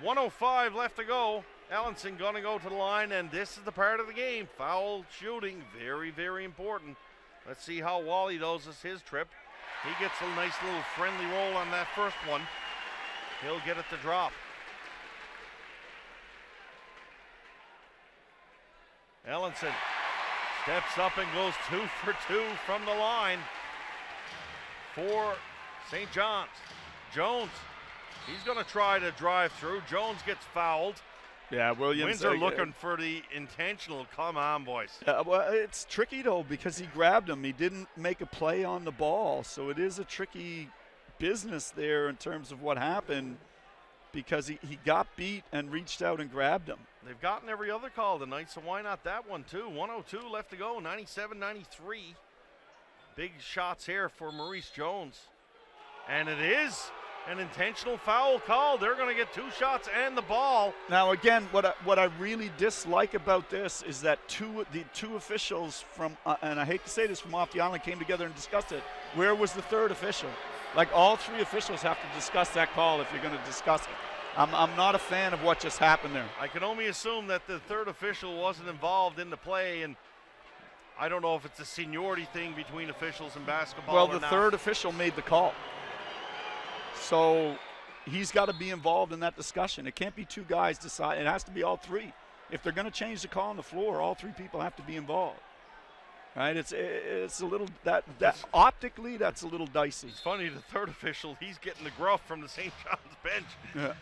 1:05 left to go. Ellenson going to go to the line, and this is the part of the game. Foul shooting, very, very important. Let's see how Wally does his trip. He gets a nice little friendly roll on that first one. He'll get it to drop. Ellenson steps up and goes 2 for 2 from the line for St. John's. Jones, he's going to try to drive through. Jones gets fouled. Yeah, Williams. Windsor looking for the intentional. Come on, boys. Well, it's tricky, though, because he grabbed him. He didn't make a play on the ball, so it is a tricky business there in terms of what happened because he got beat and reached out and grabbed him. They've gotten every other call tonight, so why not that one, too? 1:02 left to go, 97-93. Big shots here for Maurice Jones. And it is an intentional foul call. They're going to get 2 shots and the ball. Now, again, what I really dislike about this is that the two officials from, and I hate to say this, from off the island came together and discussed it. Where was the third official? Like, all 3 officials have to discuss that call if you're going to discuss it. I'm not a fan of what just happened there. I can only assume that the third official wasn't involved in the play, and I don't know if it's a seniority thing between officials in basketball. Well, the third official made the call. So he's got to be involved in that discussion. It can't be 2 guys decide. It has to be all 3. If they're going to change the call on the floor, all 3 people have to be involved. Right? It's a little that optically that's a little dicey. It's funny, the third official, he's getting the gruff from the St. John's bench. Yeah.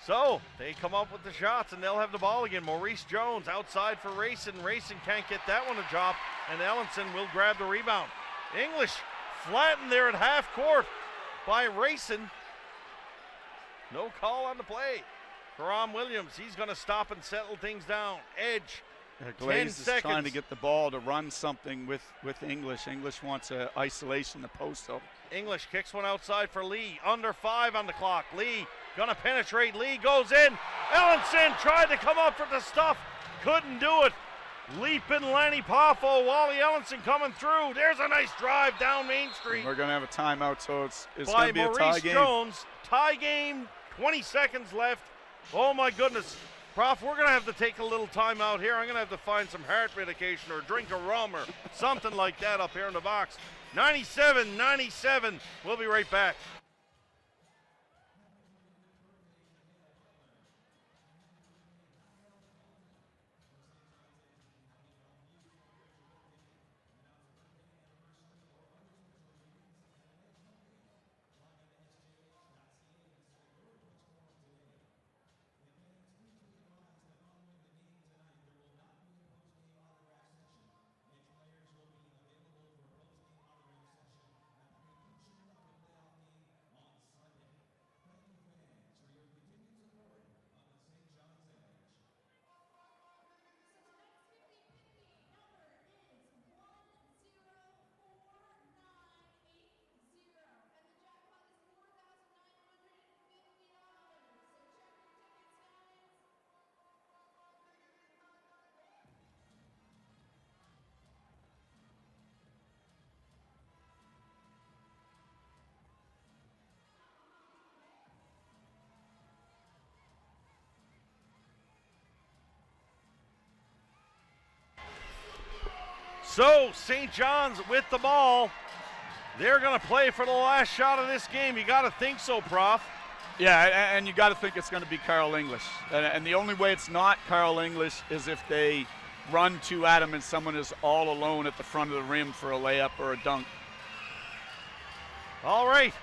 So they come up with the shots, and they'll have the ball again. Maurice Jones outside for Rayson. Rayson can't get that one to drop, and Ellenson will grab the rebound. English flattened there at half court by Rayson. No call on the play. Karam Williams, he's going to stop and settle things down. Edge. Glaze is trying to get the ball to run something with English. English wants an isolation to post up. English kicks one outside for Lee. Under 5 on the clock. Lee gonna penetrate. Lee goes in. Ellenson tried to come up for the stuff. Couldn't do it. Leaping Lanny Poffo. Wally Ellenson coming through. There's a nice drive down Main Street. And we're gonna have a timeout, so it's by gonna be a tie Maurice game. Jones. Tie game. 20 seconds left. Oh my goodness. Prof, we're going to have to take a little time out here. I'm going to have to find some heart medication or drink a rum or something like that up here in the box. 97-97. We'll be right back. So St. John's with the ball. They're going to play for the last shot of this game. You got to think so, Prof. Yeah, and you got to think it's going to be Carl English. And the only way it's not Carl English is if they run two at him and someone is all alone at the front of the rim for a layup or a dunk. All right.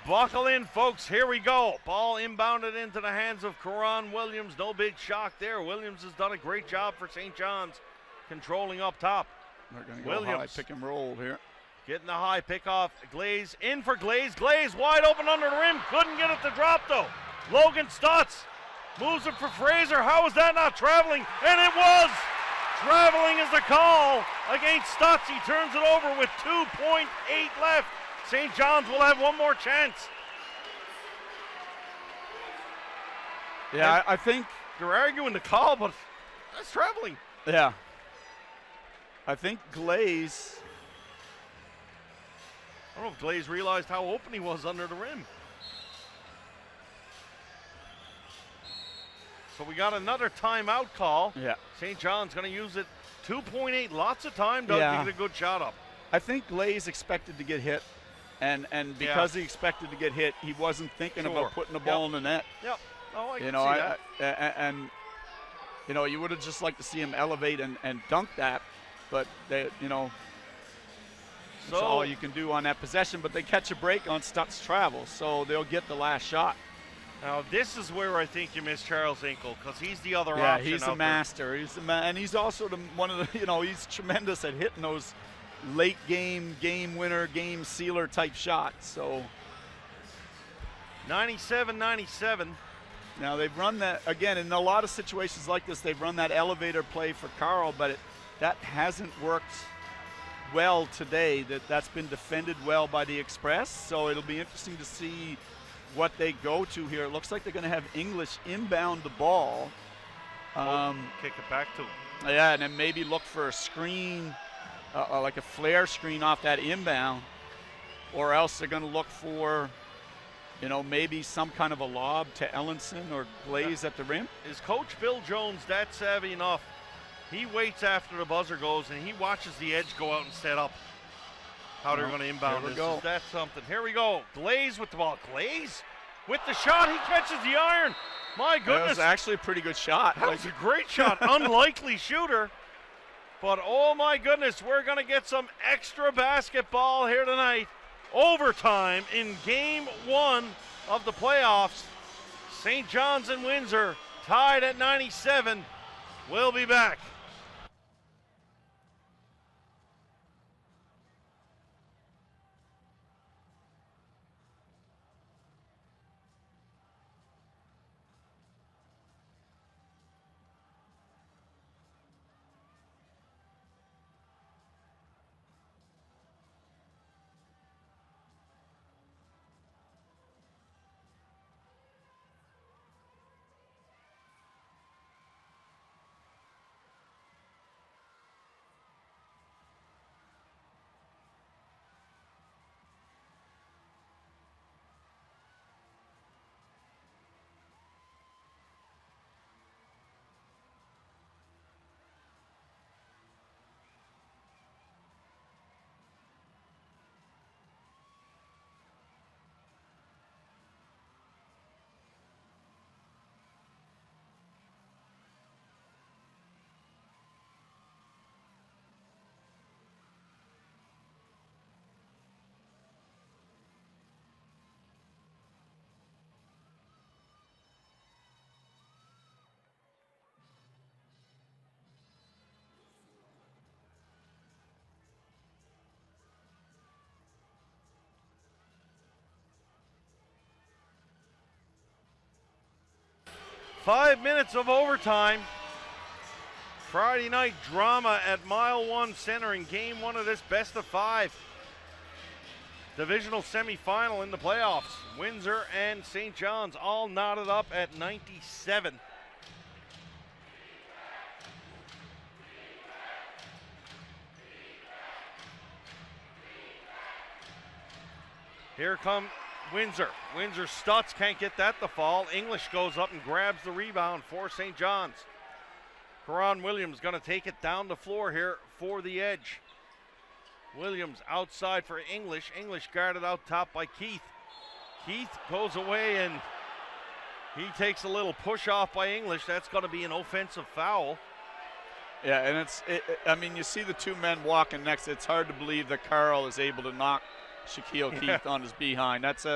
Buckle in, folks. Here we go. Ball inbounded into the hands of Karan Williams. No big shock there. Williams has done a great job for St. John's, controlling up top. They're going to go high pick and roll here. Getting the high pick off. Glaze in for Glaze. Glaze wide open under the rim. Couldn't get it to drop, though. Logan Stutz moves it for Fraser. How is that not traveling? And it was. Traveling is the call against Stutz. He turns it over with 2.8 left. St. John's will have one more chance. Yeah, I think they're arguing the call, but that's traveling. Yeah. I think Glaze. I don't know if Glaze realized how open he was under the rim. So we got another timeout call. Yeah. St. John's going to use it. 2.8, lots of time, Doug, to get a good shot up. I think Glaze expected to get hit, and because he expected to get hit, he wasn't thinking about putting the ball in the net. Yep. Oh, I can see that. And you would have just liked to see him elevate and dunk that, but that's all you can do on that possession. But they catch a break on Stutz travel, so they'll get the last shot. Now this is where I think you miss Charles Inkle, because he's the other option. Yeah, he's a master. And he's also one of the he's tremendous at hitting those late game winner, game sealer type shots. So 97-97. Now they've run that again in a lot of situations like this. They've run that elevator play for Carl, but that hasn't worked well today. That's been defended well by the Express. So it'll be interesting to see what they go to here. It looks like they're going to have English inbound the ball. Kick it back to him. Yeah, and then maybe look for a screen, like a flare screen off that inbound, or else they're going to look for, maybe some kind of a lob to Ellenson or Glaze at the rim. Is Coach Bill Jones that savvy enough? He waits after the buzzer goes, and he watches the edge go out and set up how they're going to inbound this. Is that something? Here we go. Glaze with the ball. Glaze with the shot. He catches the iron. My goodness. That was actually a pretty good shot. That was a great shot. Unlikely shooter. But, oh, my goodness, we're going to get some extra basketball here tonight. Overtime in Game 1 of the playoffs. St. John's and Windsor tied at 97. We'll be back. Five minutes of overtime. Friday night drama at Mile One Center in Game 1 of this best of 5 divisional semifinal in the playoffs. Windsor and St. John's all knotted up at 97. Here come Windsor. Windsor Stutz can't get that to fall. English goes up and grabs the rebound for St. John's. Karan Williams going to take it down the floor here for the edge. Williams outside for English. English guarded out top by Keith. Keith goes away and he takes a little push off by English. That's going to be an offensive foul. Yeah, and I mean, you see the two men walking next. It's hard to believe that Carl is able to knock Shaquille Keith on his behind. That's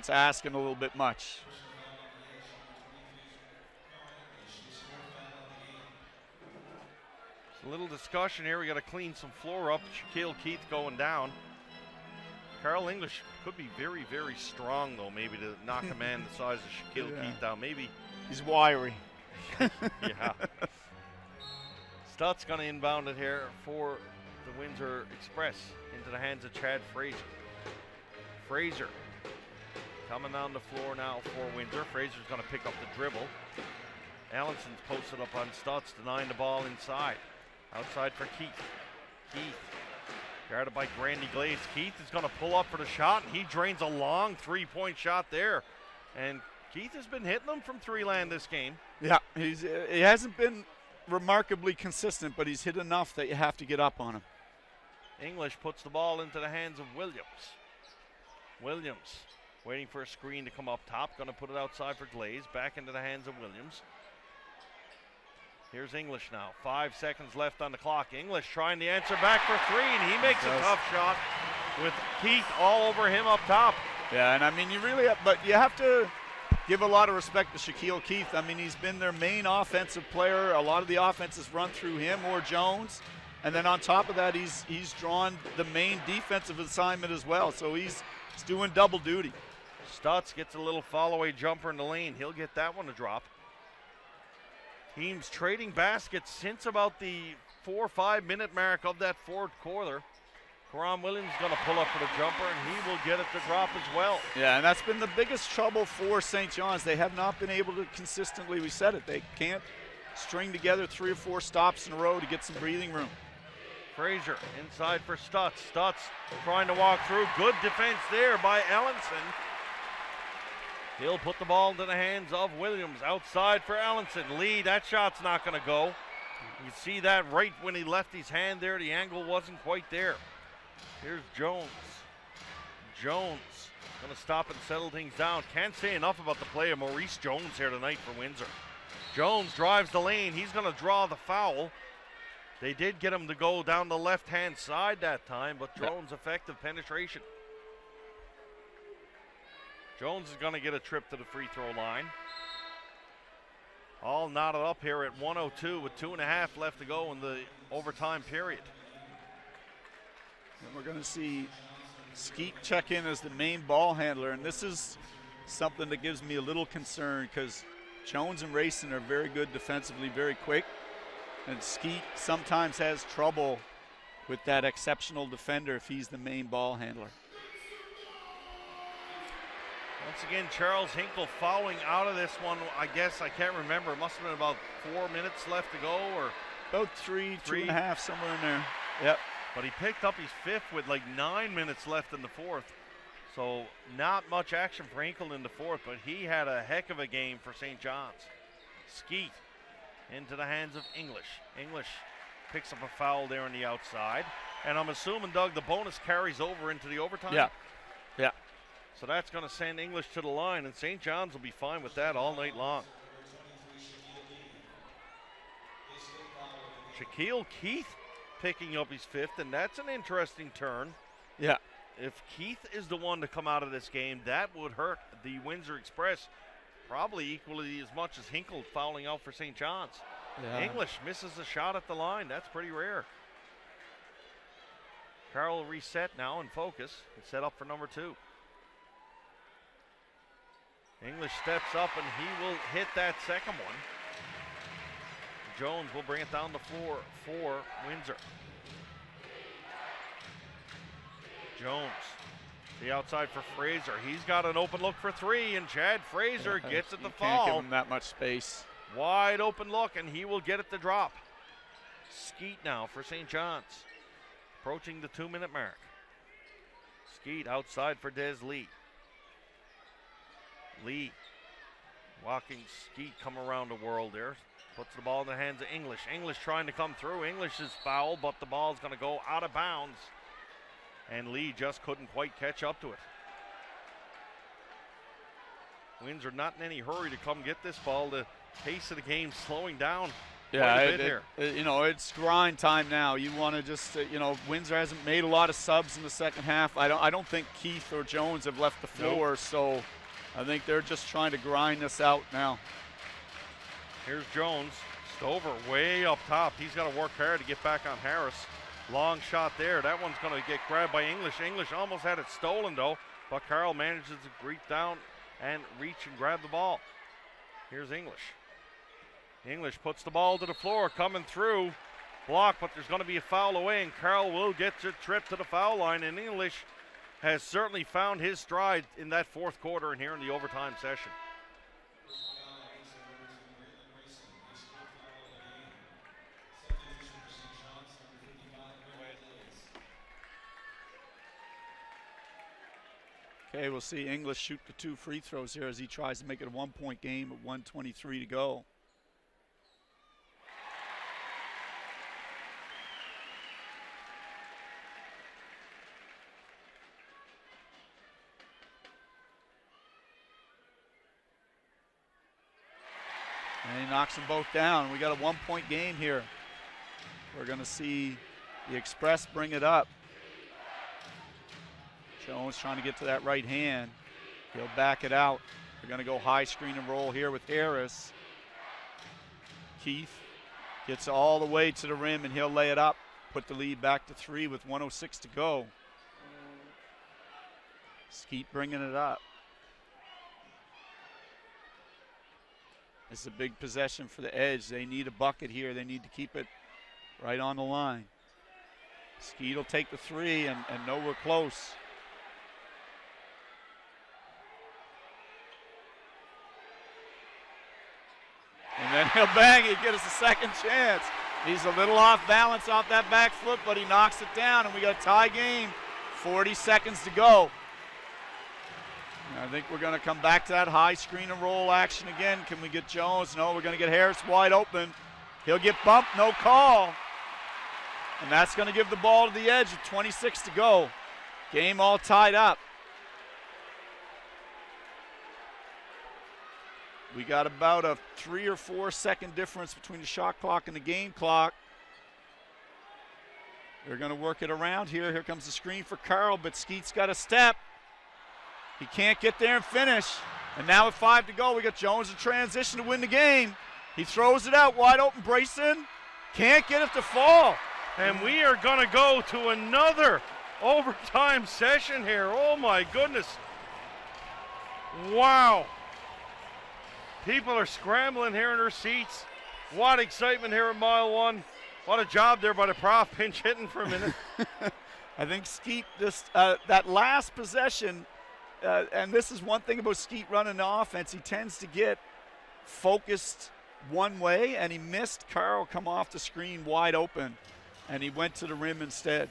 asking a little bit much. A little discussion here. We got to clean some floor up. Shaquille Keith going down. Carl English could be very, very strong, though, maybe to knock a man the size of Shaquille Keith down. Maybe. He's wiry. Yeah. Stutz going to inbound it here for the Windsor Express into the hands of Chad Fraser. Fraser coming down the floor now for Windsor. Fraser's going to pick up the dribble. Ellenson's posted up on Stutz, denying the ball inside. Outside for Keith. Keith guarded by Grandy Glaze. Keith is going to pull up for the shot, and he drains a long three-point shot there. And Keith has been hitting them from three land this game. Yeah, he hasn't been remarkably consistent, but he's hit enough that you have to get up on him. English puts the ball into the hands of Williams. Williams waiting for a screen to come up top. Going to put it outside for Glaze. Back into the hands of Williams. Here's English now. 5 seconds left on the clock. English trying to answer back for three, and he makes a tough shot with Keith all over him up top. Yeah, and I mean, you really have, but you have to give a lot of respect to Shaquille Keith. I mean, he's been their main offensive player. A lot of the offenses run through him or Jones. And then on top of that, he's drawn the main defensive assignment as well. So he's doing double duty. Stutz gets a little follow-away jumper in the lane. He'll get that one to drop. Teams trading baskets since about the 4 or 5 minute mark of that fourth quarter. Karan Williams is going to pull up for the jumper, and he will get it to drop as well. Yeah, and that's been the biggest trouble for St. John's. They have not been able to consistently, we said it, they can't string together 3 or 4 stops in a row to get some breathing room. Fraser inside for Stutz. Stutz trying to walk through. Good defense there by Ellenson. He'll put the ball into the hands of Williams. Outside for Ellenson. Lee, that shot's not going to go. You see that right when he left his hand there. The angle wasn't quite there. Here's Jones. Jones going to stop and settle things down. Can't say enough about the play of Maurice Jones here tonight for Windsor. Jones drives the lane. He's going to draw the foul. They did get him to go down the left-hand side that time, but Jones' effective penetration. Jones is going to get a trip to the free throw line. All knotted up here at 102 with 2.5 left to go in the overtime period. And we're going to see Skeet check in as the main ball handler, and this is something that gives me a little concern because Jones and Rayson are very good defensively, very quick, and Skeet sometimes has trouble with that exceptional defender if he's the main ball handler. Once again, Charles Hinkle fouling out of this one. I guess I can't remember. It must have been about 4 minutes left to go, or about three, 2.5, somewhere in there. Yep. But he picked up his fifth with like 9 minutes left in the fourth. So not much action for Hinkle in the fourth, but he had a heck of a game for St. John's. Skeet into the hands of English. English picks up a foul there on the outside. And I'm assuming, Doug, the bonus carries over into the overtime? Yeah. Yeah. So that's going to send English to the line, and St. John's will be fine with that all night long. Shaquille Keith picking up his fifth, and that's an interesting turn. Yeah. If Keith is the one to come out of this game, that would hurt the Windsor Express probably equally as much as Hinkle fouling out for St. John's. Yeah. English misses a shot at the line. That's pretty rare. Carl will reset now and focus and set up for number 2. English steps up, and he will hit that second one. Jones will bring it down the floor for Windsor. Jones, the outside for Fraser. He's got an open look for 3, and Chad Fraser gets it to fall. Can't give him that much space. Wide open look, and he will get it to drop. Skeet now for St. John's. Approaching the 2-minute mark. Skeet outside for Des Lee. Lee, walking Skeet, come around the world there. Puts the ball in the hands of English. English trying to come through. English is foul, but the ball's going to go out of bounds. And Lee just couldn't quite catch up to it. Winds are not in any hurry to come get this ball. The pace of the game slowing down quite a bit here. You know, it's grind time now. You want to just, you know, Windsor hasn't made a lot of subs in the second half. I don't think Keith or Jones have left the floor, nope. So I think they're just trying to grind this out now. Here's Jones. Stover way up top. He's got to work hard to get back on Harris. Long shot there. That one's going to get grabbed by English. English almost had it stolen, though, but Carl manages to creep down and reach and grab the ball. Here's English. English puts the ball to the floor, coming through. Block, but there's going to be a foul away, and Carl will get the trip to the foul line, and English has certainly found his stride in that fourth quarter and here in the overtime session. Okay, we'll see English shoot the 2 free throws here as he tries to make it a 1-point game with 1:23 to go. And he knocks them both down. We got a 1-point game here. We're going to see the Express bring it up. Jones trying to get to that right hand. He'll back it out. They're going to go high screen and roll here with Harris. Keith gets all the way to the rim, and he'll lay it up. Put the lead back to 3 with 1:06 to go. Skeet bringing it up. This is a big possession for the Edge. They need a bucket here. They need to keep it right on the line. Skeet will take the 3 and nowhere close. And then he'll bang it, get us a second chance. He's a little off balance off that back foot, but he knocks it down, and we got a tie game. 40 seconds to go. And I think we're going to come back to that high screen and roll action again. Can we get Jones? No, we're going to get Harris wide open. He'll get bumped, no call. And that's going to give the ball to the Edge with 26 to go. Game all tied up. We got about a 3 or 4 second difference between the shot clock and the game clock. They're going to work it around here. Here comes the screen for Carl, but Skeet's got a step. He can't get there and finish. And now with 5 to go, we got Jones in transition to win the game. He throws it out wide open. Brayson can't get it to fall. And we are going to go to another overtime session here. Oh, my goodness. Wow. People are scrambling here in their seats. What excitement here at mile 1. What a job there by the prof, pinch hitting for a minute. I think Skeet, that last possession, and this is one thing about Skeet running the offense, he tends to get focused one way, and he missed Carl come off the screen wide open, and he went to the rim instead.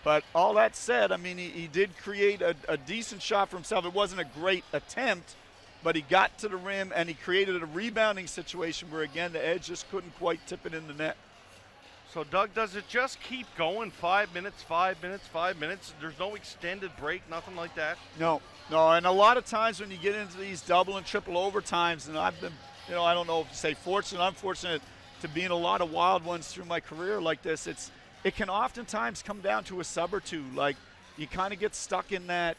But all that said, I mean, he did create a decent shot for himself. It wasn't a great attempt, but he got to the rim, and he created a rebounding situation where, again, the Edge just couldn't quite tip it in the net. So, Doug, does it just keep going 5 minutes, 5 minutes, 5 minutes? There's no extended break, nothing like that? No, and a lot of times when you get into these double and triple overtimes, and I've been, I don't know if you say fortunate, unfortunate to be in a lot of wild ones through my career like this, it can oftentimes come down to a sub or two. Like, you kind of get stuck in that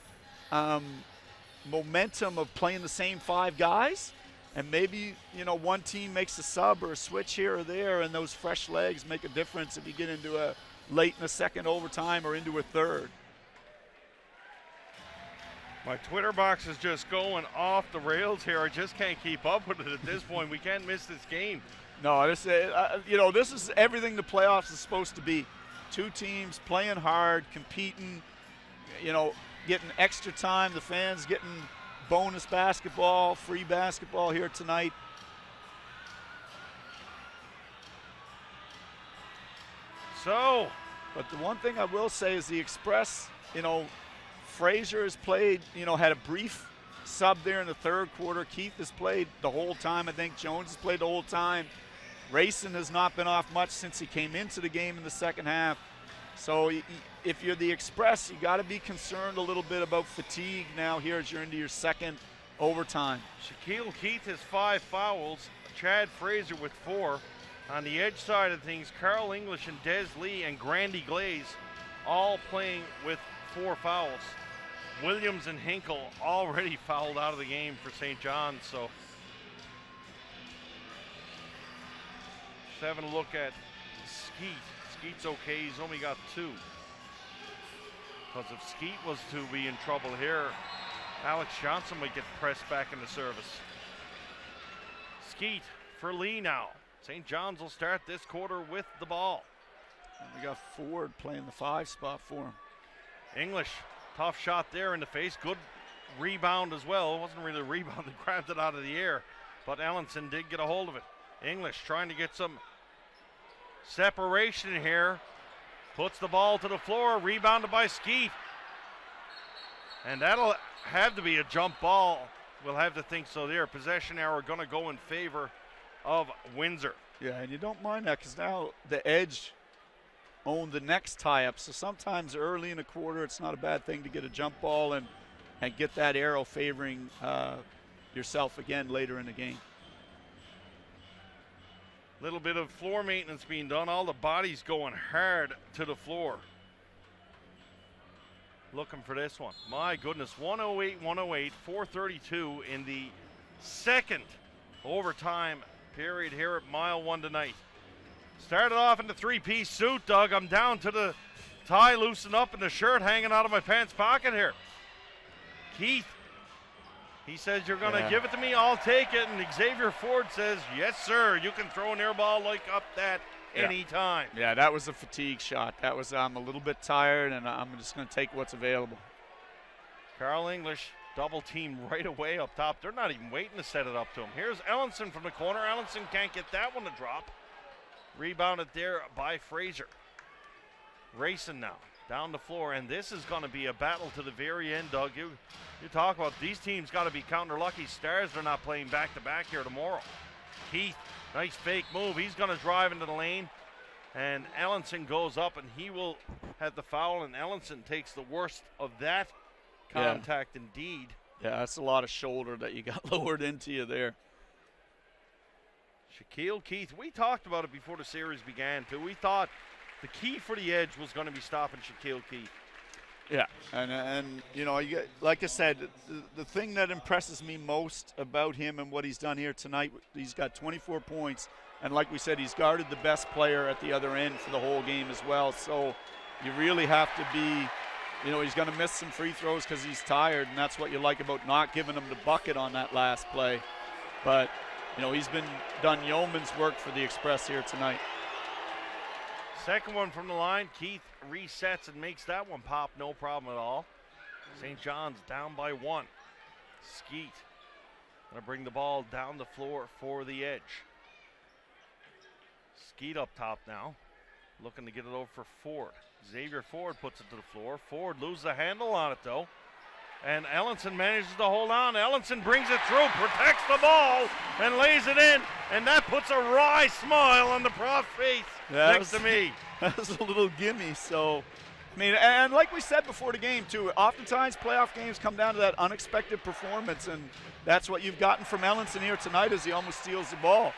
momentum of playing the same 5 guys, and maybe one team makes a sub or a switch here or there, and those fresh legs make a difference if you get into a late in the second overtime or into a third. My Twitter box is just going off the rails here. I just can't keep up with it at this point. We can't miss this game. No, this is everything the playoffs is supposed to be. 2 teams playing hard, competing, getting extra time, the fans getting bonus basketball, free basketball here tonight. So, but the one thing I will say is the Express, Frazier has played, had a brief sub there in the third quarter. Keith has played the whole time. I think Jones has played the whole time. Rayson has not been off much since he came into the game in the second half. So if you're the Express, you got to be concerned a little bit about fatigue now here as you're into your second overtime. Shaquille Keith has 5 fouls. Chad Fraser with 4. On the edge side of things, Carl English and Des Lee and Grandy Glaze all playing with 4 fouls. Williams and Hinkle already fouled out of the game for St. John's. So just having a look at Skeet. Skeet's okay, he's only got 2. Because if Skeet was to be in trouble here, Alex Johnson might get pressed back into service. Skeet for Lee now. St. John's will start this quarter with the ball. And we got Ford playing the 5 spot for him. English, tough shot there in the face. Good rebound as well. It wasn't really a rebound, they grabbed it out of the air. But Ellenson did get a hold of it. English trying to get some separation here. Puts the ball to the floor, rebounded by Skeet. And that'll have to be a jump ball. We'll have to think so there. Possession arrow going to go in favor of Windsor. Yeah, and you don't mind that because now the Edge own the next tie-up. So sometimes early in a quarter, it's not a bad thing to get a jump ball and get that arrow favoring yourself again later in the game. Little bit of floor maintenance being done. All the bodies going hard to the floor. Looking for this one. My goodness, 108-108, 4:32 in the second overtime period here at Mile 1 tonight. Started off in the 3-piece suit, Doug. I'm down to the tie loosened up and the shirt hanging out of my pants pocket here. Keith, he says, you're going to give it to me, I'll take it. And Xavier Ford says, yes, sir, you can throw an air ball like up that anytime. Yeah, that was a fatigue shot. That was, I'm a little bit tired, and I'm just going to take what's available. Carl English, double team right away up top. They're not even waiting to set it up to him. Here's Ellenson from the corner. Ellenson can't get that one to drop. Rebounded there by Fraser. Racing now down the floor, and this is going to be a battle to the very end, Doug. You talk about these teams got to be counting their lucky stars. They're not playing back-to-back here tomorrow. Keith, nice fake move. He's going to drive into the lane, and Ellenson goes up, and he will have the foul, and Ellenson takes the worst of that contact indeed. Yeah, that's a lot of shoulder that you got lowered into you there. Shaquille Keith, we talked about it before the series began, too. We thought the key for the Edge was going to be stopping Shaquille Keith. Yeah, and you know, like I said, the thing that impresses me most about him and what he's done here tonight, he's got 24 points, and like we said, he's guarded the best player at the other end for the whole game as well. So you really have to be, you know, he's going to miss some free throws because he's tired, and that's what you like about not giving him the bucket on that last play. But, you know, he's done yeoman's work for the Express here tonight. Second one from the line. Keith resets and makes that one pop, no problem at all. St. John's down by 1. Skeet going to bring the ball down the floor for the Edge. Skeet up top now, looking to get it over for Ford. Xavier Ford puts it to the floor. Ford loses the handle on it though, and Ellenson manages to hold on. Ellenson brings it through, protects the ball, and lays it in, and that puts a wry smile on the prof face next to me. That was a little gimme. So, I mean, and like we said before the game too, oftentimes playoff games come down to that unexpected performance, and that's what you've gotten from Ellenson here tonight as he almost steals the ball.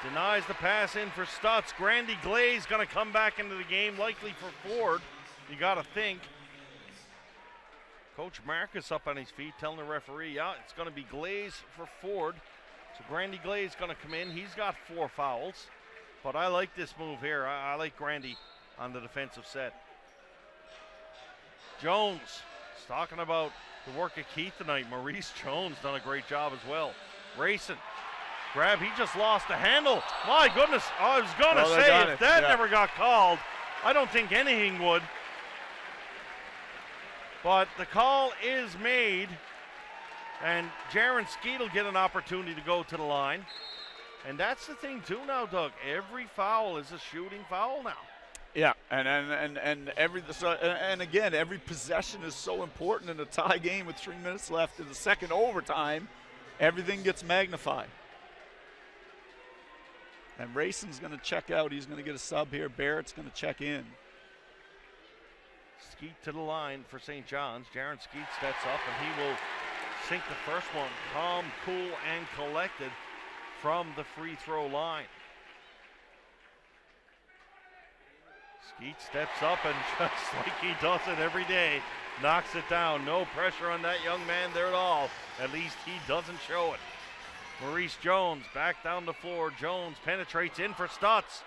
Denies the pass in for Stutz. Grandy Glaze going to come back into the game, likely for Ford. You got to think. Coach Marcus up on his feet telling the referee, yeah, it's going to be Glaze for Ford. So Grandy Glaze going to come in. He's got 4 fouls. But I like this move here. I like Grandy on the defensive set. Jones is talking about the work of Keith tonight. Maurice Jones done a great job as well. Racing. Grab, he just lost the handle. My goodness, I was going to say, if that never got called, I don't think anything would. But the call is made, and Jaron Skeet will get an opportunity to go to the line. And that's the thing, too, now, Doug. Every foul is a shooting foul now. Yeah, and again, every possession is so important in a tie game with 3 minutes left in the second overtime. Everything gets magnified. And Rayson's going to check out. He's going to get a sub here. Barrett's going to check in. Skeet to the line for St. John's. Jaron Skeet steps up, and he will sink the first one. Calm, cool, and collected from the free throw line. Skeet steps up and just like he does it every day, knocks it down. No pressure on that young man there at all. At least he doesn't show it. Maurice Jones back down the floor. Jones penetrates in for Stutz.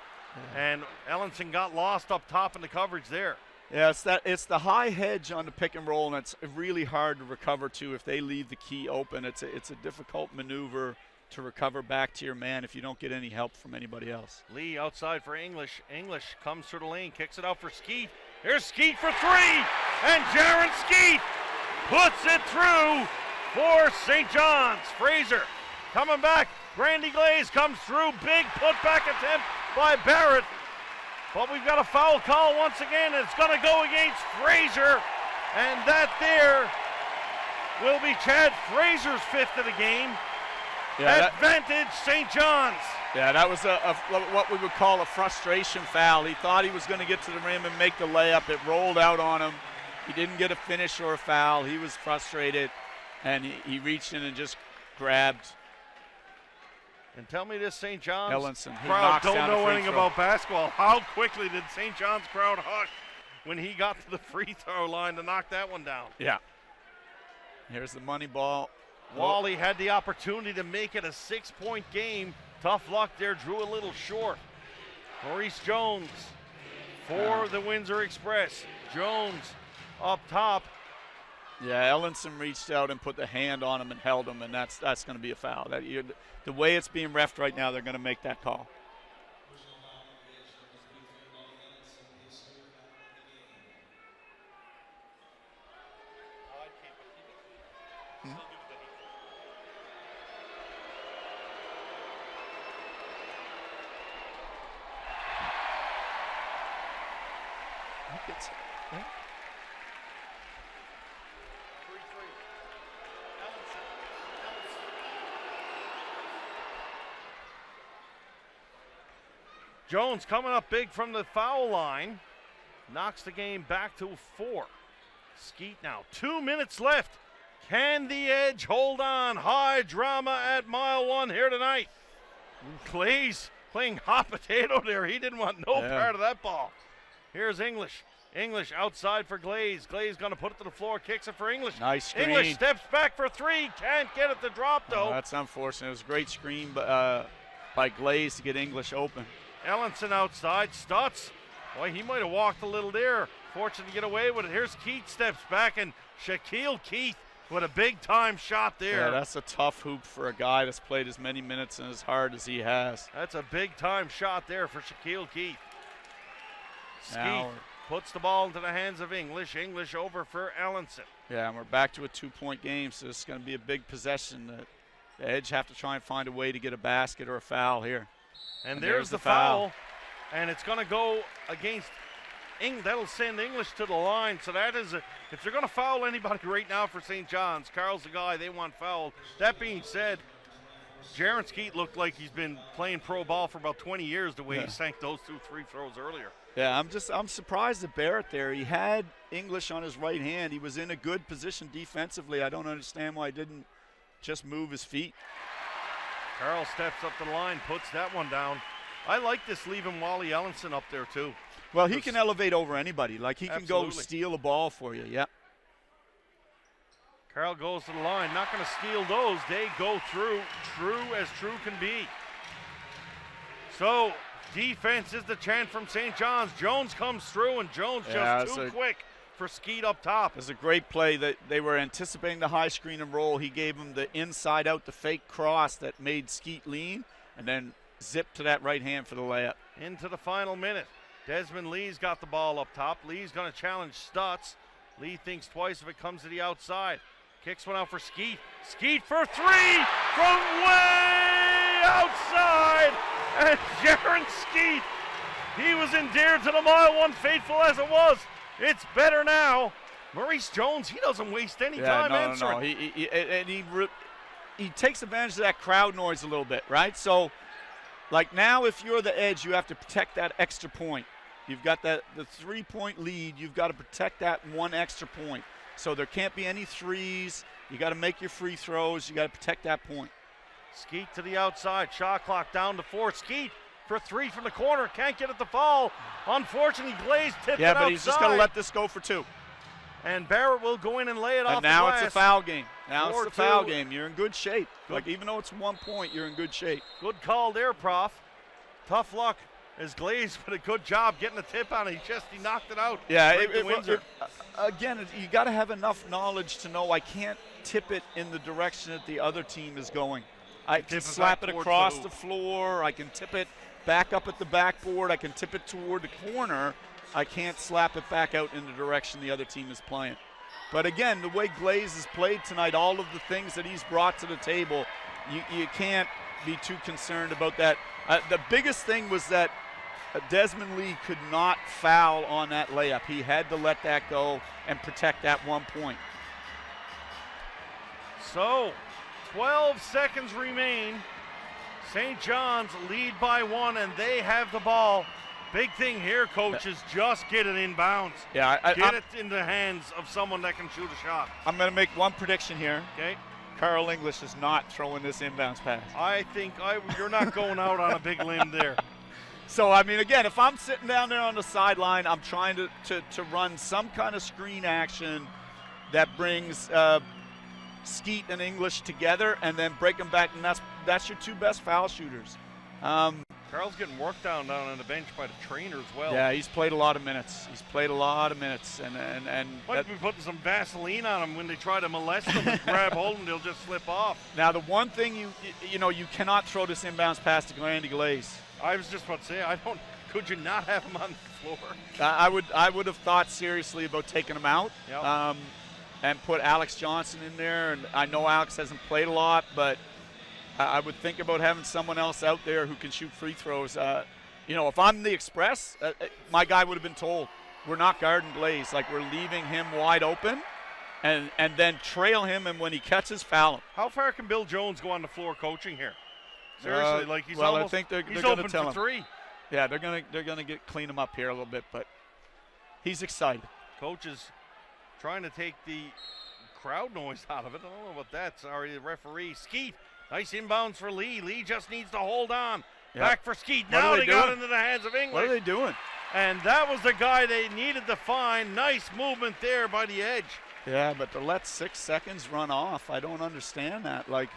And Ellenson got lost up top in the coverage there. Yeah, it's the high hedge on the pick and roll, and it's really hard to recover to if they leave the key open. It's a difficult maneuver to recover back to your man if you don't get any help from anybody else. Lee outside for English. English comes through the lane, kicks it out for Skeet. Here's Skeet for three, and Jaron Skeet puts it through for St. John's. Fraser coming back. Randy Glaze comes through. Big putback attempt by Barrett. But we've got a foul call once again, and it's going to go against Fraser. And that there will be Chad Fraser's fifth of the game. Yeah, advantage St. John's. Yeah, that was what we would call a frustration foul. He thought he was going to get to the rim and make the layup. It rolled out on him. He didn't get a finish or a foul. He was frustrated, and he reached in and just grabbed. And tell me this St. John's Ellenson, crowd don't know anything about basketball. How quickly did St. John's crowd hush when he got to the free throw line to knock that one down? Yeah. Here's the money ball. Wally had the opportunity to make it a 6-point game. Tough luck there, drew a little short. Maurice Jones for the Windsor Express. Jones up top. Yeah, Ellenson reached out and put the hand on him and held him, and that's going to be a foul. The way it's being reffed right now, they're going to make that call. Jones coming up big from the foul line. Knocks the game back to 4. Skeet now. 2 minutes left. Can the Edge hold on? High drama at mile 1 here tonight. Glaze playing hot potato there. He didn't want no part of that ball. Here's English. English outside for Glaze. Glaze going to put it to the floor. Kicks it for English. Nice screen. English steps back for 3. Can't get it to drop though. That's unfortunate. It was a great screen by Glaze to get English open. Ellenson outside. Stutz. Boy, he might have walked a little there. Fortunate to get away with it. Here's Keith steps back, and Shaquille Keith with a big-time shot there. Yeah, that's a tough hoop for a guy that's played as many minutes and as hard as he has. That's a big-time shot there for Shaquille Keith. Skeet puts the ball into the hands of English. English over for Ellenson. Yeah, and we're back to a 2-point game, so this is going to be a big possession. The Edge have to try and find a way to get a basket or a foul here. And there's the foul. And it's going to go against that'll send English to the line. So that is, if they're going to foul anybody right now for St. John's, Carl's the guy they want fouled. That being said, Jaron Skeet looked like he's been playing pro ball for about 20 years the way he sank those 2 free throws earlier. Yeah, I'm surprised at Barrett there. He had English on his right hand. He was in a good position defensively. I don't understand why he didn't just move his feet. Carl steps up the line, puts that one down. I like this leaving Wally Ellenson up there too. Well, he can elevate over anybody. Like he can go steal a ball for you. Yep. Carl goes to the line, not going to steal those. They go through, true as true can be. So defense is the chant from St. John's. Jones comes through, and Jones just too quick for Skeet up top. It was a great play. That they were anticipating the high screen and roll. He gave him the inside out, the fake cross that made Skeet lean, and then zip to that right hand for the layup. Into the final minute. Desmond Lee's got the ball up top. Lee's going to challenge Stutz. Lee thinks twice if it comes to the outside. Kicks one out for Skeet. Skeet for 3 from way outside. And Jaron Skeet He was endeared to the mile one, faithful as it was. It's better now. Maurice Jones, he doesn't waste any time answering. No. He takes advantage of that crowd noise a little bit, right? So, like now, if you're the edge, you have to protect that extra point. You've got the 3-point lead. You've got to protect that one extra point. So there can't be any threes. You got to make your free throws. You got to protect that point. Skeet to the outside. Shot clock down to 4. Skeet for 3 from the corner. Can't get it to fall. Unfortunately, Glaze tipped it outside. Yeah, but he's just going to let this go for 2. And Barrett will go in and lay it off the glass. And now it's a foul game. Now it's a 4-2. foul game. You're in good shape. Like, even though it's 1 point, you're in good shape. Good call there, Prof. Tough luck as Glaze did a good job getting the tip on it. He knocked it out. Yeah, again, you got to have enough knowledge to know I can't tip it in the direction that the other team is going. I can slap it across the floor. I can tip it back up at the backboard. I can tip it toward the corner. I can't slap it back out in the direction the other team is playing. But again, the way Glaze has played tonight, all of the things that he's brought to the table, you can't be too concerned about that. The biggest thing was that Desmond Lee could not foul on that layup. He had to let that go and protect that 1 point. So, 12 seconds remain. St. John's lead by 1, and they have the ball. Big thing here, coach, is just get it inbounds. Yeah, get it in the hands of someone that can shoot a shot. I'm going to make one prediction here. Okay. Carl English is not throwing this inbounds pass. I think you're not going out on a big limb there. So, I mean, again, if I'm sitting down there on the sideline, I'm trying to run some kind of screen action that brings Skeet and English together and then break them back, and that's your 2 best foul shooters. Carl's getting worked down on the bench by the trainer as well. Yeah, he's played a lot of minutes. And might be putting some Vaseline on him when they try to molest him and grab hold and they'll just slip off. Now, the one thing you cannot throw this inbounds pass to Randy Glaze. I was just about to say, could you not have him on the floor? I would have thought seriously about taking him out. Yep. And put Alex Johnson in there. And I know Alex hasn't played a lot, but I would think about having someone else out there who can shoot free throws. If I'm the Express, my guy would have been told, we're not guarding Glaze. Like, we're leaving him wide open and then trail him, and when he catches, foul him. How far can Bill Jones go on the floor coaching here? Seriously, he's I think they're going to tell him. 3. Yeah, they're going to clean him up here a little bit, but he's excited. Coach is trying to take the crowd noise out of it. I don't know about that. Sorry, the referee. Skeet, nice inbounds for Lee. Lee just needs to hold on. Yep. Back for Skeet. Now they got into the hands of English. What are they doing? And that was the guy they needed to find. Nice movement there by the edge. Yeah, but to let 6 seconds run off, I don't understand that. Like,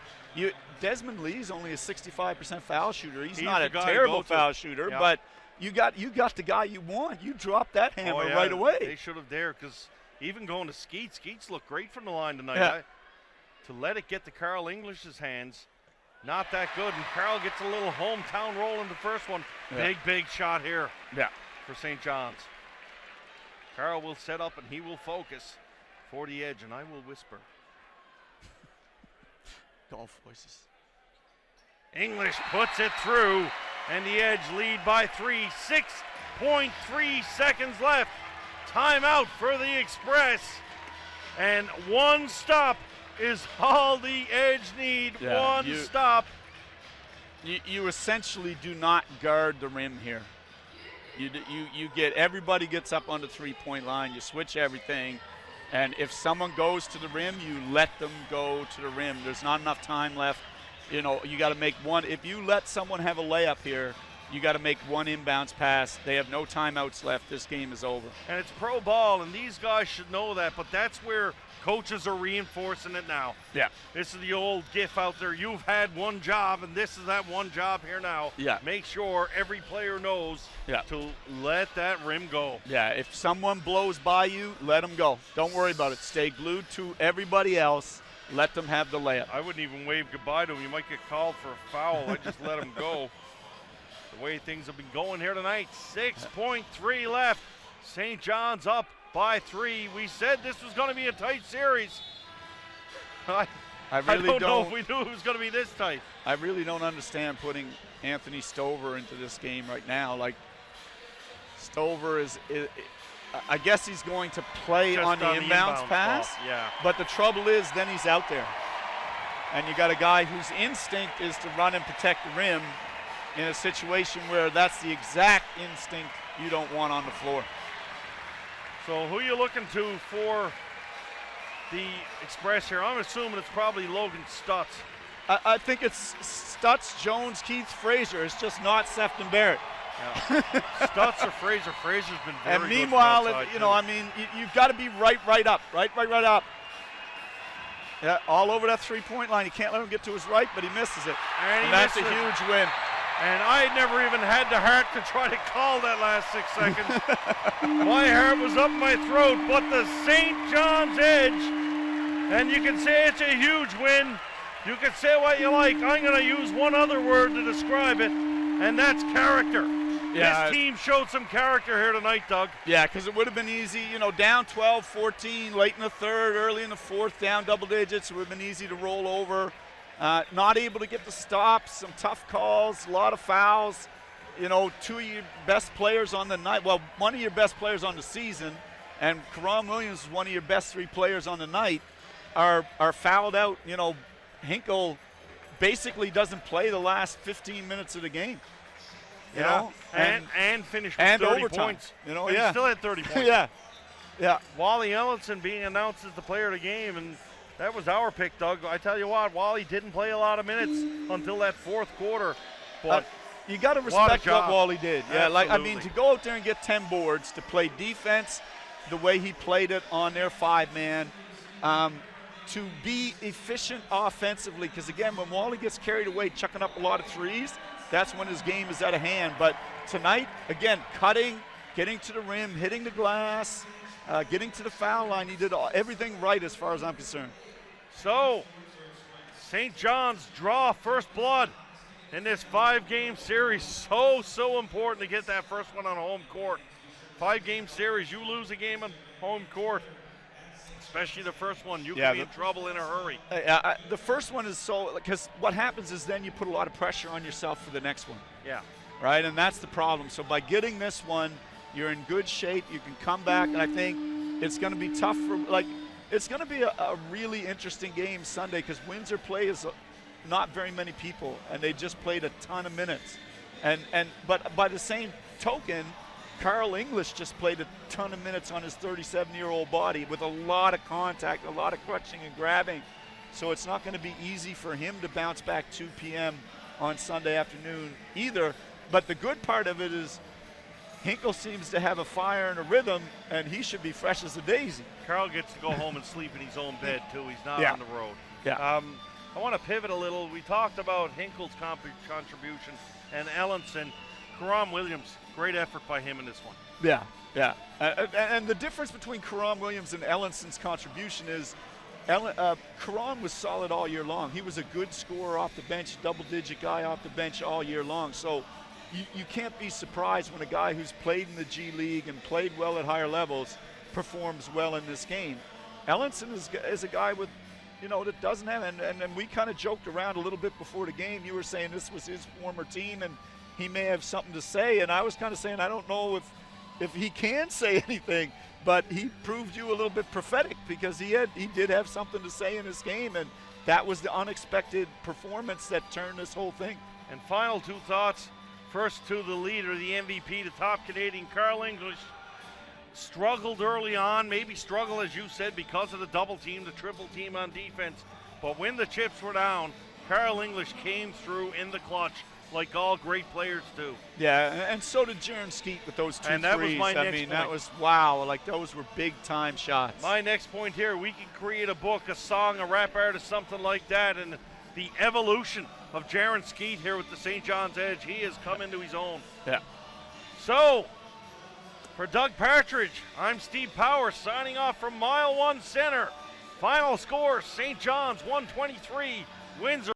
Desmond Lee's only a 65% foul shooter. He's not a terrible foul shooter, but you got the guy you want. You dropped that hammer right away. They should have dared, because even going to Skeets looked great from the line tonight. Yeah. To let it get to Carl English's hands, not that good. And Carl gets a little hometown roll in the first one. Yeah. Big shot here for St. John's. Carl will set up and he will focus for the edge, and I will whisper. Golf voices. English puts it through, and the edge lead by 3. 6.3 seconds left. Timeout for the Express, and one stop is all the edge need. One stop. You essentially do not guard the rim here. You get, everybody gets up on the 3-point line. You switch everything, and if someone goes to the rim, you let them go to the rim. There's not enough time left. You got to make one. If you let someone have a layup here, you got to make one inbounds pass. They have no timeouts left. This game is over. And it's pro ball, and these guys should know that, but that's where coaches are reinforcing it now. Yeah. This is the old gif out there. You've had one job, and this is that one job here now. Yeah. Make sure every player knows to let that rim go. Yeah, if someone blows by you, let them go. Don't worry about it. Stay glued to everybody else. Let them have the layup. I wouldn't even wave goodbye to him. You might get called for a foul. I just let him go. The way things have been going here tonight. 6.3 left. St. John's up by 3. We said this was going to be a tight series. I don't know if we knew it was going to be this tight. I really don't understand putting Anthony Stover into this game right now. Like, Stover is I guess he's going to play Just on the inbounds pass. ball, yeah. But the trouble is then he's out there. And you got a guy whose instinct is to run and protect the rim in a situation where that's the exact instinct you don't want on the floor. So who are you looking to for the Express here? I'm assuming it's probably Logan Stutz. I think it's Stutz, Jones, Keith, Fraser. It's just not Sefton Barrett. Yeah. Stutz or Fraser. Fraser's been very And meanwhile, you've got to be right up. Yeah, all over that three-point line. You can't let him get to his right, but he misses it. And that's a huge win. And I never even had the heart to try to call that last 6 seconds. My heart was up my throat, but the St. John's Edge, and you can say it's a huge win. You can say what you like. I'm going to use one other word to describe it, and that's character. Yeah. This team showed some character here tonight, Doug. Yeah, because it would have been easy, down 12-14, late in the third, early in the fourth, down double digits. It would have been easy to roll over. Not able to get the stops, some tough calls, a lot of fouls. Two of your best players on the night, well, one of your best players on the season, and Karam Williams is one of your best three players on the night, are fouled out. Hinkle basically doesn't play the last 15 minutes of the game. And finished with 30 overtime. points. He still had 30 points. Yeah. Wally Ellenson being announced as the player of the game, and that was our pick, Doug. I tell you what, Wally didn't play a lot of minutes until that fourth quarter. But you got to respect what Wally did. Yeah, Absolutely. to go out there and get 10 boards, to play defense the way he played it on their five-man, to be efficient offensively, because again, when Wally gets carried away chucking up a lot of threes, that's when his game is out of hand. But tonight, again, cutting, getting to the rim, hitting the glass, getting to the foul line, he did everything right as far as I'm concerned. So, St. John's draw first blood in this 5-game series. So important to get that first one on home court. 5-game series, you lose a game on home court, especially the first one, you can be in trouble in a hurry. The first one is because what happens is then you put a lot of pressure on yourself for the next one. Yeah. Right, and that's the problem. So by getting this one, you're in good shape. You can come back, and I think it's going to be tough it's going to be a really interesting game Sunday, because Windsor plays not very many people, and they just played a ton of minutes. But by the same token, Carl English just played a ton of minutes on his 37-year-old body with a lot of contact, a lot of clutching and grabbing. So it's not going to be easy for him to bounce back 2 p.m. on Sunday afternoon either. But the good part of it is Hinkle seems to have a fire and a rhythm, and he should be fresh as a daisy. Carl gets to go home and sleep in his own bed, too. He's not on the road. Yeah. I want to pivot a little. We talked about Hinkle's contribution and Ellenson. Karam Williams, great effort by him in this one. Yeah. And the difference between Karam Williams and Ellenson's contribution is Karam was solid all year long. He was a good scorer off the bench, double-digit guy off the bench all year long. So you can't be surprised when a guy who's played in the G League and played well at higher levels performs well in this game. Ellenson is a guy with, that doesn't have, and we kind of joked around a little bit before the game. You were saying this was his former team, and he may have something to say, and I was kind of saying I don't know if he can say anything, but he proved you a little bit prophetic, because he did have something to say in this game, and that was the unexpected performance that turned this whole thing. And final two thoughts. First to the leader, the MVP, the top Canadian, Carl English. Struggled early on, maybe struggled, as you said, because of the double team, the triple team on defense. But when the chips were down, Carl English came through in the clutch, like all great players do. Yeah, and so did Jaron Skeet with those two and that threes. Was my next point. That was, wow, those were big-time shots. My next point here, we can create a book, a song, a rap artist, something like that, and the evolution of Jaron Skeet here with the St. John's Edge. He has come into his own. Yeah. So, for Doug Partridge, I'm Steve Powers signing off from Mile 1 Center. Final score, St. John's 123, Windsor